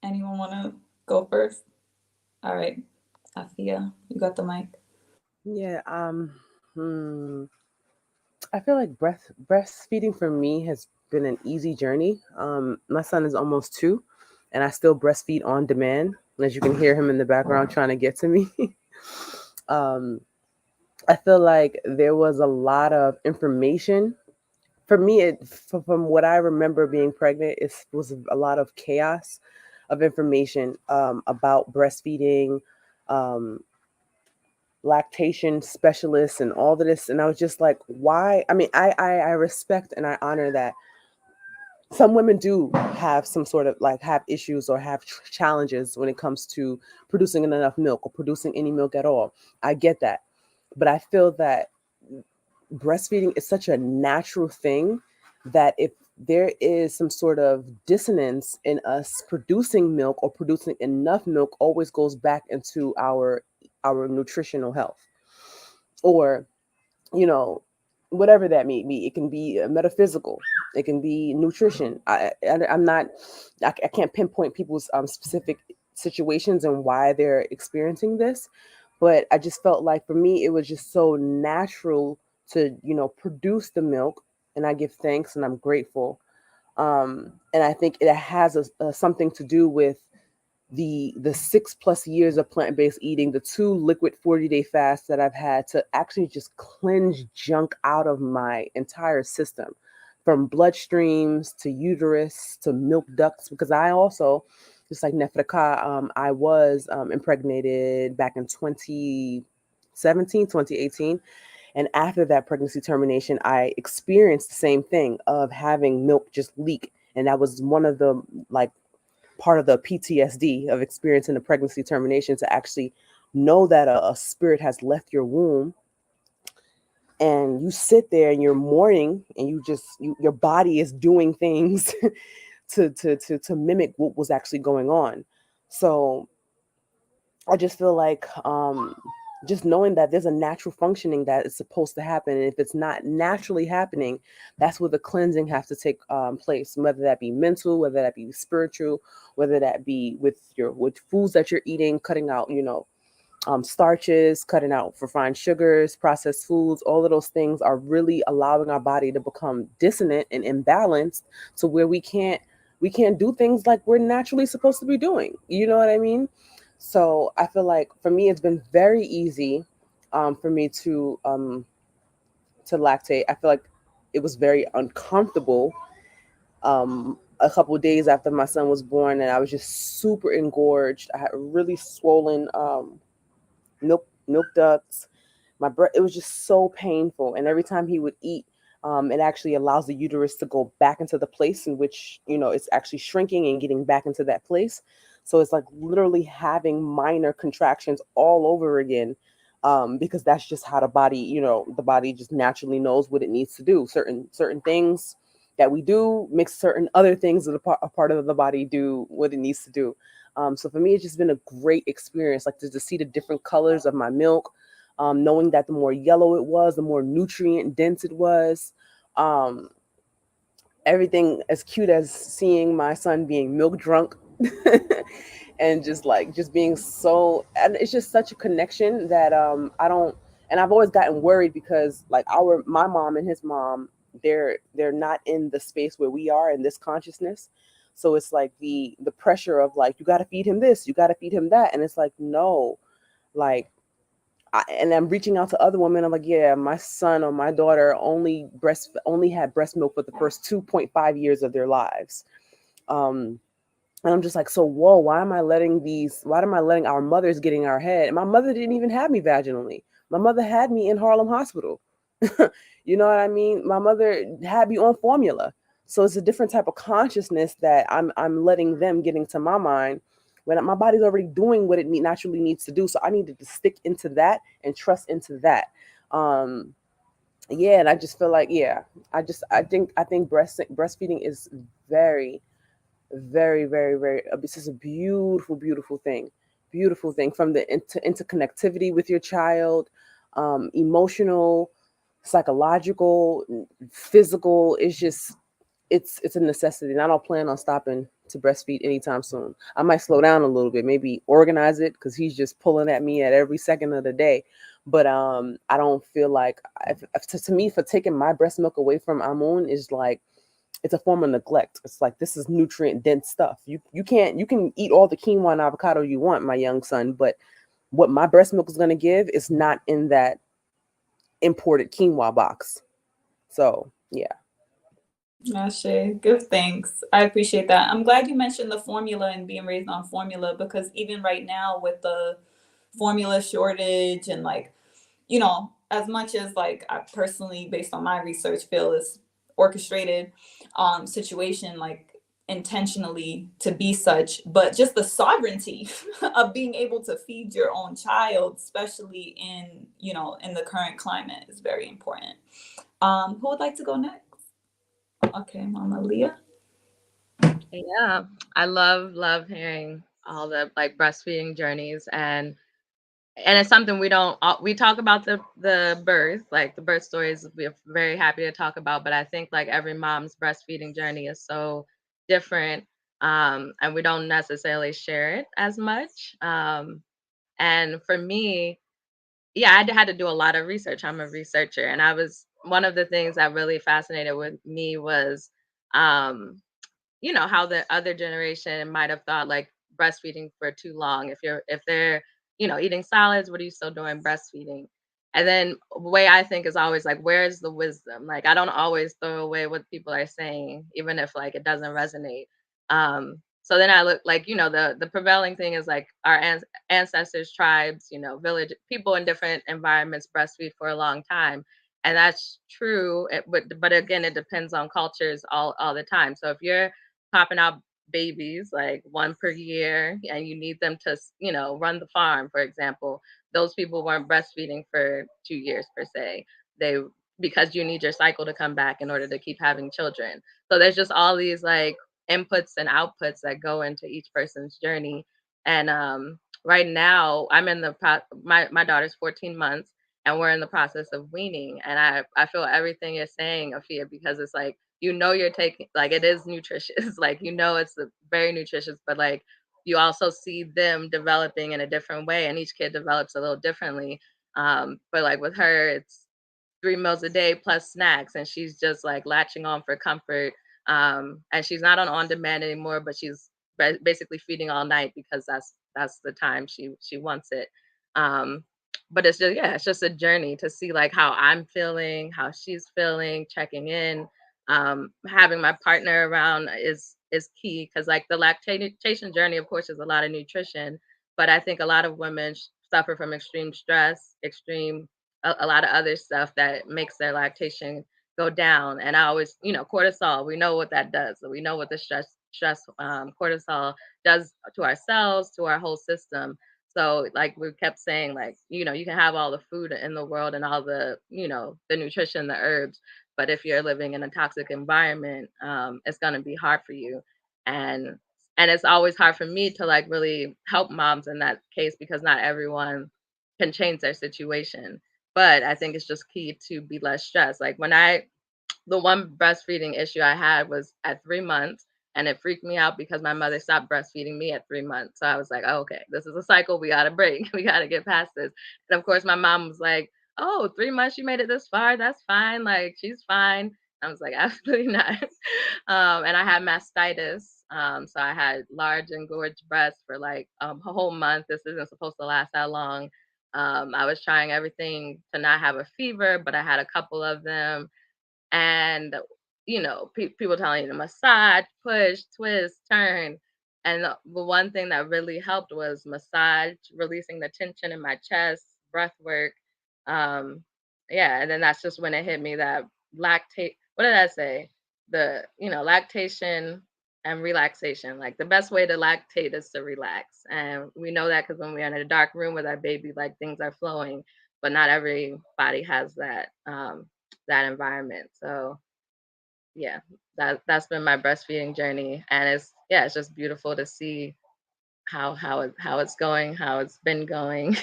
Anyone want to go first? All right, Afia, you got the mic. Yeah. I feel like breastfeeding for me has been an easy journey. My son is almost 2, and I still breastfeed on demand. As you can hear him in the background trying to get to me. I feel like there was a lot of information. For me, from what I remember being pregnant, it was a lot of chaos of information about breastfeeding, um, lactation specialists, and all of this. And I was just like, why? I mean, I respect and I honor that some women do have some sort of like have issues or have challenges when it comes to producing enough milk or producing any milk at all. I get that. But I feel that breastfeeding is such a natural thing that if there is some sort of dissonance in us producing milk or producing enough milk, always goes back into our nutritional health, or whatever that may be. It can be metaphysical, it can be nutrition. I'm not, I can't pinpoint people's specific situations and why they're experiencing this, but I just felt like for me it was just so natural to produce the milk, and I give thanks and I'm grateful. And I think it has something to do with the 6+ years of plant-based eating, the 2 liquid 40-day fasts that I've had to actually just cleanse junk out of my entire system. from bloodstreams to uterus to milk ducts. Because I also, just like Nefrika, I was impregnated back in 2017, 2018. And after that pregnancy termination, I experienced the same thing of having milk just leak. And that was one of the, like, part of the PTSD of experiencing a pregnancy termination, to actually know that a spirit has left your womb, and you sit there and you're mourning, and your body is doing things to mimic what was actually going on. So I just feel like, just knowing that there's a natural functioning that is supposed to happen, and if it's not naturally happening, that's where the cleansing has to take place. Whether that be mental, whether that be spiritual, whether that be with foods that you're eating, cutting out, starches, cutting out refined sugars, processed foods. All of those things are really allowing our body to become dissonant and imbalanced, to where we can't do things like we're naturally supposed to be doing. You know what I mean? So I feel like for me, it's been very easy, for me to lactate. I feel like it was very uncomfortable, a couple of days after my son was born, and I was just super engorged. I had really swollen, milk ducts. My breath, it was just so painful. And every time he would eat, it actually allows the uterus to go back into the place in which, it's actually shrinking and getting back into that place. So it's like literally having minor contractions all over again, because that's just how the body just naturally knows what it needs to do. Certain things that we do makes certain other things that a part of the body do what it needs to do. So for me, it's just been a great experience, like to see the different colors of my milk, knowing that the more yellow it was, the more nutrient dense it was. Um, Everything as cute as seeing my son being milk drunk, and just being so, and it's just such a connection that I don't, and I've always gotten worried because like my mom and his mom, they're not in the space where we are in this consciousness. So it's like the pressure of like, you got to feed him this, you got to feed him that, and it's like, no, like, and I'm reaching out to other women. I'm like, yeah, my son or my daughter only had breast milk for the first 2.5 years of their lives. Um, and I'm just like, so whoa, why am I letting our mothers get in our head? And my mother didn't even have me vaginally. My mother had me in Harlem Hospital. You know what I mean? My mother had me on formula. So it's a different type of consciousness that I'm letting them get into my mind, when my body's already doing what it naturally needs to do. So I needed to stick into that and trust into that. Um, yeah, and I just feel like, yeah, I think breastfeeding is very, very, very, very, this is a beautiful, beautiful thing, from the interconnectivity with your child, emotional, psychological, physical. It's just, it's a necessity, and I don't plan on stopping to breastfeed anytime soon. I might slow down a little bit, maybe organize it, because he's just pulling at me at every second of the day. But I don't feel like, to me, for taking my breast milk away from Amun is like, it's a form of neglect. It's like, this is nutrient dense stuff. You can eat all the quinoa and avocado you want, my young son, but what my breast milk is going to give is not in that imported quinoa box. So yeah. Ashe, give thanks. I appreciate that. I'm glad you mentioned the formula and being raised on formula, because even right now with the formula shortage and like, as much as like I personally, based on my research, feel is orchestrated situation, like intentionally to be such, but just the sovereignty of being able to feed your own child, especially in the current climate, is very important. Who would like to go next? Okay, Mama Leah. Yeah, I love hearing all the like breastfeeding journeys, and it's something we talk about the birth, like the birth stories we're very happy to talk about, but I think like every mom's breastfeeding journey is so different, and we don't necessarily share it as much. And for me, yeah, I had to do a lot of research. I'm a researcher, and I was one of the things that really fascinated with me was, um, how the other generation might have thought like breastfeeding for too long. If they're, eating solids, what are you still doing breastfeeding? And then the way I think is always like, where's the wisdom? Like I don't always throw away what people are saying, even if like it doesn't resonate. So then I look like, the prevailing thing is like our ancestors, tribes, village people in different environments breastfeed for a long time. And that's true. But again, it depends on cultures all the time. So if you're popping out babies like one per year and you need them to, run the farm, for example, those people weren't breastfeeding for 2 years per se. They because you need your cycle to come back in order to keep having children. So there's just all these like inputs and outputs that go into each person's journey. And right now, I'm in my daughter's 14 months, and we're in the process of weaning. And I feel everything you're saying, Afia, because it's like you're taking like it is nutritious, like it's very nutritious, but like you also see them developing in a different way, and each kid develops a little differently. But like with her, it's 3 meals a day plus snacks, and she's just like latching on for comfort. And she's not on demand anymore, but she's basically feeding all night because that's the time she wants it. Um, but it's just a journey to see like how I'm feeling, how she's feeling, checking in. Having my partner around is key because like the lactation journey, of course, is a lot of nutrition, but I think a lot of women suffer from extreme stress, a lot of other stuff that makes their lactation go down. And I always, cortisol, we know what that does. So we know what the stress cortisol does to ourselves, to our whole system. So like we kept saying, like, you can have all the food in the world and all the, the nutrition, the herbs, but if you're living in a toxic environment, it's going to be hard for you. And and it's always hard for me to like really help moms in that case because not everyone can change their situation. But I think it's just key to be less stressed. Like the one breastfeeding issue I had was at 3 months, and it freaked me out because my mother stopped breastfeeding me at 3 months. So I was like, oh, okay, this is a cycle we got to break. We got to get past this. And of course, my mom was like, oh, 3 months, you made it this far. That's fine. Like, she's fine. I was like, absolutely not. And I had mastitis. So I had large engorged breasts for like a whole month. This isn't supposed to last that long. I was trying everything to not have a fever, but I had a couple of them. And people telling you to massage, push, twist, turn. And the one thing that really helped was massage, releasing the tension in my chest, breath work. um yeah, and then that's just when it hit me that lactate what did I say, the lactation and relaxation, like the best way to lactate is to relax. And we know that because when we're in a dark room with our baby, like things are flowing, but not everybody has that environment. So yeah, that's been my breastfeeding journey, and it's just beautiful to see how it's going, how it's been going,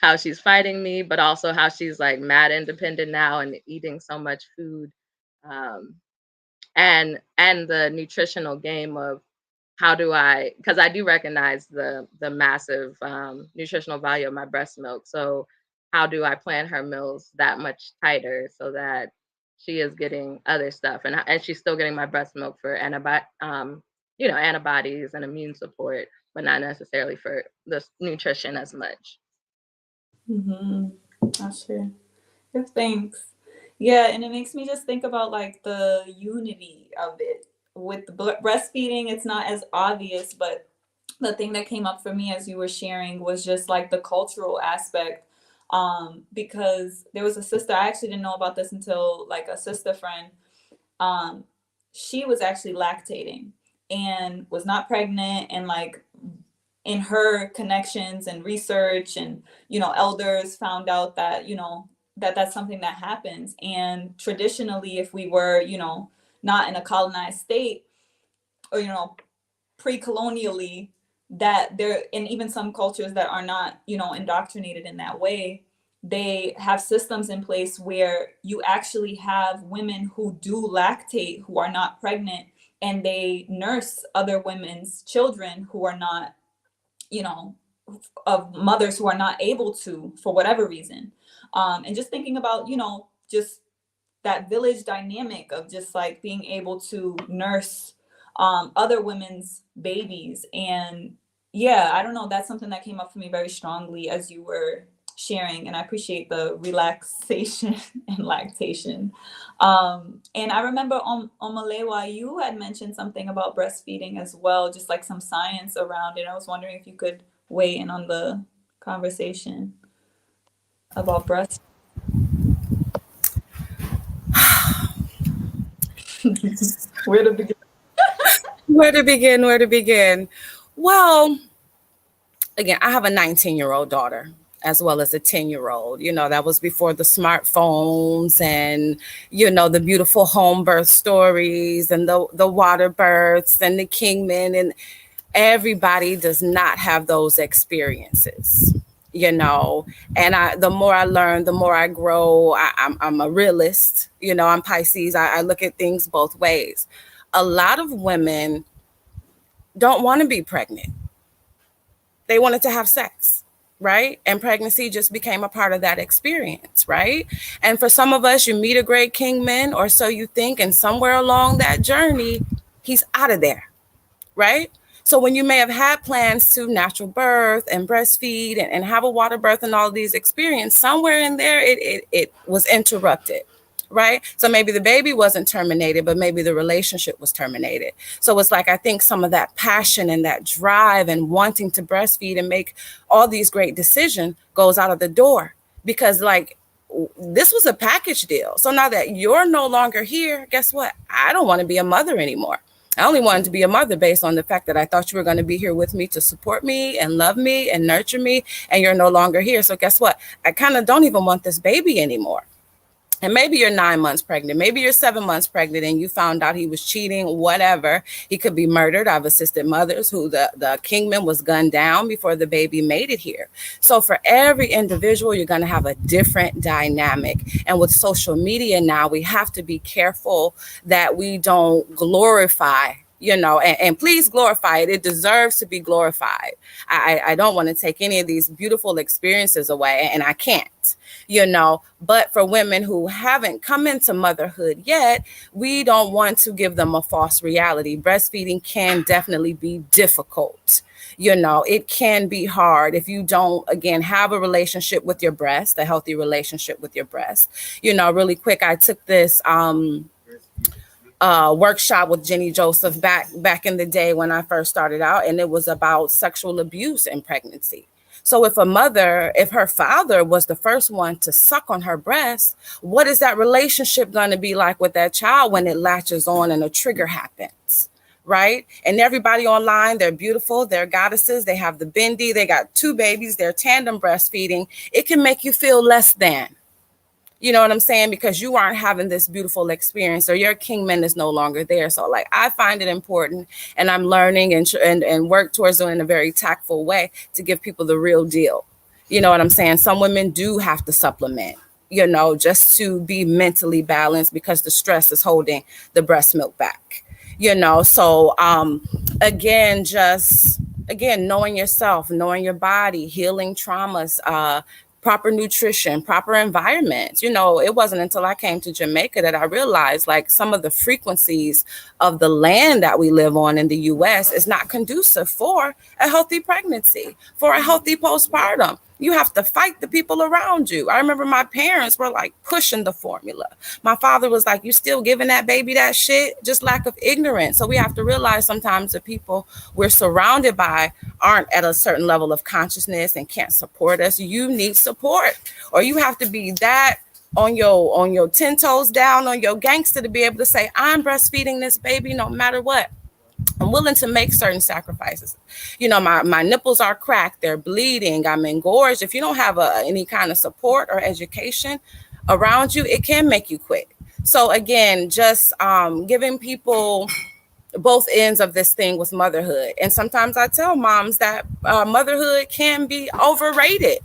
how she's fighting me, but also how she's like mad independent now and eating so much food. Um, and the nutritional game of how do I, because I do recognize the massive nutritional value of my breast milk. So how do I plan her meals that much tighter so that she is getting other stuff, and she's still getting my breast milk for antibodies and immune support, but not necessarily for the nutrition as much. Mm-hmm. That's true. Good, thanks. Yeah, and it makes me just think about like the unity of it. With the breastfeeding, it's not as obvious, but the thing that came up for me as you were sharing was just like the cultural aspect. Because there was a sister, I actually didn't know about this until like a sister friend. Um, she was actually lactating and was not pregnant, and like in her connections and research and elders found out that that's something that happens. And traditionally, if we were not in a colonized state, or pre-colonially, that there, and even some cultures that are not indoctrinated in that way, they have systems in place where you actually have women who do lactate, who are not pregnant, and they nurse other women's children who are not, you know of mothers who are not able to, for whatever reason. And just thinking about just that village dynamic of just like being able to nurse other women's babies. And yeah, I don't know, that's something that came up for me very strongly as you were sharing, and I appreciate the relaxation and lactation. And I remember on Malewa, you had mentioned something about breastfeeding as well, just like some science around it. I was wondering if you could weigh in on the conversation about breast. Where to begin? Where to begin? Where to begin? Well, again, I have a 19-year-old daughter as well as a 10-year-old. That was before the smartphones and, the beautiful home birth stories and the water births and the kingmen. And everybody does not have those experiences. And the more I learn, the more I grow. I'm a realist. I'm Pisces. I look at things both ways. A lot of women don't want to be pregnant. They wanted to have sex, right? And pregnancy just became a part of that experience, right? And for some of us, you meet a great kingman, or so you think, and somewhere along that journey, he's out of there, right? So when you may have had plans to natural birth and breastfeed and have a water birth and all these experiences, somewhere in there, it was interrupted. Right. So maybe the baby wasn't terminated, but maybe the relationship was terminated. So it's like, I think some of that passion and that drive and wanting to breastfeed and make all these great decisions goes out of the door, because like this was a package deal. So now that you're no longer here, guess what? I don't want to be a mother anymore. I only wanted to be a mother based on the fact that I thought you were going to be here with me to support me and love me and nurture me. And you're no longer here. So guess what? I kind of don't even want this baby anymore. And maybe you're 9 months pregnant. Maybe you're 7 months pregnant and you found out he was cheating, whatever. He could be murdered. I've assisted mothers who the kingman was gunned down before the baby made it here. So for every individual, you're going to have a different dynamic. And with social media now, we have to be careful that we don't glorify, and please glorify it. It deserves to be glorified. I don't want to take any of these beautiful experiences away, and I can't. But for women who haven't come into motherhood yet, we don't want to give them a false reality. Breastfeeding can definitely be difficult. It can be hard if you don't, again, have a relationship with your breast, a healthy relationship with your breast. Really quick, I took this workshop with Jenny Joseph back in the day when I first started out, and it was about sexual abuse in pregnancy. So if her father was the first one to suck on her breast, what is that relationship going to be like with that child when it latches on and a trigger happens, right? And everybody online, they're beautiful, they're goddesses, they have the bindi, they got 2 babies, they're tandem breastfeeding. It can make you feel less than. You know what I'm saying? Because you aren't having this beautiful experience, or your kingman is no longer there. So like, I find it important, and I'm learning and work towards doing it in a very tactful way to give people the real deal. You know what I'm saying? Some women do have to supplement, just to be mentally balanced, because the stress is holding the breast milk back, So again, knowing yourself, knowing your body, healing traumas, proper nutrition, proper environment. It wasn't until I came to Jamaica that I realized like some of the frequencies of the land that we live on in the US is not conducive for a healthy pregnancy, for a healthy postpartum. You have to fight the people around you. I remember my parents were like pushing the formula. My father was like, you still giving that baby that shit? Just lack of ignorance. So we have to realize sometimes the people we're surrounded by aren't at a certain level of consciousness and can't support us. You need support, or you have to be that on your 10 toes down, on your gangster, to be able to say, I'm breastfeeding this baby no matter what. I'm willing to make certain sacrifices. My nipples are cracked, they're bleeding, I'm engorged. If you don't have any kind of support or education around you, it can make you quit. So again, just giving people both ends of this thing with motherhood. And sometimes I tell moms that motherhood can be overrated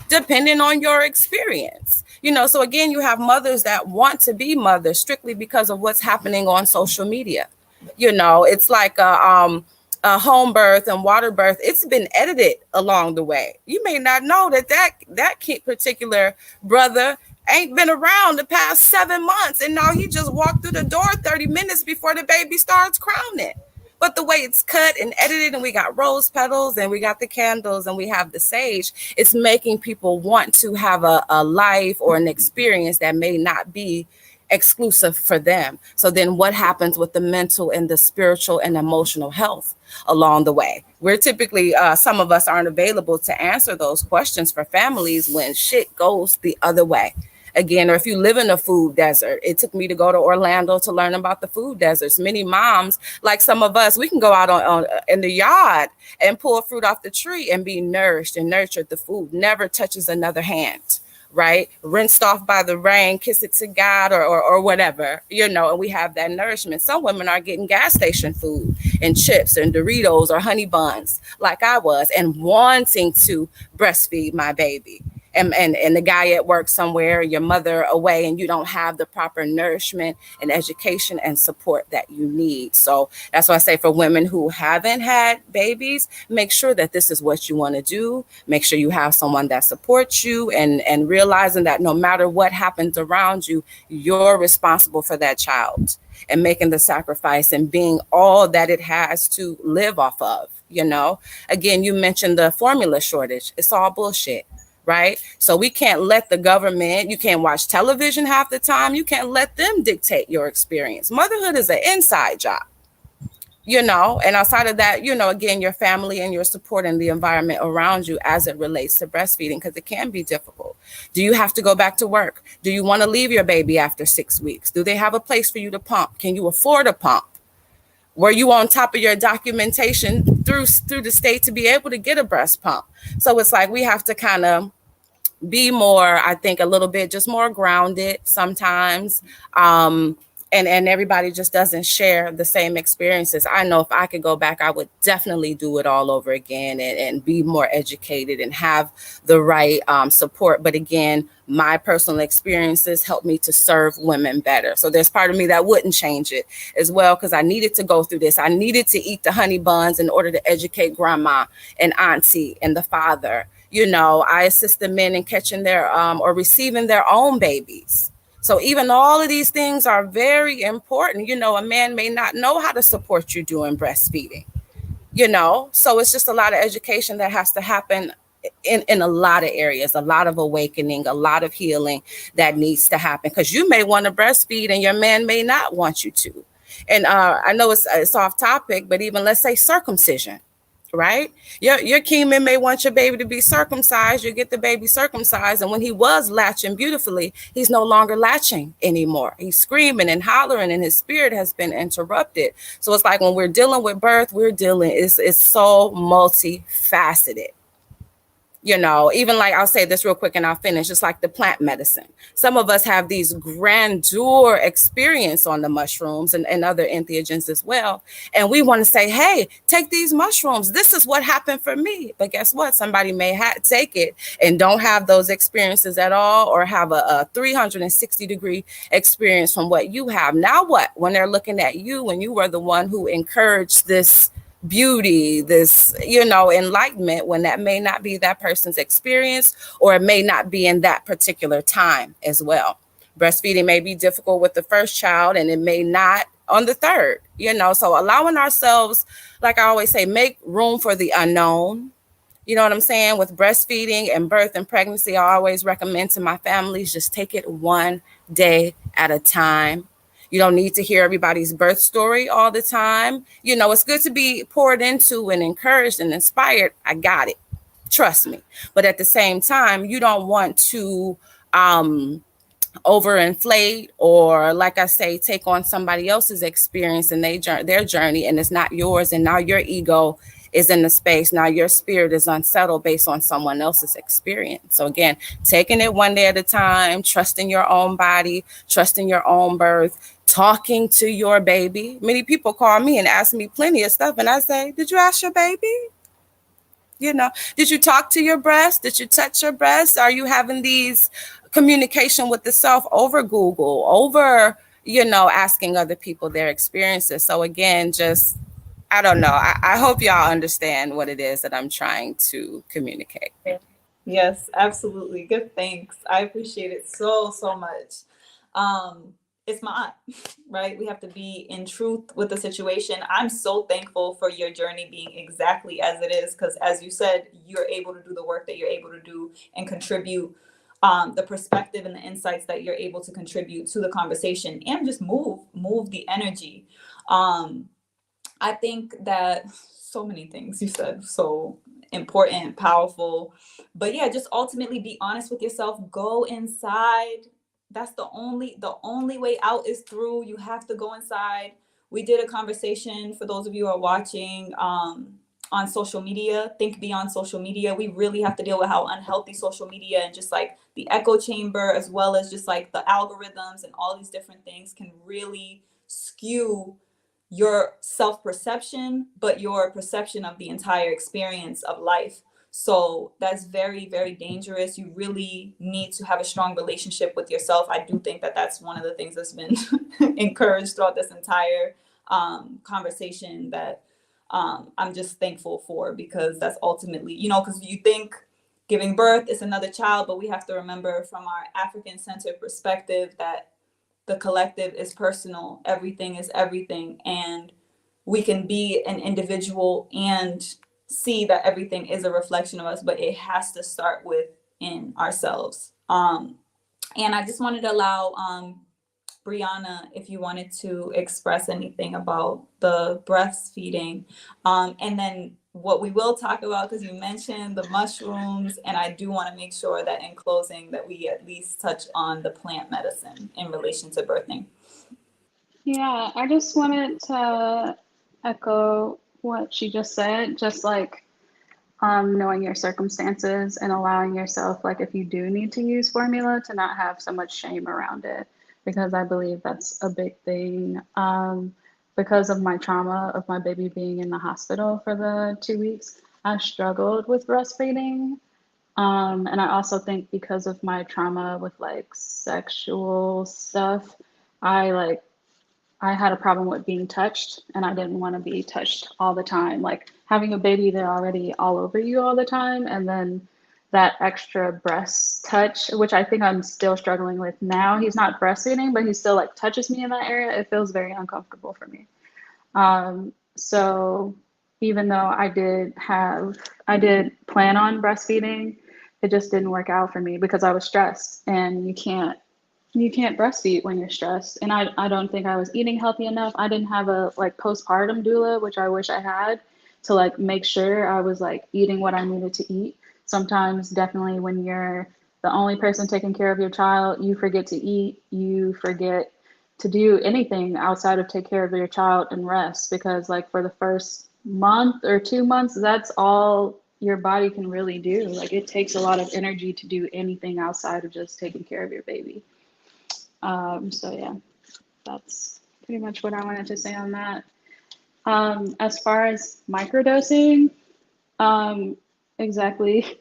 depending on your experience. So again, you have mothers that want to be mothers strictly because of what's happening on social media. It's like a home birth and water birth. It's been edited along the way. You may not know that particular brother ain't been around the past 7 months, and now he just walked through the door 30 minutes before the baby starts crowning. But the way it's cut and edited, and we got rose petals and we got the candles and we have the sage, it's making people want to have a life or an experience that may not be exclusive for them. So then what happens with the mental and the spiritual and emotional health along the way? We're typically, some of us aren't available to answer those questions for families when shit goes the other way. Again, or if you live in a food desert, it took me to go to Orlando to learn about the food deserts. Many moms, like some of us, we can go out on in the yard and pull fruit off the tree and be nourished and nurtured. The food never touches another hand, right? Rinsed off by the rain, kiss it to God, or whatever, and we have that nourishment. Some women are getting gas station food and chips and Doritos or honey buns like I was, and wanting to breastfeed my baby. And the guy at work somewhere, your mother away, and you don't have the proper nourishment and education and support that you need. So that's why I say, for women who haven't had babies, make sure that this is what you want to do. Make sure you have someone that supports you, and realizing that no matter what happens around you, you're responsible for that child, and making the sacrifice and being all that it has to live off of. Again, you mentioned the formula shortage. It's all bullshit. Right? So we can't let the government, you can't watch television half the time. You can't let them dictate your experience. Motherhood is an inside job, and outside of that, again, your family and your support and the environment around you as it relates to breastfeeding, because it can be difficult. Do you have to go back to work? Do you want to leave your baby after 6 weeks? Do they have a place for you to pump? Can you afford a pump? Were you on top of your documentation through the state to be able to get a breast pump? So it's like we have to kind of be more, I think, a little bit just more grounded sometimes. And everybody just doesn't share the same experiences. I know if I could go back, I would definitely do it all over again, and be more educated and have the right support. But again, my personal experiences helped me to serve women better. So there's part of me that wouldn't change it as well, because I needed to go through this. I needed to eat the honey buns in order to educate grandma and auntie and the father. I assist the men in catching their or receiving their own babies. So even all of these things are very important. A man may not know how to support you during breastfeeding, so it's just a lot of education that has to happen in a lot of areas, a lot of awakening, a lot of healing that needs to happen, because you may want to breastfeed and your man may not want you to. And I know it's off topic, but even let's say circumcision. Right? Your king may want your baby to be circumcised. You get the baby circumcised, and when he was latching beautifully, he's no longer latching anymore. He's screaming and hollering, and his spirit has been interrupted. So it's like when we're dealing with birth, it's so multifaceted. Even like, I'll say this real quick and I'll finish. It's like the plant medicine. Some of us have these grandeur experience on the mushrooms and other entheogens as well. And we want to say, hey, take these mushrooms. This is what happened for me. But guess what? Somebody may take it and don't have those experiences at all, or have a 360-degree experience from what you have. Now what? When they're looking at you, when you were the one who encouraged this beauty, this, enlightenment, when that may not be that person's experience, or it may not be in that particular time as well. Breastfeeding may be difficult with the first child, and it may not on the third, so allowing ourselves, like I always say, make room for the unknown. You know what I'm saying? With breastfeeding and birth and pregnancy, I always recommend to my families, just take it one day at a time. You don't need to hear everybody's birth story all the time. It's good to be poured into and encouraged and inspired. I got it. Trust me. But at the same time, you don't want to overinflate, or, like I say, take on somebody else's experience and their journey, and it's not yours. And now your ego is in the space. Now your spirit is unsettled based on someone else's experience. So again, taking it one day at a time, trusting your own body, trusting your own birth, talking to your baby. Many people call me and ask me plenty of stuff, and I say, did you ask your baby? Did you talk to your breast? Did you touch your breast? Are you having these communication with the self over Google, over, asking other people their experiences? So again, just, I don't know. I hope y'all understand what it is that I'm trying to communicate. Yes, absolutely. Good. Thanks. I appreciate it so much. it's my aunt, right? We have to be in truth with the situation. I'm so thankful for your journey being exactly as it is, because as you said, you're able to do the work that you're able to do and contribute the perspective and the insights that you're able to contribute to the conversation and just move the energy. I think that so many things you said, so important, powerful. But yeah, just ultimately be honest with yourself. Go inside. That's the only way out is through. You have to go inside. We did a conversation for those of you who are watching on social media. Think beyond social media. We really have to deal with how unhealthy social media and just like the echo chamber, as well as just like the algorithms and all these different things, can really skew your self-perception, but your perception of the entire experience of life. So that's very, very dangerous. You really need to have a strong relationship with yourself. I do think that that's one of the things that's been encouraged throughout this entire conversation that I'm just thankful for, because that's ultimately, because you think giving birth is another child, but we have to remember from our African-centered perspective that the collective is personal, everything is everything, and we can be an individual and see that everything is a reflection of us, but it has to start with in ourselves. And I just wanted to allow Brianna, if you wanted to express anything about the breastfeeding, and then what we will talk about, because you mentioned the mushrooms, and I do want to make sure that in closing that we at least touch on the plant medicine in relation to birthing. Yeah, I just wanted to echo what she just said, just like knowing your circumstances and allowing yourself, like if you do need to use formula, to not have so much shame around it, because I believe that's a big thing. Because of my trauma of my baby being in the hospital for the 2 weeks, I struggled with breastfeeding. And I also think because of my trauma with like sexual stuff, I like I had a problem with being touched, and I didn't want to be touched all the time. Like having a baby, they're already all over you all the time. And then that extra breast touch, which I think I'm still struggling with now. He's not breastfeeding, but he still like touches me in that area. It feels very uncomfortable for me. So even though I did plan on breastfeeding, it just didn't work out for me because I was stressed, and you can't breastfeed when you're stressed. And I don't think I was eating healthy enough. I didn't have a like postpartum doula, which I wish I had, to like make sure I was like eating what I needed to eat. Sometimes definitely when you're the only person taking care of your child, you forget to eat, you forget to do anything outside of take care of your child and rest, because like for the first month or 2 months, that's all your body can really do. Like it takes a lot of energy to do anything outside of just taking care of your baby. So yeah, that's pretty much what I wanted to say on that. As far as microdosing, um, exactly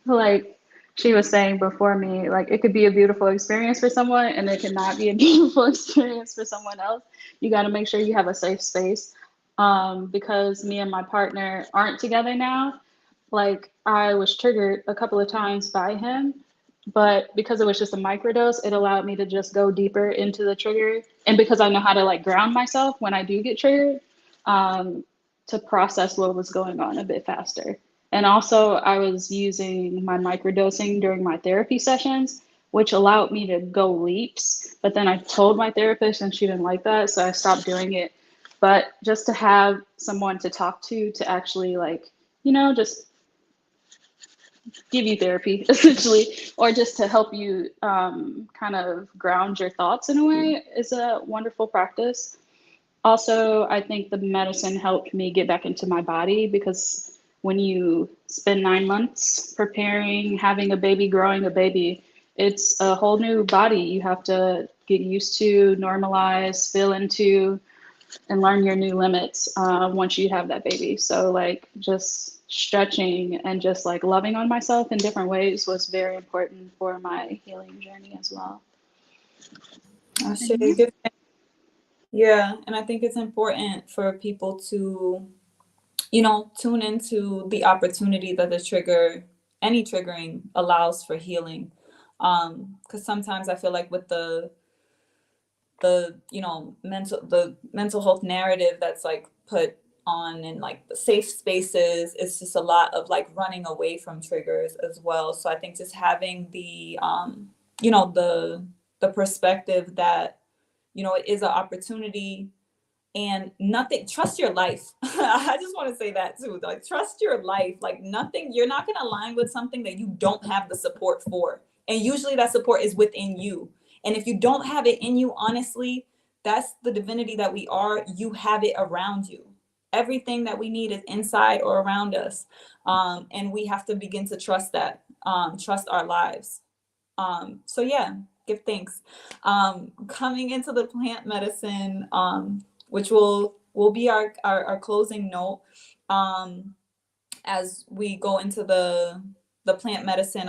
like she was saying before me, like it could be a beautiful experience for someone and it could not be a beautiful experience for someone else. You got to make sure you have a safe space. Because me and my partner aren't together now, like I was triggered a couple of times by him, but because it was just a microdose, it allowed me to just go deeper into the trigger. And because I know how to like ground myself when I do get triggered, um, to process what was going on a bit faster. And also, I was using my microdosing during my therapy sessions, which allowed me to go leaps. But then I told my therapist, and she didn't like that, so I stopped doing it. But just to have someone to talk to actually like, just give you therapy essentially, or just to help you kind of ground your thoughts in a way, is a wonderful practice. Also, I think the medicine helped me get back into my body, because when you spend 9 months preparing, having a baby, growing a baby, it's a whole new body you have to get used to, normalize, feel into, and learn your new limits once you have that baby. So like just stretching and just like loving on myself in different ways was very important for my healing journey as well. I should. Yeah, and I think it's important for people to, tune into the opportunity that any triggering allows for healing. Because sometimes I feel like with the the mental health narrative that's like put on in like the safe spaces. It's just a lot of like running away from triggers as well. So I think just having the the perspective that it is an opportunity, and nothing, trust your life. I just want to say that too, like trust your life. Like nothing, you're not going to align with something that you don't have the support for, and usually that support is within you. And if you don't have it in you, honestly, that's the divinity that we are. You have it around you. Everything that we need is inside or around us, and we have to begin to trust that, trust our lives. So yeah, give thanks. Coming into the plant medicine, which will be our closing note. As we go into the plant medicine,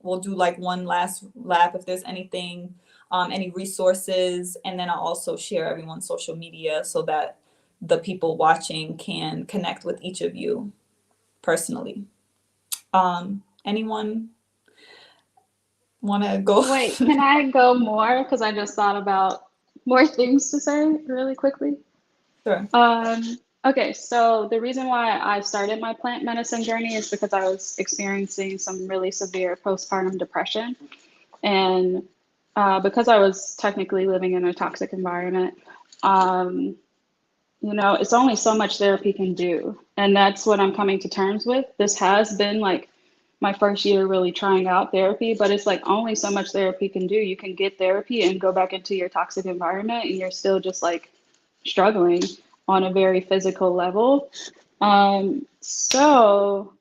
we'll do like one last lap if there's anything, any resources, and then I'll also share everyone's social media so that the people watching can connect with each of you personally. Anyone want to go? Wait, can I go more? Because I just thought about more things to say really quickly. Sure. Okay, so the reason why I started my plant medicine journey is because I was experiencing some really severe postpartum depression. And because I was technically living in a toxic environment, it's only so much therapy can do. And that's what I'm coming to terms with. This has been like my first year really trying out therapy, but it's like only so much therapy can do. You can get therapy and go back into your toxic environment, and you're still just like struggling on a very physical level. So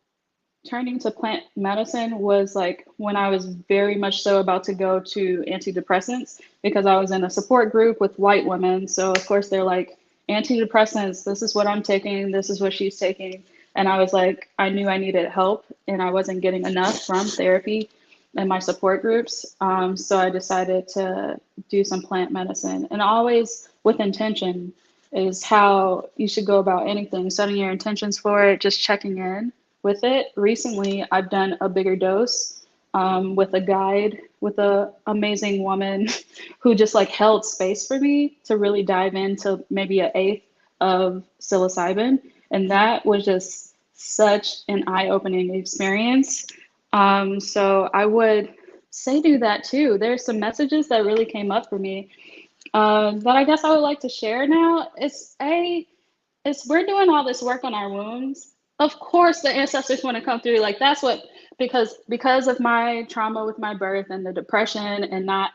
turning to plant medicine was like when I was very much so about to go to antidepressants, because I was in a support group with white women. So of course they're like, antidepressants, this is what I'm taking, this is what she's taking. And I was like, I knew I needed help and I wasn't getting enough from therapy and my support groups. So I decided to do some plant medicine, and always with intention is how you should go about anything, setting your intentions for it, just checking in with it. Recently, I've done a bigger dose with a guide, with an amazing woman who just like held space for me to really dive into maybe an eighth of psilocybin. And that was just such an eye-opening experience. So I would say do that too. There's some messages that really came up for me that I guess I would like to share now. It's we're doing all this work on our wounds. Of course, the ancestors want to come through. Like that's what, because of my trauma with my birth and the depression and not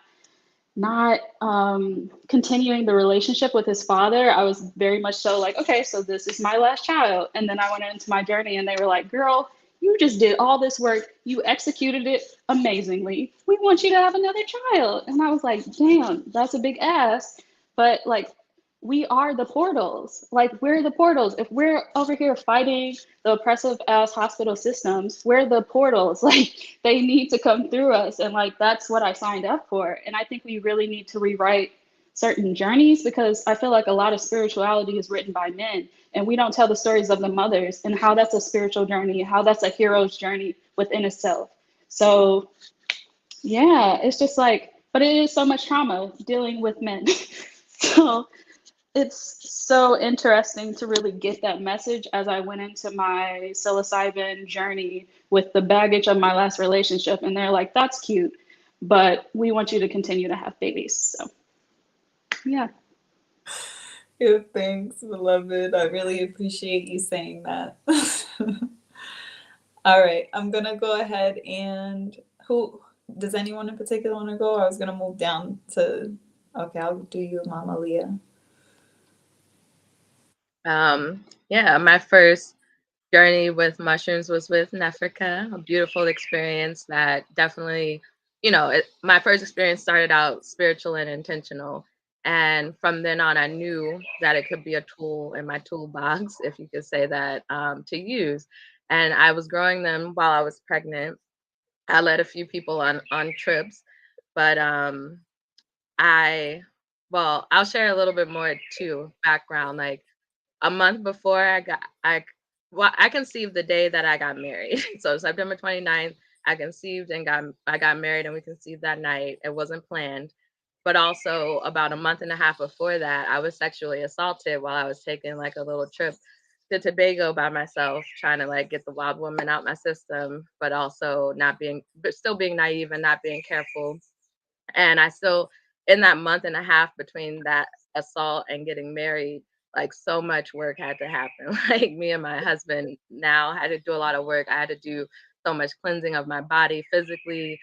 continuing the relationship with his father, I was very much so like, okay, so this is my last child. And then I went into my journey and they were like, girl, you just did all this work. You executed it amazingly. We want you to have another child. And I was like, damn, that's a big ask. But like, we are the portals. Like, we're the portals. If we're over here fighting the oppressive ass hospital systems, we're the portals. Like, they need to come through us. And like, that's what I signed up for. And I think we really need to rewrite certain journeys, because I feel like a lot of spirituality is written by men, and we don't tell the stories of the mothers and how that's a spiritual journey, how that's a hero's journey within itself. So yeah, it's just like, but it is so much trauma dealing with men. So it's so interesting to really get that message as I went into my psilocybin journey with the baggage of my last relationship. And they're like, that's cute, but we want you to continue to have babies. So yeah. Yeah, thanks, beloved. I really appreciate you saying that. All right, I'm gonna go ahead and who does anyone in particular want to go? I was gonna move down to, okay, I'll do you, Mama Leah. Yeah, my first journey with mushrooms was with Afrika, a beautiful experience that definitely, my first experience started out spiritual and intentional. And from then on, I knew that it could be a tool in my toolbox, if you could say that, to use. And I was growing them while I was pregnant. I led a few people on trips, but I'll share a little bit more too, background. Like a month before I conceived the day that I got married. So September 29th, I conceived and I got married, and we conceived that night. It wasn't planned. But also about a month and a half before that, I was sexually assaulted while I was taking like a little trip to Tobago by myself, trying to like get the wild woman out my system, but also but still being naive and not being careful. And I still, in that month and a half between that assault and getting married, like so much work had to happen. Like me and my husband now had to do a lot of work. I had to do so much cleansing of my body physically,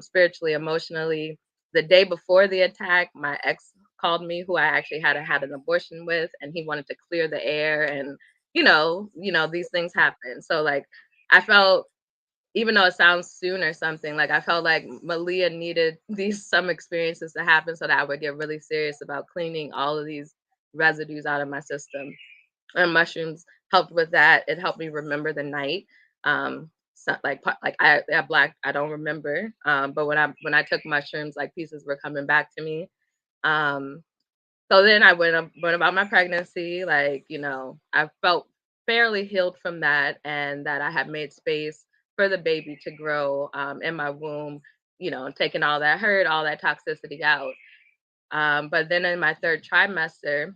spiritually, emotionally. The day before the attack, my ex called me, who I actually had an abortion with, and he wanted to clear the air. And these things happen. So like, I felt, even though it sounds soon or something, like I felt like Malia needed some experiences to happen so that I would get really serious about cleaning all of these residues out of my system. And mushrooms helped with that. It helped me remember the night. So I don't remember. But when I took mushrooms, like pieces were coming back to me. Um, so then I went about my pregnancy. Like, I felt fairly healed from that, and that I had made space for the baby to grow in my womb, taking all that hurt, all that toxicity out. But then in my third trimester,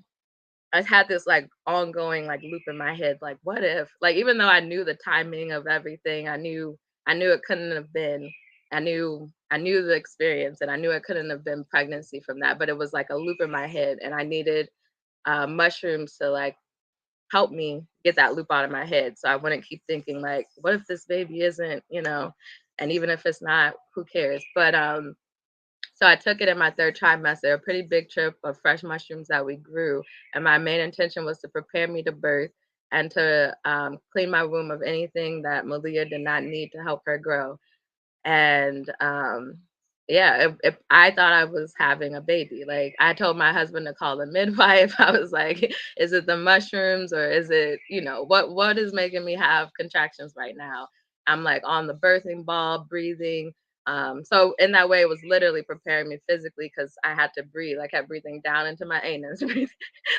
I had this like ongoing like loop in my head, like what if, like even though I knew the timing of everything, I knew it couldn't have been. I knew the experience, and I knew it couldn't have been pregnancy from that, but it was like a loop in my head, and I needed mushrooms to like help me get that loop out of my head, so I wouldn't keep thinking like, what if this baby isn't, and even if it's not, who cares? But so I took it in my third trimester, a pretty big trip of fresh mushrooms that we grew. And my main intention was to prepare me to birth and to clean my womb of anything that Malia did not need to help her grow. And yeah, if I thought I was having a baby. Like I told my husband to call the midwife. I was like, is it the mushrooms, or is it, what is making me have contractions right now? I'm like on the birthing ball, breathing. So in that way, it was literally preparing me physically, because I had to breathe. I kept breathing down into my anus.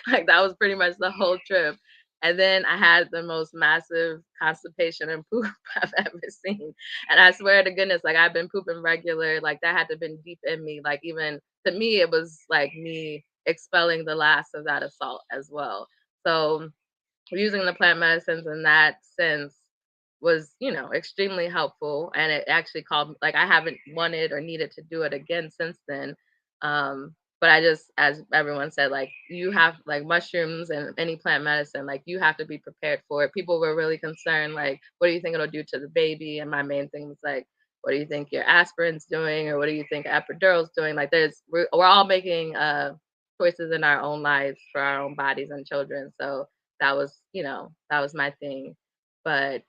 Like that was pretty much the whole trip. And then I had the most massive constipation and poop I've ever seen. And I swear to goodness, like I've been pooping regular, like that had to have been deep in me. Like even to me, it was like me expelling the last of that assault as well. So using the plant medicines in that sense was, extremely helpful. And it actually called, like I haven't wanted or needed to do it again since then. But I just, as everyone said, like you have like mushrooms and any plant medicine, like you have to be prepared for it. People were really concerned, like, what do you think it'll do to the baby? And my main thing was like, what do you think your aspirin's doing? Or what do you think epidural's doing? Like we're all making choices in our own lives for our own bodies and children. So that was my thing. But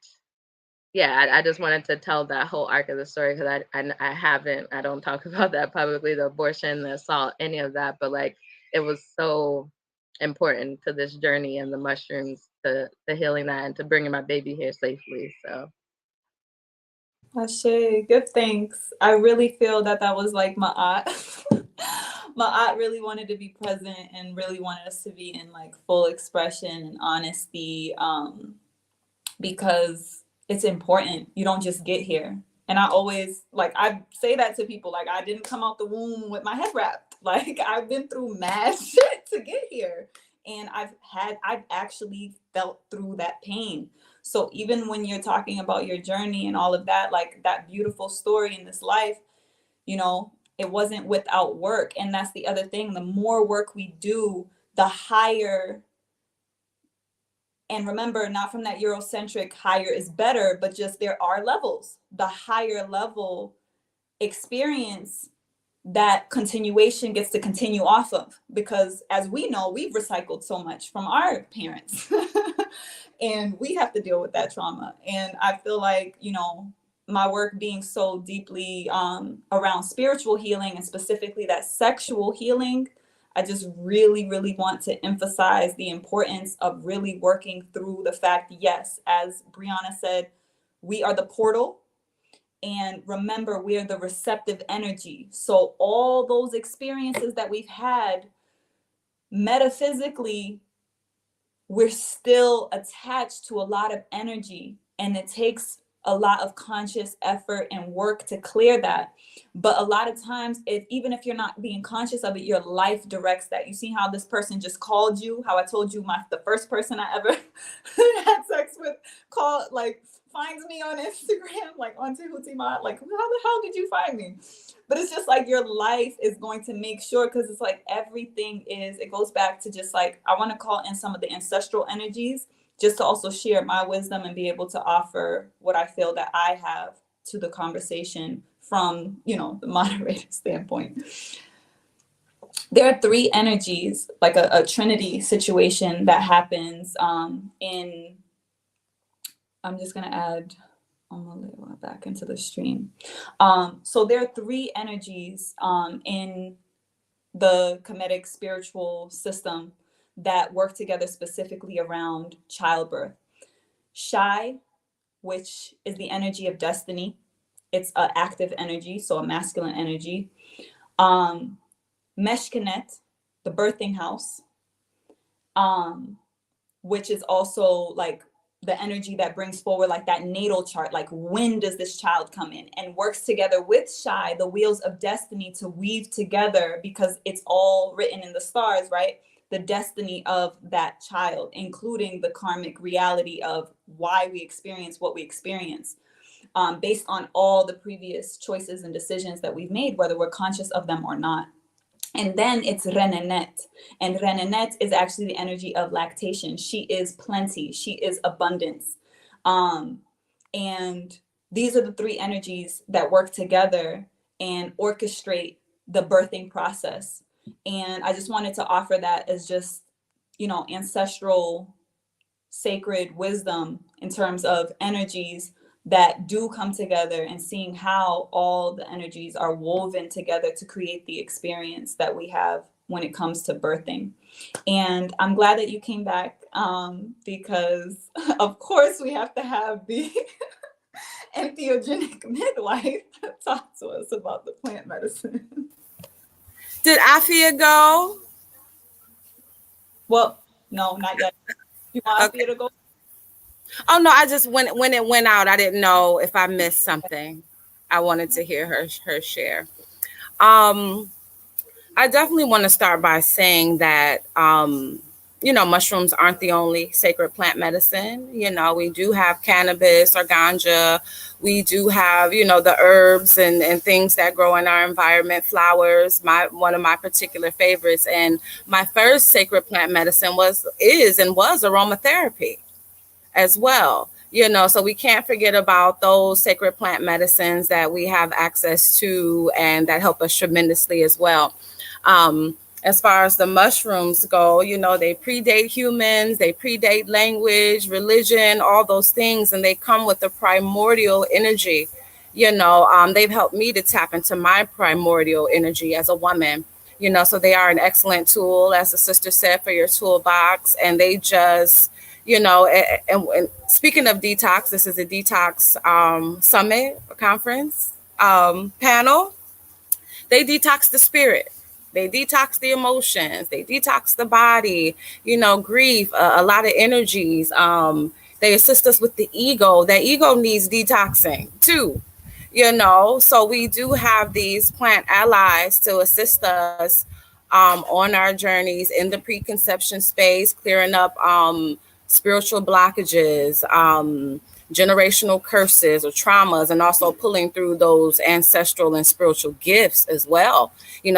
yeah, I just wanted to tell that whole arc of the story, because I don't talk about that publicly, the abortion, the assault, any of that. But like, it was so important to this journey and the mushrooms, to healing that, and to bringing my baby here safely. So. Ashe, good thanks. I really feel that was like my aunt. My aunt really wanted to be present and really wanted us to be in like full expression and honesty, because it's important. You don't just get here. And I always, like, I say that to people, like, I didn't come out the womb with my head wrapped. Like, I've been through mad shit to get here. And I've actually felt through that pain. So even when you're talking about your journey and all of that, like that beautiful story in this life, it wasn't without work. And that's the other thing. The more work we do, the higher, and remember, not from that Eurocentric higher is better, but just there are levels. The higher level experience, that continuation gets to continue off of, because as we know, we've recycled so much from our parents and we have to deal with that trauma. And I feel like, my work being so deeply around spiritual healing, and specifically that sexual healing, I just really, really want to emphasize the importance of really working through the fact, yes, as Brianna said, we are the portal. And remember, we're the receptive energy. So all those experiences that we've had, metaphysically, we're still attached to a lot of energy. And it takes a lot of conscious effort and work to clear that. But a lot of times, even if you're not being conscious of it, your life directs that. You see how this person just called you, how I told you the first person I ever had sex with called, like, finds me on Instagram, like on Tehutima, like, how the hell did you find me? But it's just like your life is going to make sure, because it's like everything is, it goes back to just like, I want to call in some of the ancestral energies just to also share my wisdom and be able to offer what I feel that I have to the conversation from, the moderator standpoint. There are three energies, like a trinity situation that happens in, I'm just going to add back into the stream. So there are three energies in the Kemetic spiritual system that work together specifically around childbirth. Shai, which is the energy of destiny. It's an active energy, so a masculine energy. Meshkenet, the birthing house, which is also like the energy that brings forward like that natal chart, like when does this child come in, and works together with Shai, the wheels of destiny, to weave together, because it's all written in the stars, right? The destiny of that child, including the karmic reality of why we experience what we experience, based on all the previous choices and decisions that we've made, whether we're conscious of them or not. And then it's Renenet. And Renenet is actually the energy of lactation. She is plenty. She is abundance. And these are the three energies that work together and orchestrate the birthing process. And I just wanted to offer that as just, ancestral sacred wisdom in terms of energies that do come together, and seeing how all the energies are woven together to create the experience that we have when it comes to birthing. And I'm glad that you came back, because of course we have to have the entheogenic midwife talk to us about the plant medicine. Did Afia go? Well, no, not yet. You want Afia to go? Oh no, I just when it went out, I didn't know if I missed something. I wanted to hear her share. I definitely want to start by saying that mushrooms aren't the only sacred plant medicine. We do have cannabis or ganja. We do have, the herbs and things that grow in our environment, flowers, one of my particular favorites. And my first sacred plant medicine was aromatherapy as well. So we can't forget about those sacred plant medicines that we have access to and that help us tremendously as well. As far as the mushrooms go, they predate humans, they predate language, religion, all those things, and they come with the primordial energy. They've helped me to tap into my primordial energy as a woman. So they are an excellent tool, as the sister said, for your toolbox, and they just and speaking of detox, this is a detox summit conference panel. They detox the spirit. They detox the emotions. They detox the body, grief, a lot of energies. They assist us with the ego. That ego needs detoxing too, So we do have these plant allies to assist us on our journeys in the preconception space, clearing up spiritual blockages, generational curses or traumas, and also pulling through those ancestral and spiritual gifts as well.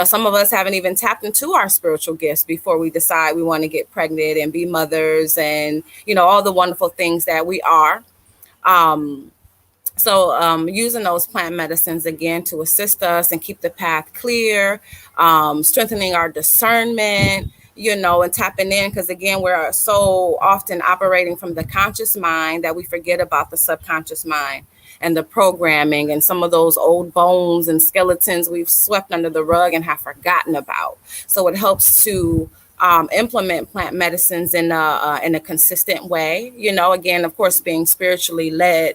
Some of us haven't even tapped into our spiritual gifts before we decide we want to get pregnant and be mothers and, all the wonderful things that we are. So using those plant medicines again to assist us and keep the path clear, strengthening our discernment, and tapping in, because again, we're so often operating from the conscious mind that we forget about the subconscious mind and the programming and some of those old bones and skeletons we've swept under the rug and have forgotten about. So it helps to implement plant medicines in a consistent way, again, of course, being spiritually led.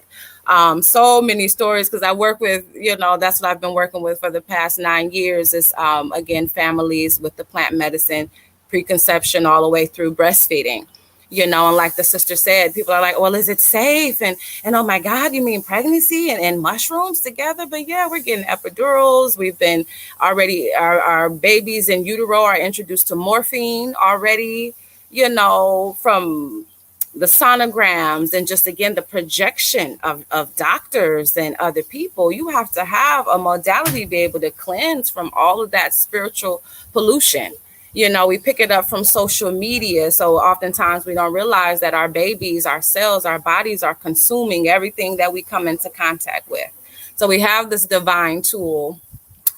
So many stories, because I work with, that's what I've been working with for the past 9 years is, again, families with the plant medicine, preconception all the way through breastfeeding, And like the sister said, people are like, well, is it safe? And oh my God, you mean pregnancy and mushrooms together? But yeah, we're getting epidurals. We've been already, our babies in utero are introduced to morphine already, from the sonograms and just again the projection of doctors and other people. You have to have a modality to be able to cleanse from all of that spiritual pollution. We pick it up from social media. So oftentimes we don't realize that our babies, our cells, our bodies are consuming everything that we come into contact with. So we have this divine tool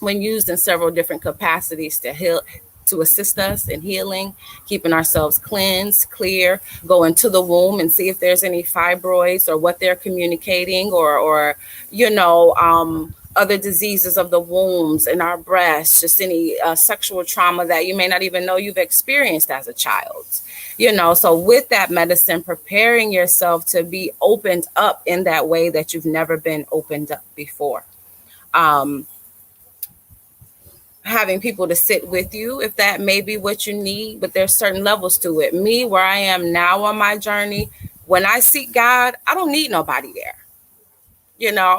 when used in several different capacities to heal, to assist us in healing, keeping ourselves cleansed, clear, go into the womb and see if there's any fibroids or what they're communicating, or other diseases of the wombs and our breasts, just any sexual trauma that you may not even know you've experienced as a child. So with that medicine, preparing yourself to be opened up in that way that you've never been opened up before. Having people to sit with you if that may be what you need, but there's certain levels to it. Me, where I am now on my journey, when I seek God, I don't need nobody there.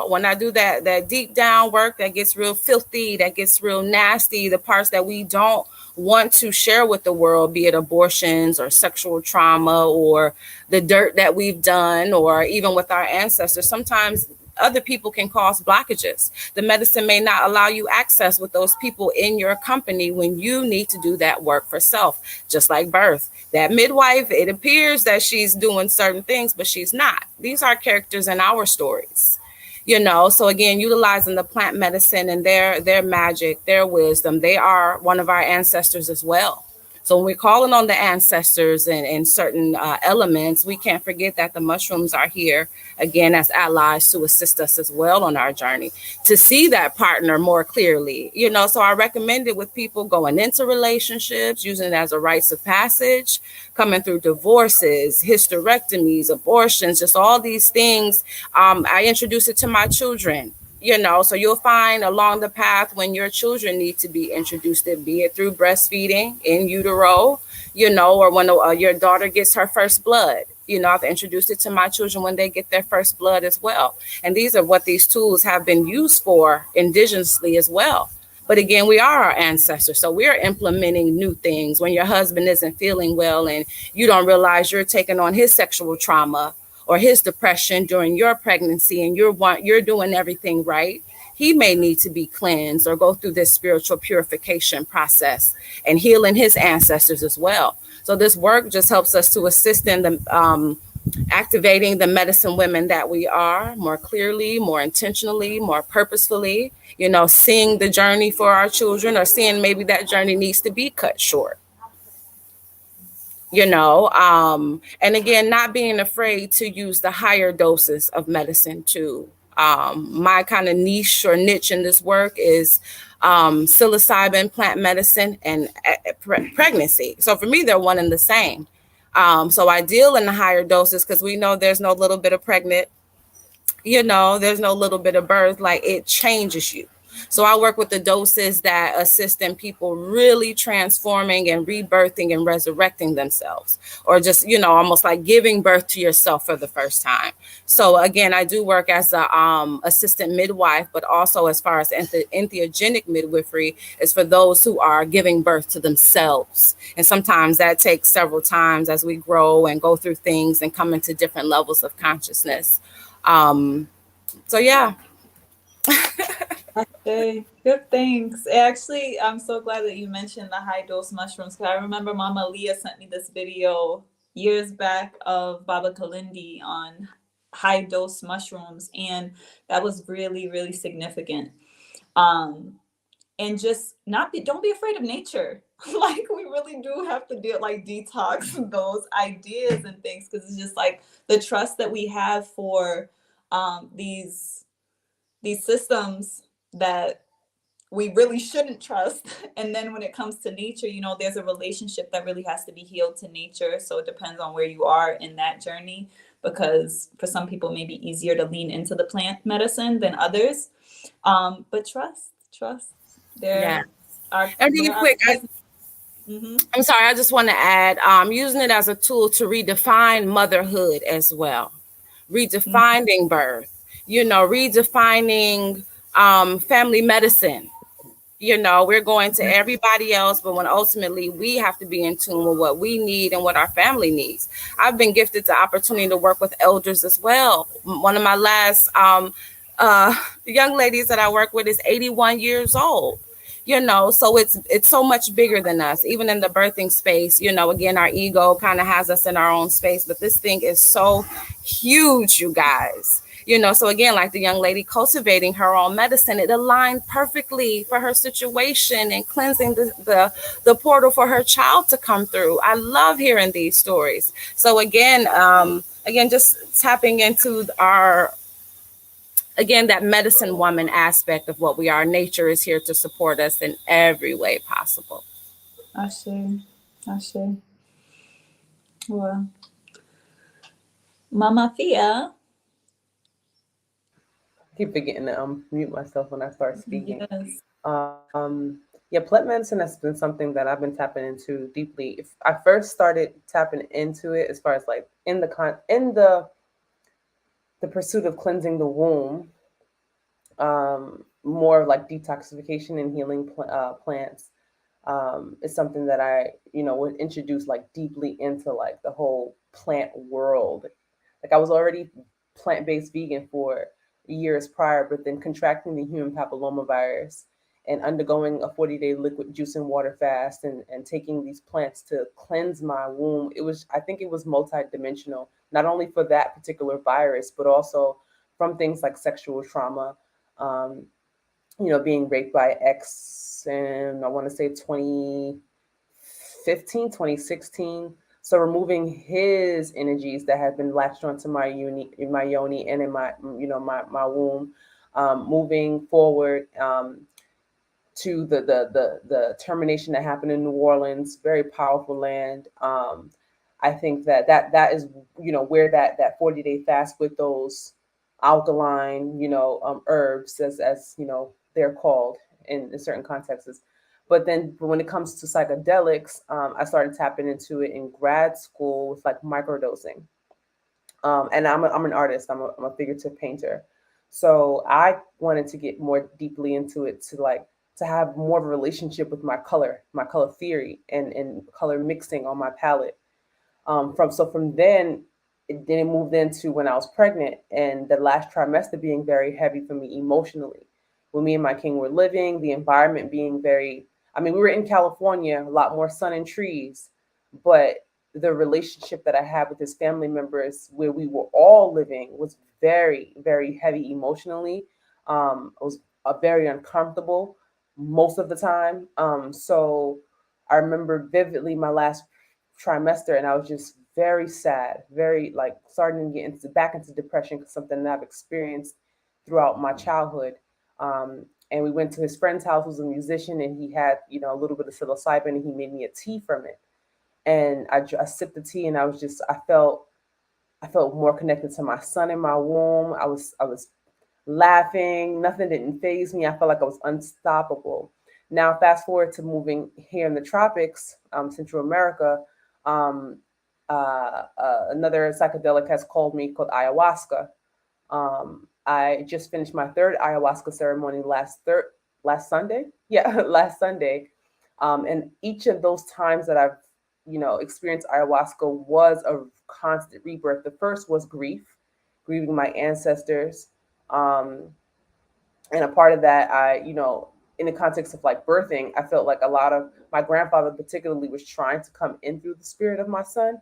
When I do that deep down work that gets real filthy, that gets real nasty, the parts that we don't want to share with the world, be it abortions or sexual trauma or the dirt that we've done, or even with our ancestors, sometimes other people can cause blockages. The medicine may not allow you access with those people in your company when you need to do that work for self, just like birth. That midwife, it appears that she's doing certain things, but she's not. These are characters in our stories. So again, utilizing the plant medicine and their magic, their wisdom, they are one of our ancestors as well. So when we're calling on the ancestors and certain elements, we can't forget that the mushrooms are here, again, as allies to assist us as well on our journey to see that partner more clearly. So I recommend it with people going into relationships, using it as a rites of passage, coming through divorces, hysterectomies, abortions, just all these things. I introduce it to my children. So you'll find along the path when your children need to be introduced to, be it through breastfeeding in utero, or when your daughter gets her first blood. I've introduced it to my children when they get their first blood as well. And these are what these tools have been used for indigenously as well. But again, we are our ancestors. So we're implementing new things. When your husband isn't feeling well and you don't realize you're taking on his sexual trauma or his depression during your pregnancy, and you're doing everything right, he may need to be cleansed or go through this spiritual purification process and healing his ancestors as well. So this work just helps us to assist in the activating the medicine women that we are more clearly, more intentionally, more purposefully, seeing the journey for our children, or seeing maybe that journey needs to be cut short. And again, not being afraid to use the higher doses of medicine too. My kind of niche or niche in this work is psilocybin, plant medicine, and pregnancy. So for me, they're one and the same. So I deal in the higher doses because we know there's no little bit of pregnant, there's no little bit of birth, like it changes you. So I work with the doses that assist in people really transforming and rebirthing and resurrecting themselves, or just, almost like giving birth to yourself for the first time. So again, I do work as a assistant midwife, but also as far as entheogenic midwifery is for those who are giving birth to themselves. And sometimes that takes several times as we grow and go through things and come into different levels of consciousness. So yeah. Okay, good, thanks. Actually, I'm so glad that you mentioned the high dose mushrooms, because I remember Mama Leah sent me this video years back of Baba Kalindi on high dose mushrooms, and that was really, really significant. And just don't be afraid of nature. Like, we really do have to detox those ideas and things, because it's just like the trust that we have for these systems that we really shouldn't trust. And then when it comes to nature, there's a relationship that really has to be healed to nature. So it depends on where you are in that journey, because for some people it may be easier to lean into the plant medicine than others. But trust. And really quick, Mm-hmm. I'm sorry, I just want to add, using it as a tool to redefine motherhood as well, redefining birth, redefining family medicine. We're going to everybody else, but when ultimately we have to be in tune with what we need and what our family needs. I've been gifted the opportunity to work with elders as well. One of my last uh, young ladies that I work with is 81 years old. So it's so much bigger than us, even in the birthing space. Again, our ego kind of has us in our own space, but this thing is so huge, you guys. So again, like the young lady cultivating her own medicine, it aligned perfectly for her situation and cleansing the portal for her child to come through. I love hearing these stories. So again, just tapping into our, again, that medicine woman aspect of what we are. Nature is here to support us in every way possible. Ashe. Ashe. Well, Mama Thea. I keep forgetting to mute myself when I start speaking. Yes. Yeah, plant medicine has been something that I've been tapping into deeply. If I first started tapping into it, as far as like in the pursuit of cleansing the womb, more of like detoxification and healing plants, is something that I, would introduce like deeply into like the whole plant world. Like I was already plant-based vegan for years prior, but then contracting the human papillomavirus and undergoing a 40-day liquid juice and water fast, and taking these plants to cleanse my womb. I think it was multidimensional, not only for that particular virus, but also from things like sexual trauma, um, being raped by ex, and I want to say 2015, 2016. So removing his energies that had been latched onto my yoni, and in my, my womb, moving forward, to the termination that happened in New Orleans, very powerful land. I think that is, where that 40-day fast with those alkaline, herbs, as they're called in certain contexts. But then when it comes to psychedelics, I started tapping into it in grad school with like microdosing. And I'm an artist. I'm a figurative painter. So I wanted to get more deeply into it, to have more of a relationship with my color theory, and color mixing on my palette. From then it moved into when I was pregnant, and the last trimester being very heavy for me emotionally. When me and my king were living, the environment being very, I mean, we were in California, a lot more sun and trees, but the relationship that I had with his family members, where we were all living, was very, very heavy emotionally. It was very uncomfortable most of the time. So I remember vividly my last trimester, and I was just very sad, very like starting to get back into depression, because something that I've experienced throughout my childhood. And we went to his friend's house, who was a musician, and he had, a little bit of psilocybin, and he made me a tea from it. And I sipped the tea, and I felt more connected to my son in my womb. I was laughing. Nothing didn't phase me. I felt like I was unstoppable. Now, fast forward to moving here in the tropics, Central America. Um, Another psychedelic has called me, called ayahuasca. I just finished my third ayahuasca ceremony last Sunday. Yeah, last Sunday. And each of those times that I've, experienced ayahuasca was a constant rebirth. The first was grief, grieving my ancestors. Um, and a part of that, in the context of like birthing, I felt like a lot of my grandfather particularly was trying to come in through the spirit of my son,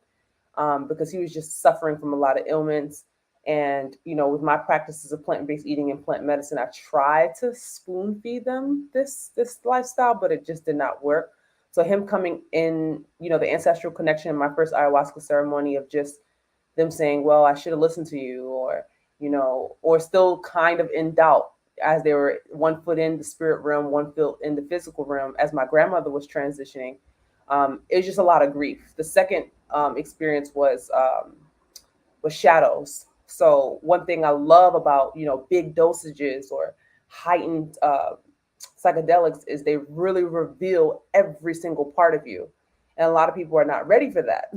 because he was just suffering from a lot of ailments. And with my practices of plant-based eating and plant medicine, I tried to spoon feed them this lifestyle, but it just did not work. So him coming in, the ancestral connection in my first ayahuasca ceremony, of just them saying, well, I should have listened to you, or still kind of in doubt, as they were one foot in the spirit realm, one foot in the physical realm, as my grandmother was transitioning. It was just a lot of grief. The second experience was shadows. So one thing I love about big dosages or heightened psychedelics is they really reveal every single part of you. And a lot of people are not ready for that.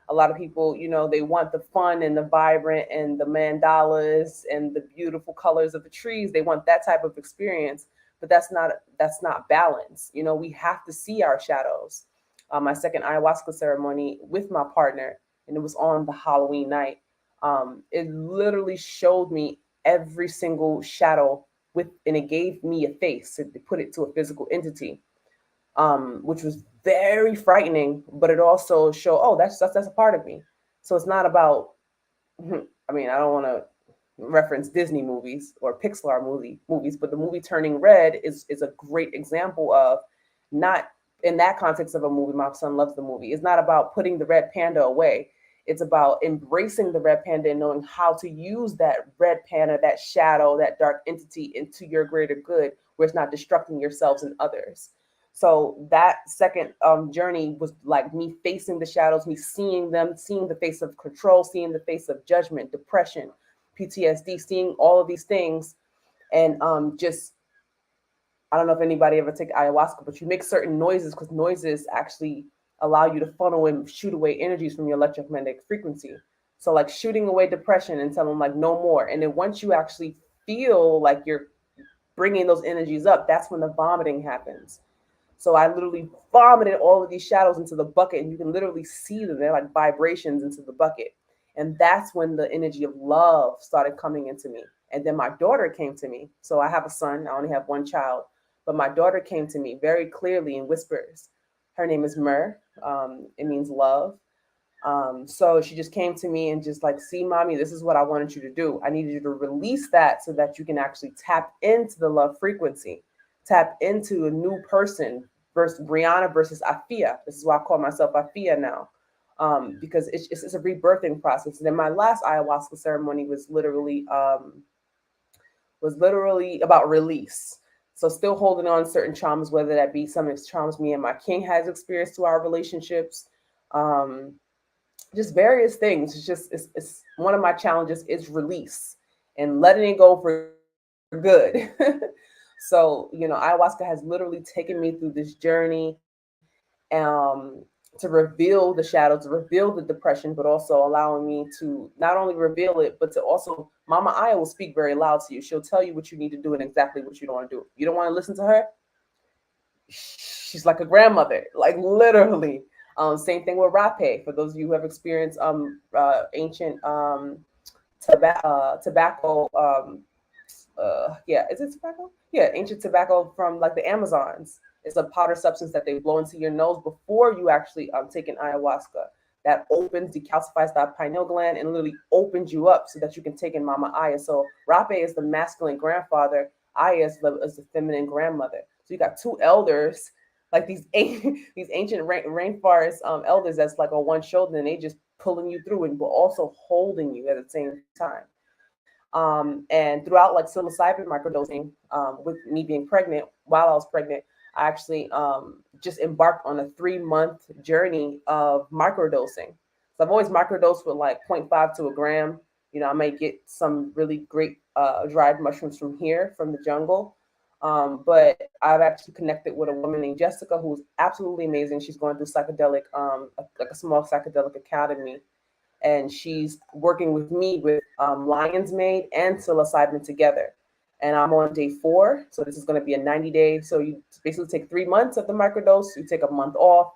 A lot of people, they want the fun and the vibrant and the mandalas and the beautiful colors of the trees. They want that type of experience, but that's not balance. We have to see our shadows. My second ayahuasca ceremony with my partner, and it was on the Halloween night. It literally showed me every single shadow and it gave me a face to put it to a physical entity, which was very frightening. But it also showed, oh, that's a part of me. So it's not about. I mean, I don't want to reference Disney movies or Pixar movies, but the movie Turning Red is a great example of not in that context of a movie. My son loves the movie. It's not about putting the red panda away. It's about embracing the red panda and knowing how to use that red panda, that shadow, that dark entity into your greater good, where it's not destructing yourselves and others. So that second journey was like me facing the shadows, me seeing them, seeing the face of control, seeing the face of judgment, depression, PTSD, seeing all of these things, and just I don't know if anybody ever take ayahuasca, but you make certain noises because noises actually allow you to funnel and shoot away energies from your electromagnetic frequency. So like shooting away depression and telling them like no more. And then once you actually feel like you're bringing those energies up, that's when the vomiting happens. So I literally vomited all of these shadows into the bucket, and you can literally see them. They're like vibrations into the bucket. And that's when the energy of love started coming into me. And then my daughter came to me. So I have a son, I only have one child, but my daughter came to me very clearly in whispers. Her name is Mer. It means love. So she just came to me and just like, see, mommy, this is what I wanted you to do. I needed you to release that so that you can actually tap into the love frequency, tap into a new person versus Brianna versus Afia. This is why I call myself Afia now, because it's a rebirthing process. And then my last ayahuasca ceremony was literally about release. So still holding on certain traumas, whether that be some traumas me and my king has experienced to our relationships. Um, just various things. It's one of my challenges is release and letting it go for good. So ayahuasca has literally taken me through this journey, to reveal the shadow, to reveal the depression, but also allowing me to not only reveal it, but to also Mama Aya will speak very loud to you. She'll tell you what you need to do and exactly what you don't want to do. You don't want to listen to her, she's like a grandmother, like literally. Same thing with rape. For those of you who have experienced ancient tobacco, yeah, is it tobacco? Yeah, ancient tobacco from like the Amazons. It's a powder substance that they blow into your nose before you actually take an ayahuasca. That opens, decalcifies that pineal gland, and literally opens you up so that you can take in Mama Aya. So rape is the masculine grandfather, Aya is the feminine grandmother. So you got two elders, like these these ancient rainforest elders that's like on one shoulder, and they just pulling you through and but also holding you at the same time. And throughout like psilocybin microdosing, with me being pregnant, while I was pregnant, I actually just embarked on a 3 month journey of microdosing. So I've always microdosed with like zero point 0.5 to a gram. I might get some really great dried mushrooms from here, from the jungle. But I've actually connected with a woman named Jessica who's absolutely amazing. She's going through psychedelic, like a small psychedelic academy, and she's working with me with Lion's Mane and psilocybin together. And I'm on day 4, so this is going to be a 90-day. So you basically take 3 months of the microdose, you take a month off,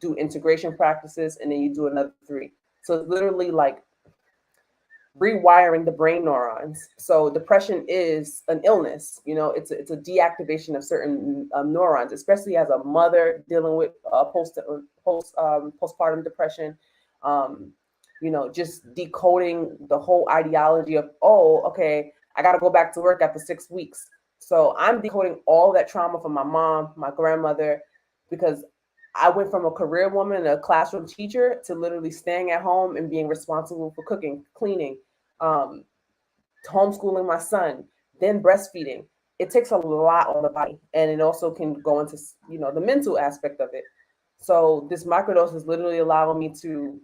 do integration practices, and then you do another 3. So it's literally like rewiring the brain neurons. So depression is an illness. It's a deactivation of certain neurons, especially as a mother dealing with postpartum depression. Um, just decoding the whole ideology of, oh, okay, I got to go back to work after 6 weeks. So I'm decoding all that trauma from my mom, my grandmother, because I went from a career woman, a classroom teacher, to literally staying at home and being responsible for cooking, cleaning, um, homeschooling my son, then breastfeeding. It takes a lot on the body, and it also can go into the mental aspect of it. So this microdose is literally allowing me to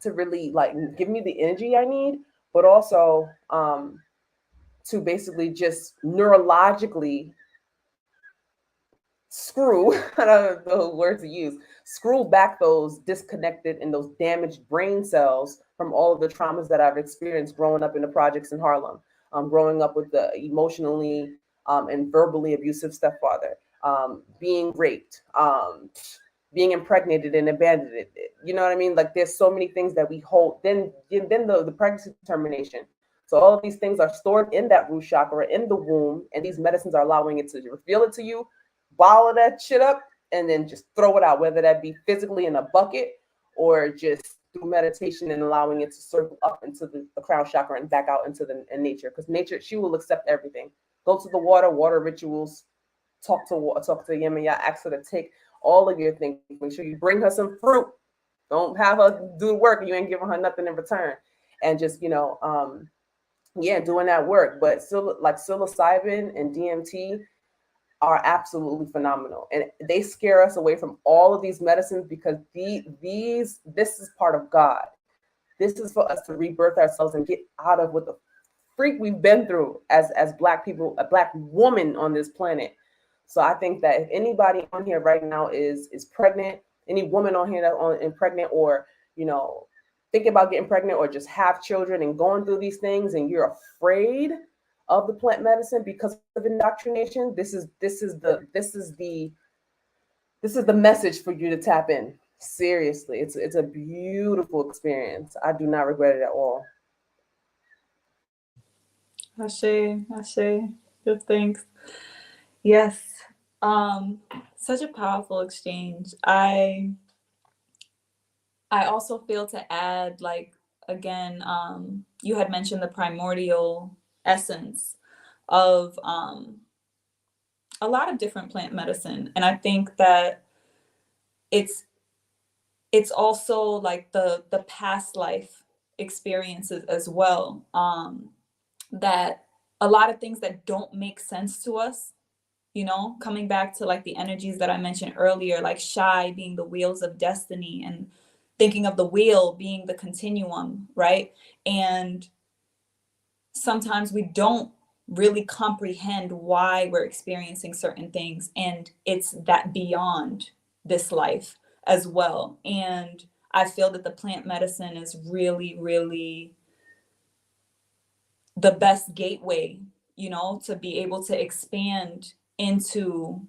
really like give me the energy I need, but also to basically just neurologically screw, I don't know the word to use, screw back those disconnected and those damaged brain cells from all of the traumas that I've experienced growing up in the projects in Harlem, growing up with the emotionally and verbally abusive stepfather, being raped, being impregnated and abandoned. You know what I mean? Like there's so many things that we hold. Then the pregnancy termination. So all of these things are stored in that root chakra, in the womb, and these medicines are allowing it to reveal it to you, bottle that shit up, and then just throw it out, whether that be physically in a bucket or just through meditation and allowing it to circle up into the crown chakra and back out into the in nature. Because nature, she will accept everything. Go to the water rituals, talk to Yemaya, ask her to take all of your things. Make sure you bring her some fruit. Don't have her do the work and you ain't giving her nothing in return. And just, doing that work. But still, like psilocybin and DMT are absolutely phenomenal, and they scare us away from all of these medicines because this is part of God. This is for us to rebirth ourselves and get out of what the freak we've been through as Black people, a Black woman on this planet. So I think that if anybody on here right now is pregnant, any woman on here that on pregnant, or thinking about getting pregnant, or just have children and going through these things, and you're afraid of the plant medicine because of indoctrination, this is the message for you to tap in. Seriously, it's a beautiful experience. I do not regret it at all. Ashe, good things. Yes. Such a powerful exchange. I also feel to add, like, again, you had mentioned the primordial essence of a lot of different plant medicine. And I think that it's also like the past life experiences as well. That a lot of things that don't make sense to us, coming back to like the energies that I mentioned earlier, like shy being the wheels of destiny, and thinking of the wheel being the continuum, right? And sometimes we don't really comprehend why we're experiencing certain things, and it's that beyond this life as well. And I feel that the plant medicine is really, really the best gateway, to be able to expand into,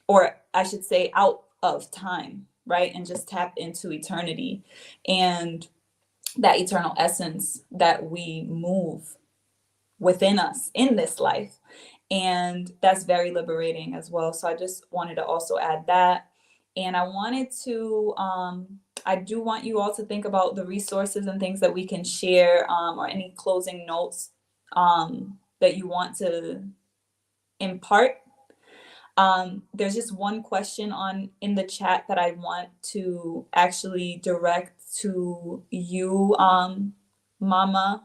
or I should say, out of time, right? And just tap into eternity and that eternal essence that we move within us in this life. And that's very liberating as well. So I just wanted to also add that. And I wanted to, I do want you all to think about the resources and things that we can share, or any closing notes that you want to impart. There's just one question in the chat that I want to actually direct to you, Mama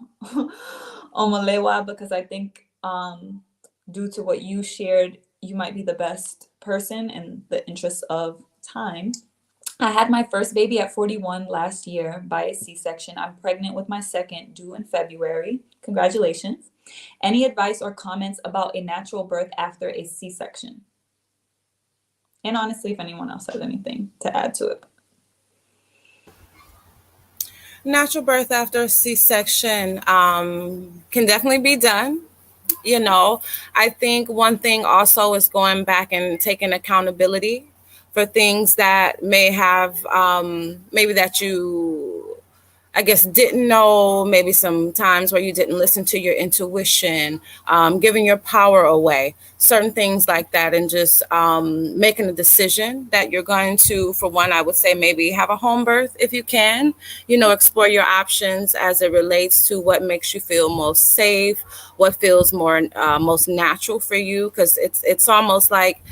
Omalewa, because I think due to what you shared, you might be the best person in the interest of time. I had my first baby at 41 last year by a C-section. I'm pregnant with my second, due in February. Congratulations. Any advice or comments about a natural birth after a C-section? And honestly, if anyone else has anything to add to it. Natural birth after a C-section can definitely be done. I think one thing also is going back and taking accountability for things that may have, maybe that you, I guess, didn't know, maybe some times where you didn't listen to your intuition, giving your power away, certain things like that, and just making a decision that you're going to, for one, I would say maybe have a home birth if you can, explore your options as it relates to what makes you feel most safe, what feels most natural for you, because it's almost like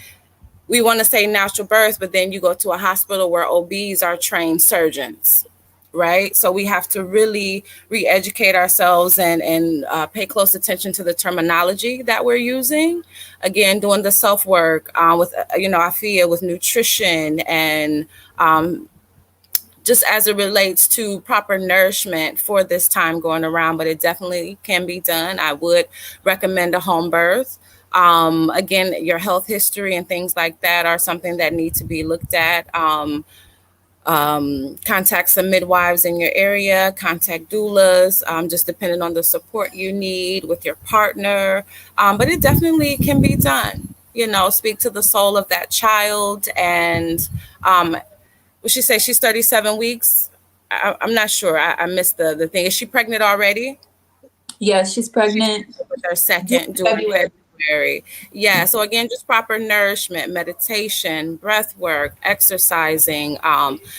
we want to say natural birth, but then you go to a hospital where OBs are trained surgeons. Right. So we have to really re-educate ourselves and pay close attention to the terminology that we're using. Again, doing the self-work with, I feel with nutrition and just as it relates to proper nourishment for this time going around, but it definitely can be done. I would recommend a home birth. Again, your health history and things like that are something that need to be looked at. Contact some midwives in your area, contact doulas, just depending on the support you need with your partner. But it definitely can be done. You know, speak to the soul of that child. And would she say she's 37 weeks? I'm not sure. I missed the thing. Is she pregnant already? Yeah, she's pregnant With her due second due in February. February. Yeah. So again, just proper nourishment, meditation, breath work, exercising,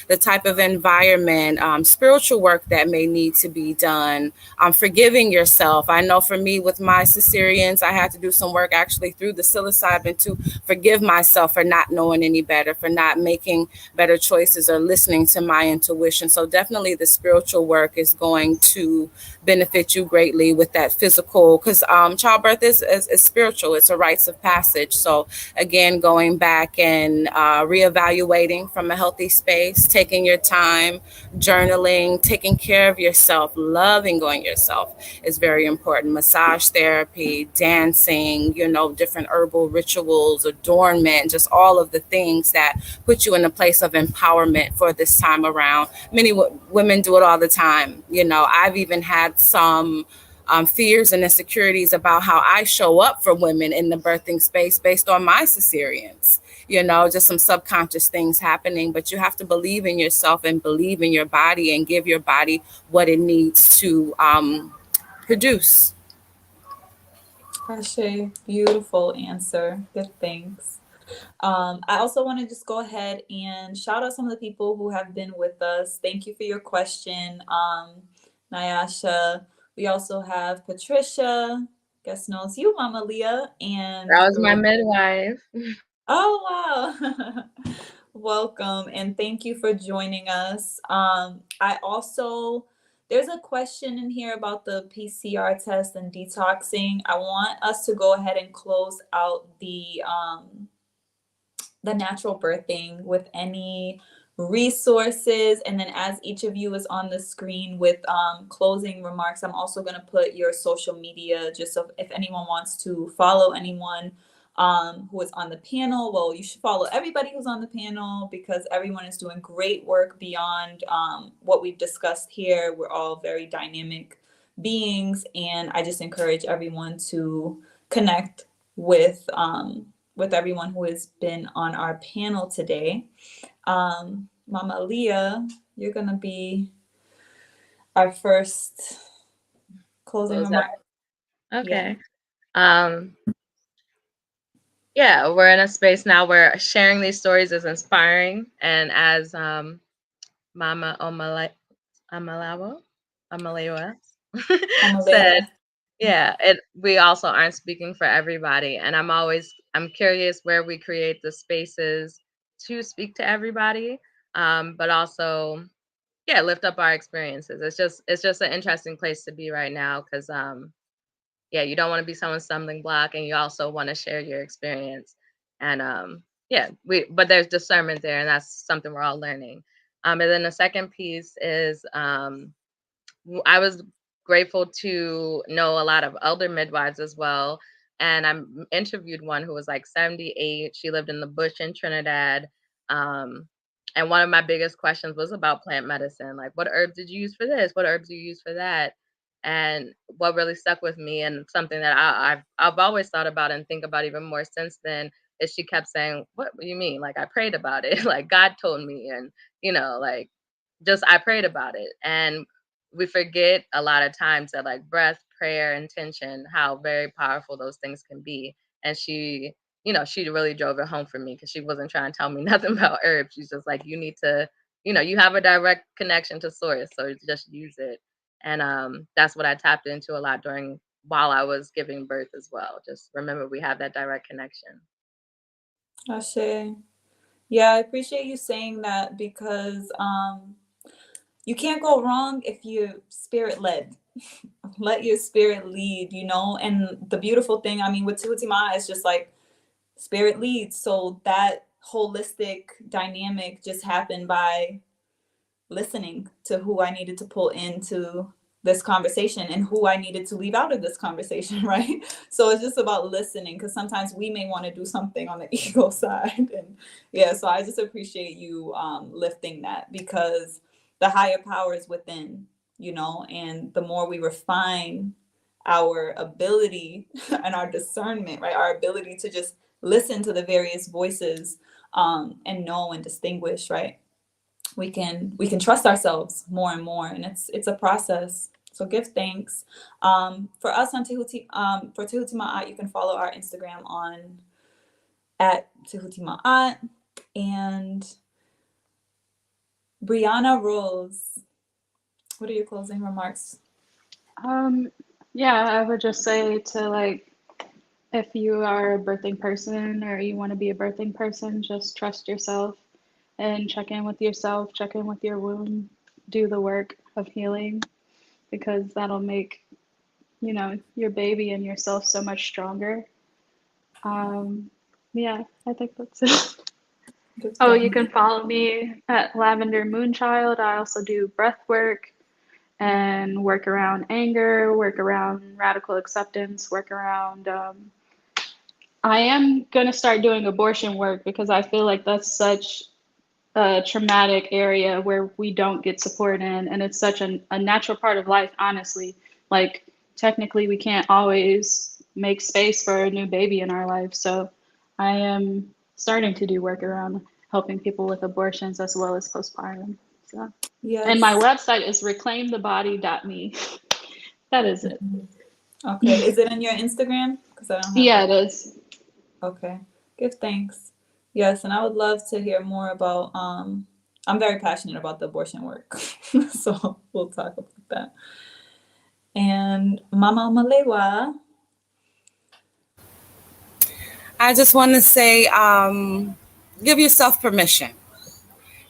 the type of environment, spiritual work that may need to be done, forgiving yourself. I know for me with my cesareans, I had to do some work actually through the psilocybin to forgive myself for not knowing any better, for not making better choices or listening to my intuition. So definitely the spiritual work is going to benefit you greatly with that physical, because childbirth is spiritual. It's a rites of passage. So again, going back and reevaluating from a healthy space, taking your time, journaling, taking care of yourself, loving on yourself is very important. Massage therapy, dancing, you know, different herbal rituals, adornment, just all of the things that put you in a place of empowerment for this time around. Many women do it all the time. You know, I've even had some fears and insecurities about how I show up for women in the birthing space based on my cesareans. You know, just some subconscious things happening, but you have to believe in yourself and believe in your body and give your body what it needs to produce. Ashe, beautiful answer. Good, thanks. I also want to just go ahead and shout out some of the people who have been with us. Thank you for your question, Nyasha. We also have Patricia, guess knows you, Mama Leah, and That was my midwife. oh wow. Welcome and thank you for joining us. I also there's a question in here about the PCR test and detoxing. I want us to go ahead and close out the natural birthing with any resources, and then as each of you is on the screen with closing remarks, I'm also going to put your social media just so if anyone wants to follow anyone who is on the panel. Well, you should follow everybody who's on the panel because everyone is doing great work beyond what we've discussed here. We're all very dynamic beings, and I just encourage everyone to connect with everyone who has been on our panel today. Mama Leah, you're gonna be our first closing Close out. remark. Yeah. Okay. Um, yeah, we're in a space now where sharing these stories is inspiring. And as Mama Amalewa Mama said, Leah. yeah, we also aren't speaking for everybody. And I'm curious where we create the spaces to speak to everybody, but also, yeah, lift up our experiences. It's just an interesting place to be right now because yeah, you don't want to be someone's stumbling block, and you also want to share your experience. And yeah, but there's discernment there, and that's something we're all learning. And then the second piece is I was grateful to know a lot of elder midwives as well. And I interviewed one who was like 78. She lived in the bush in Trinidad. Um, and one of my biggest questions was about plant medicine. Like, what herbs did you use for this? What herbs do you use for that? And what really stuck with me, and something that I've always thought about and think about even more since then, is she kept saying, "What do you mean? Like I prayed about it. Like God told me, and like just I prayed about it." And we forget a lot of times that like breath, prayer, intention, how very powerful those things can be. And she really drove it home for me because she wasn't trying to tell me nothing about herbs. She's just like, you need to, you have a direct connection to source, so just use it. And that's what I tapped into a lot while I was giving birth as well. Just remember we have that direct connection. Ashe. Yeah, I appreciate you saying that because you can't go wrong if you're spirit led. Let your spirit lead, and the beautiful thing, I mean, with Tutima is just like spirit leads. So that holistic dynamic just happened by listening to who I needed to pull into this conversation and who I needed to leave out of this conversation, right? So it's just about listening, because sometimes we may want to do something on the ego side. And yeah, so I just appreciate you lifting that, because the higher power is within, you know, and the more we refine our ability and our discernment, right? Our ability to just listen to the various voices and know and distinguish, right? We can trust ourselves more and more, and it's a process. So give thanks. For us on Tehuti, for Tehuti Ma'at, you can follow our Instagram on at Tehuti Ma'at. And Brianna Rose, what are your closing remarks? Yeah, I would just say to like, if you are a birthing person or you want to be a birthing person, just trust yourself and check in with yourself, check in with your womb, do the work of healing, because that'll make, you know, your baby and yourself so much stronger. Yeah, I think that's it. Give Oh, you thanks. can follow me at Lavender Moonchild. I also do breath work and work around anger, work around radical acceptance, work around. I am going to start doing abortion work because I feel like that's such a traumatic area where we don't get support in, and it's such a natural part of life, honestly. Like, technically, we can't always make space for a new baby in our life. So I am starting to do work around helping people with abortions as well as postpartum. So, and my Yes. website is reclaimthebody.me. That is it. Okay. Is it in your Instagram? Because I don't have Yeah, that. it is. Okay. Give thanks. Yes, and I would love to hear more about I'm very passionate about the abortion work. So we'll talk about that. And Mama Malewa. I just want to say, give yourself permission.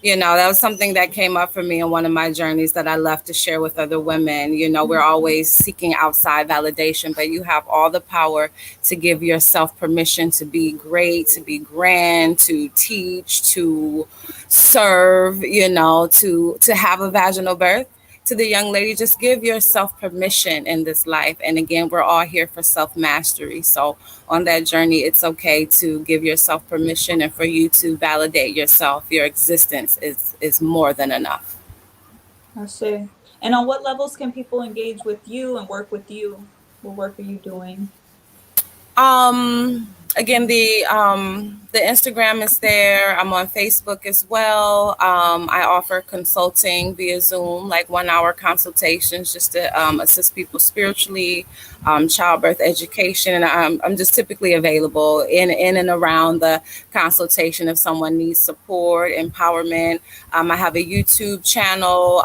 You know, that was something that came up for me in one of my journeys that I love to share with other women. You know, we're always seeking outside validation, but you have all the power to give yourself permission to be great, to be grand, to teach, to serve, you know, to have a vaginal birth. To the young lady, just give yourself permission in this life. And again, we're all here for self mastery. So on that journey, it's okay to give yourself permission and for you to validate yourself. Your existence is more than enough. I say. And on what levels can people engage with you and work with you? What work are you doing? Again, the Instagram is there. I'm on Facebook as well. I offer consulting via Zoom, like 1 hour consultations, just to assist people spiritually, childbirth education, and I'm just typically available in and around the consultation if someone needs support, empowerment. I have a YouTube channel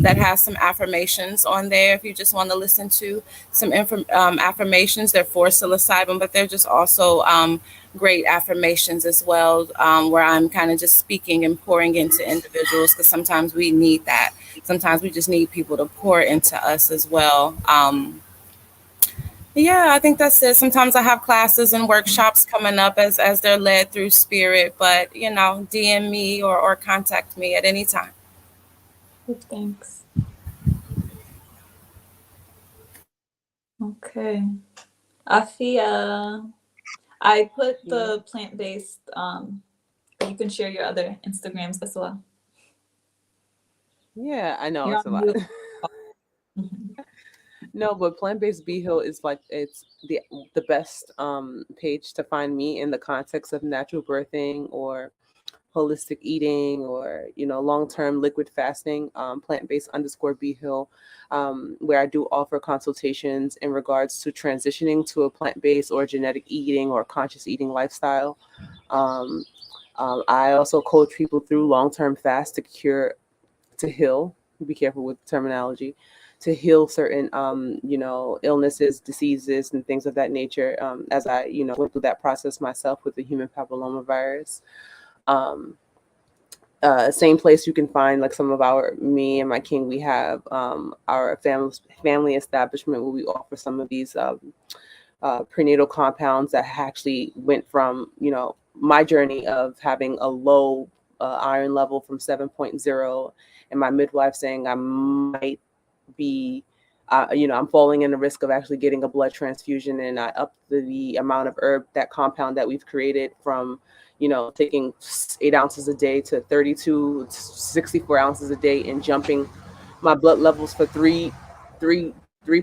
that has some affirmations on there if you just want to listen to some affirmations. They're for psilocybin, but they're just also great affirmations as well, where I'm kind of just speaking and pouring into individuals, because sometimes we need that. Sometimes we just need people to pour into us as well. Yeah, I think that's it. Sometimes I have classes and workshops coming up as they're led through spirit, but you know, DM me or contact me at any time. Good, thanks. Okay. Afia. I put Yeah. the plant-based, you can share your other Instagrams as well. Yeah, I know You're it's a on lot. mute. Mhm. No, but plant-based Bee Hill is like it's the best page to find me in the context of natural birthing or holistic eating or long-term liquid fasting. Plant-based underscore Bee Hill, where I do offer consultations in regards to transitioning to a plant-based or genetic eating or conscious eating lifestyle. Um, I also coach people through long-term fast to heal. Be careful with terminology. To heal certain, illnesses, diseases, and things of that nature. As I, went through that process myself with the human papillomavirus. Um, Same place you can find like some of me and my king. We have our family establishment where we offer some of these prenatal compounds that actually went from my journey of having a low iron level from 7.0, and my midwife saying I might be I'm falling in the risk of actually getting a blood transfusion, and I upped the amount of herb, that compound that we've created, from, taking 8 ounces a day to 32, 64 ounces a day, and jumping my blood levels for three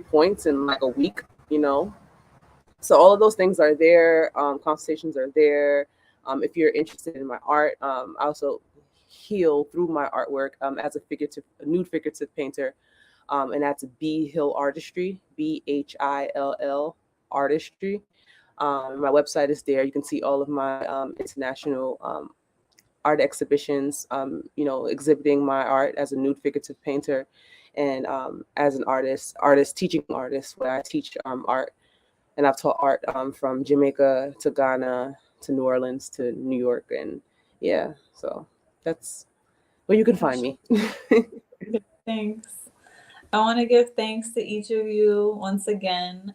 points in like a week, So all of those things are there. Consultations are there. If you're interested in my art, I also heal through my artwork as a nude figurative painter, and that's B Hill Artistry, BHILL Artistry. My website is there. You can see all of my international art exhibitions. Exhibiting my art as a nude figurative painter, and as an teaching artist, where I teach art, and I've taught art from Jamaica to Ghana to New Orleans to New York, and yeah, so that's where you can find me. Thanks. I want to give thanks to each of you once again,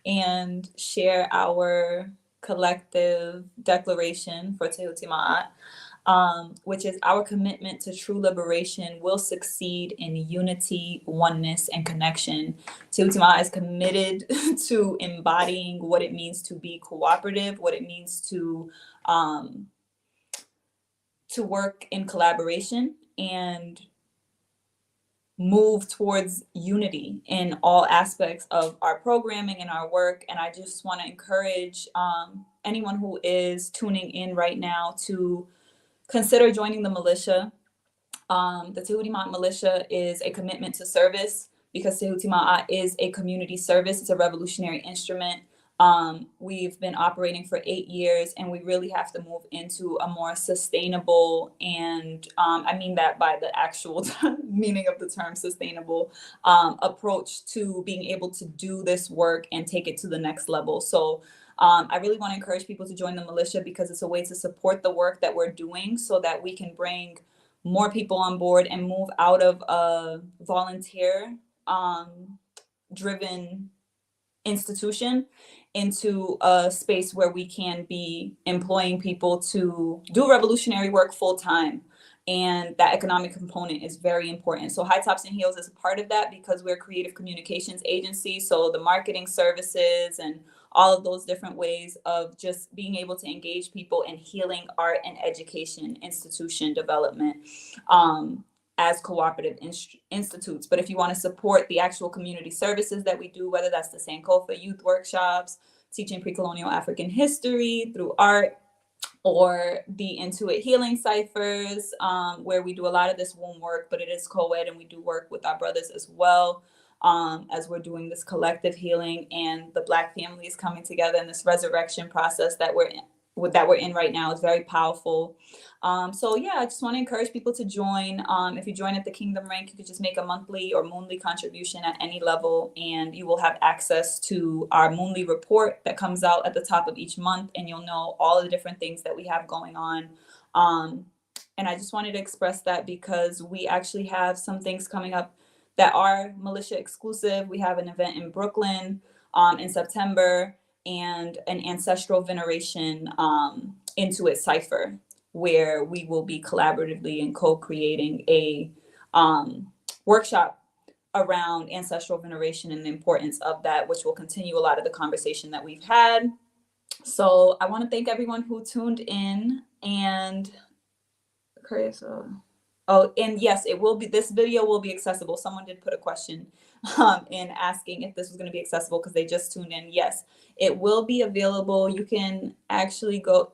and share our collective declaration for Tehuti Ma'at, which is: our commitment to true liberation will succeed in unity, oneness, and connection. Tehuti Ma'at is committed to embodying what it means to be cooperative, what it means to work in collaboration and move towards unity in all aspects of our programming and our work. And I just want to encourage anyone who is tuning in right now to consider joining the militia. The Tehuti Ma'at militia is a commitment to service, because Tehuti Ma'at is a community service. It's a revolutionary instrument. We've been operating for 8 years, and we really have to move into a more sustainable, and I mean that by the actual meaning of the term sustainable, approach to being able to do this work and take it to the next level. So I really want to encourage people to join the militia, because it's a way to support the work that we're doing, so that we can bring more people on board and move out of a volunteer driven institution into a space where we can be employing people to do revolutionary work full time. And that economic component is very important. So High Tops and Heels is a part of that, because we're a creative communications agency. So the marketing services and all of those different ways of just being able to engage people in healing, art, and education, institution development, as cooperative institutes. But if you want to support the actual community services that we do, whether that's the Sankofa youth workshops, teaching pre-colonial African history through art, or the Intuit healing ciphers, where we do a lot of this womb work, but it is co-ed, and we do work with our brothers as well, as we're doing this collective healing, and the Black families coming together in this resurrection process that we're in right now is very powerful. So yeah, I just want to encourage people to join. If you join at the Kingdom rank, you could just make a monthly or moonly contribution at any level, and you will have access to our moonly report that comes out at the top of each month, and you'll know all of the different things that we have going on. And I just wanted to express that, because we actually have some things coming up that are militia exclusive. We have an event in Brooklyn in September, and an ancestral veneration Intuit cipher, where we will be collaboratively and co-creating a workshop around ancestral veneration and the importance of that, which will continue a lot of the conversation that we've had. So I want to thank everyone who tuned in. And oh, and yes, it will be, this video will be accessible. Someone did put a question in asking if this was going to be accessible, because they just tuned in. Yes, it will be available. You can actually go,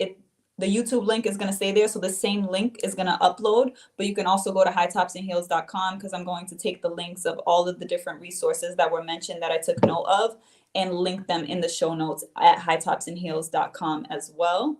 the YouTube link is going to stay there, so the same link is going to upload, but you can also go to hightopsandheels.com, because I'm going to take the links of all of the different resources that were mentioned that I took note of, and link them in the show notes at hightopsandheels.com as well.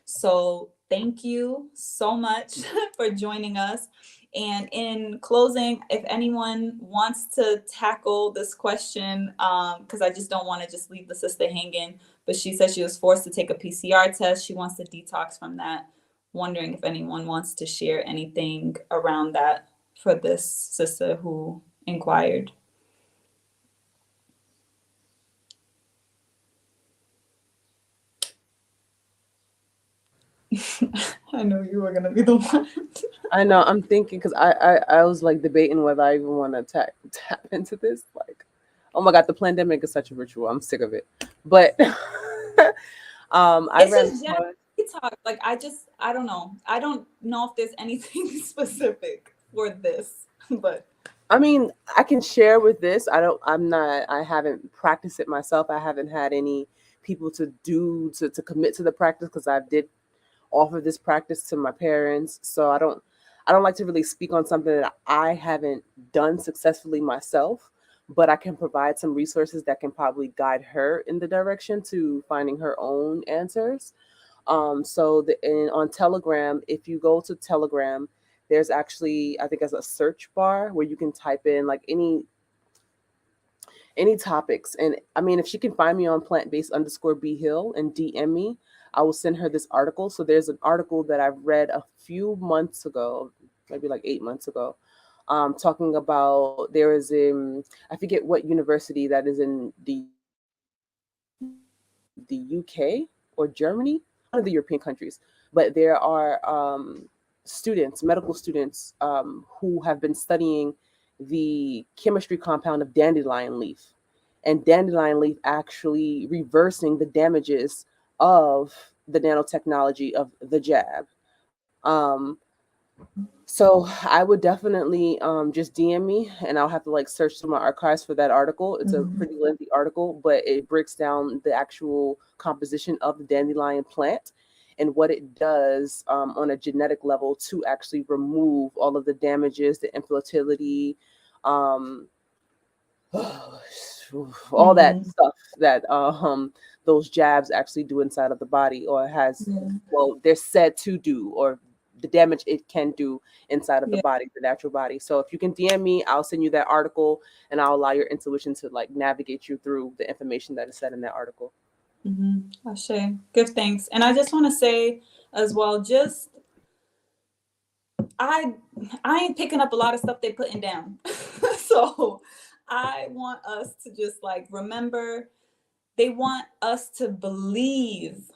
So thank you so much for joining us. And in closing, if anyone wants to tackle this question, because I just don't want to just leave the sister hanging, but she said she was forced to take a PCR test. She wants to detox from that. Wondering if anyone wants to share anything around that for this sister who inquired. I know you were going to be the one. I know. I'm thinking because I was like debating whether I even want to tap into this. Like, oh my god, the pandemic is such a ritual. I'm sick of it. But I It's ran just general across. detox. Like I don't know. I don't know if there's anything specific for this, but I mean, I can share with this. I don't. I'm not. I haven't practiced it myself. I haven't had any people to commit to the practice because I did offer this practice to my parents. So I don't like to really speak on something that I haven't done successfully myself, but I can provide some resources that can probably guide her in the direction to finding her own answers. On Telegram, if you go to Telegram, there's actually, I think, as a search bar where you can type in like any topics. And I mean, if she can find me on plant-based underscore B Hill and DM me, I will send her this article. So there's an article that I've read a few months ago, maybe like 8 months ago, talking about there is I forget what university that is in the UK or Germany, one of the European countries, but there are students, medical students, who have been studying the chemistry compound of dandelion leaf, and dandelion leaf actually reversing the damages of the nanotechnology of the jab. Um, so I would definitely just DM me, and I'll have to like search through my archives for that article. It's a Mhm. pretty lengthy article, but it breaks down the actual composition of the dandelion plant and what it does on a genetic level to actually remove all of the damages, the infertility, um, all that Mhm. stuff that those jabs actually do inside of the body, or has, Yeah. well, they're said to do, or the damage it can do inside of the Yeah. body, the natural body. So if you can DM me, I'll send you that article, and I'll allow your intuition to like navigate you through the information that is said in that article. Ashe. Give thanks. And I just want to say as well, just I I ain't picking up a lot of stuff they putting down. So I want us to just like remember they want us to believe.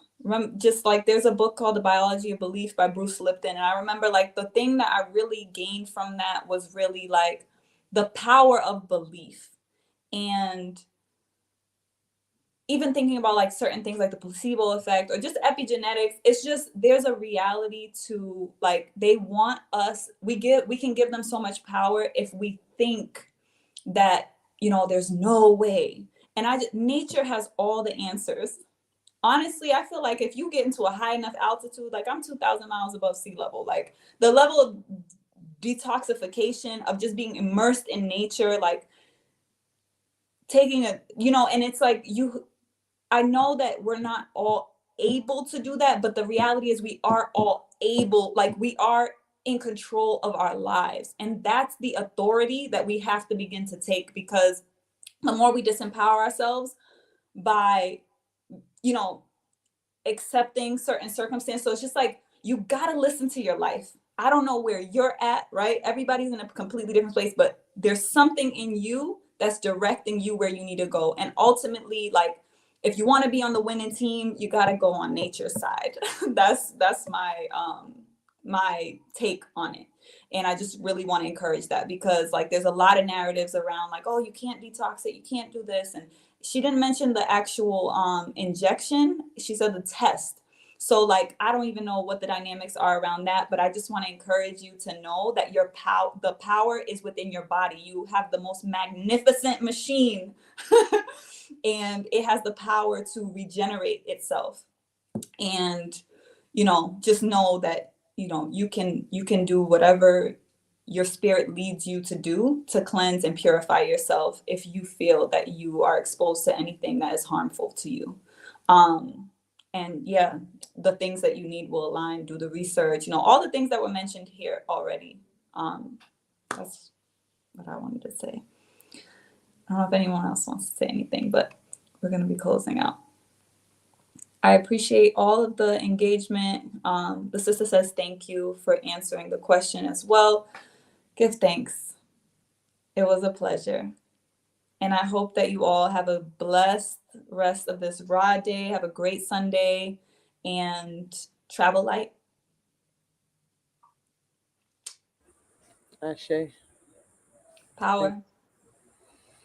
Just like there's a book called The Biology of Belief by Bruce Lipton. And I remember like the thing that I really gained from that was really like the power of belief. And even thinking about like certain things like the placebo effect or just epigenetics, it's just there's a reality to like they want us, we can give them so much power if we think that, there's no way. And nature has all the answers. Honestly, I feel like if you get into a high enough altitude, like I'm 2,000 miles above sea level, like the level of detoxification of just being immersed in nature, like taking and it's like I know that we're not all able to do that, but the reality is we are all able, like we are in control of our lives. And that's the authority that we have to begin to take, because the more we disempower ourselves by, you know, accepting certain circumstances. So it's just like you gotta listen to your life. I don't know where you're at, right? Everybody's in a completely different place, but there's something in you that's directing you where you need to go. And ultimately, like if you want to be on the winning team, you gotta go on nature's side. That's my take on it. And I just really want to encourage that, because like there's a lot of narratives around like, oh, you can't detox it, you can't do this. And she didn't mention the actual injection. She said the test. So like I don't even know what the dynamics are around that, but I just want to encourage you to know that the power is within your body. You have the most magnificent machine and it has the power to regenerate itself. And just know that you can do whatever your spirit leads you to do to cleanse and purify yourself if you feel that you are exposed to anything that is harmful to you. And yeah, the things that you need will align. Do the research, all the things that were mentioned here already. That's what I wanted to say. I don't know if anyone else wants to say anything, but we're going to be closing out. I appreciate all of the engagement. The sister says thank you for answering the question as well. Give thanks. It was a pleasure. And I hope that you all have a blessed rest of this raw day. Have a great Sunday and travel light. Ashe. Power.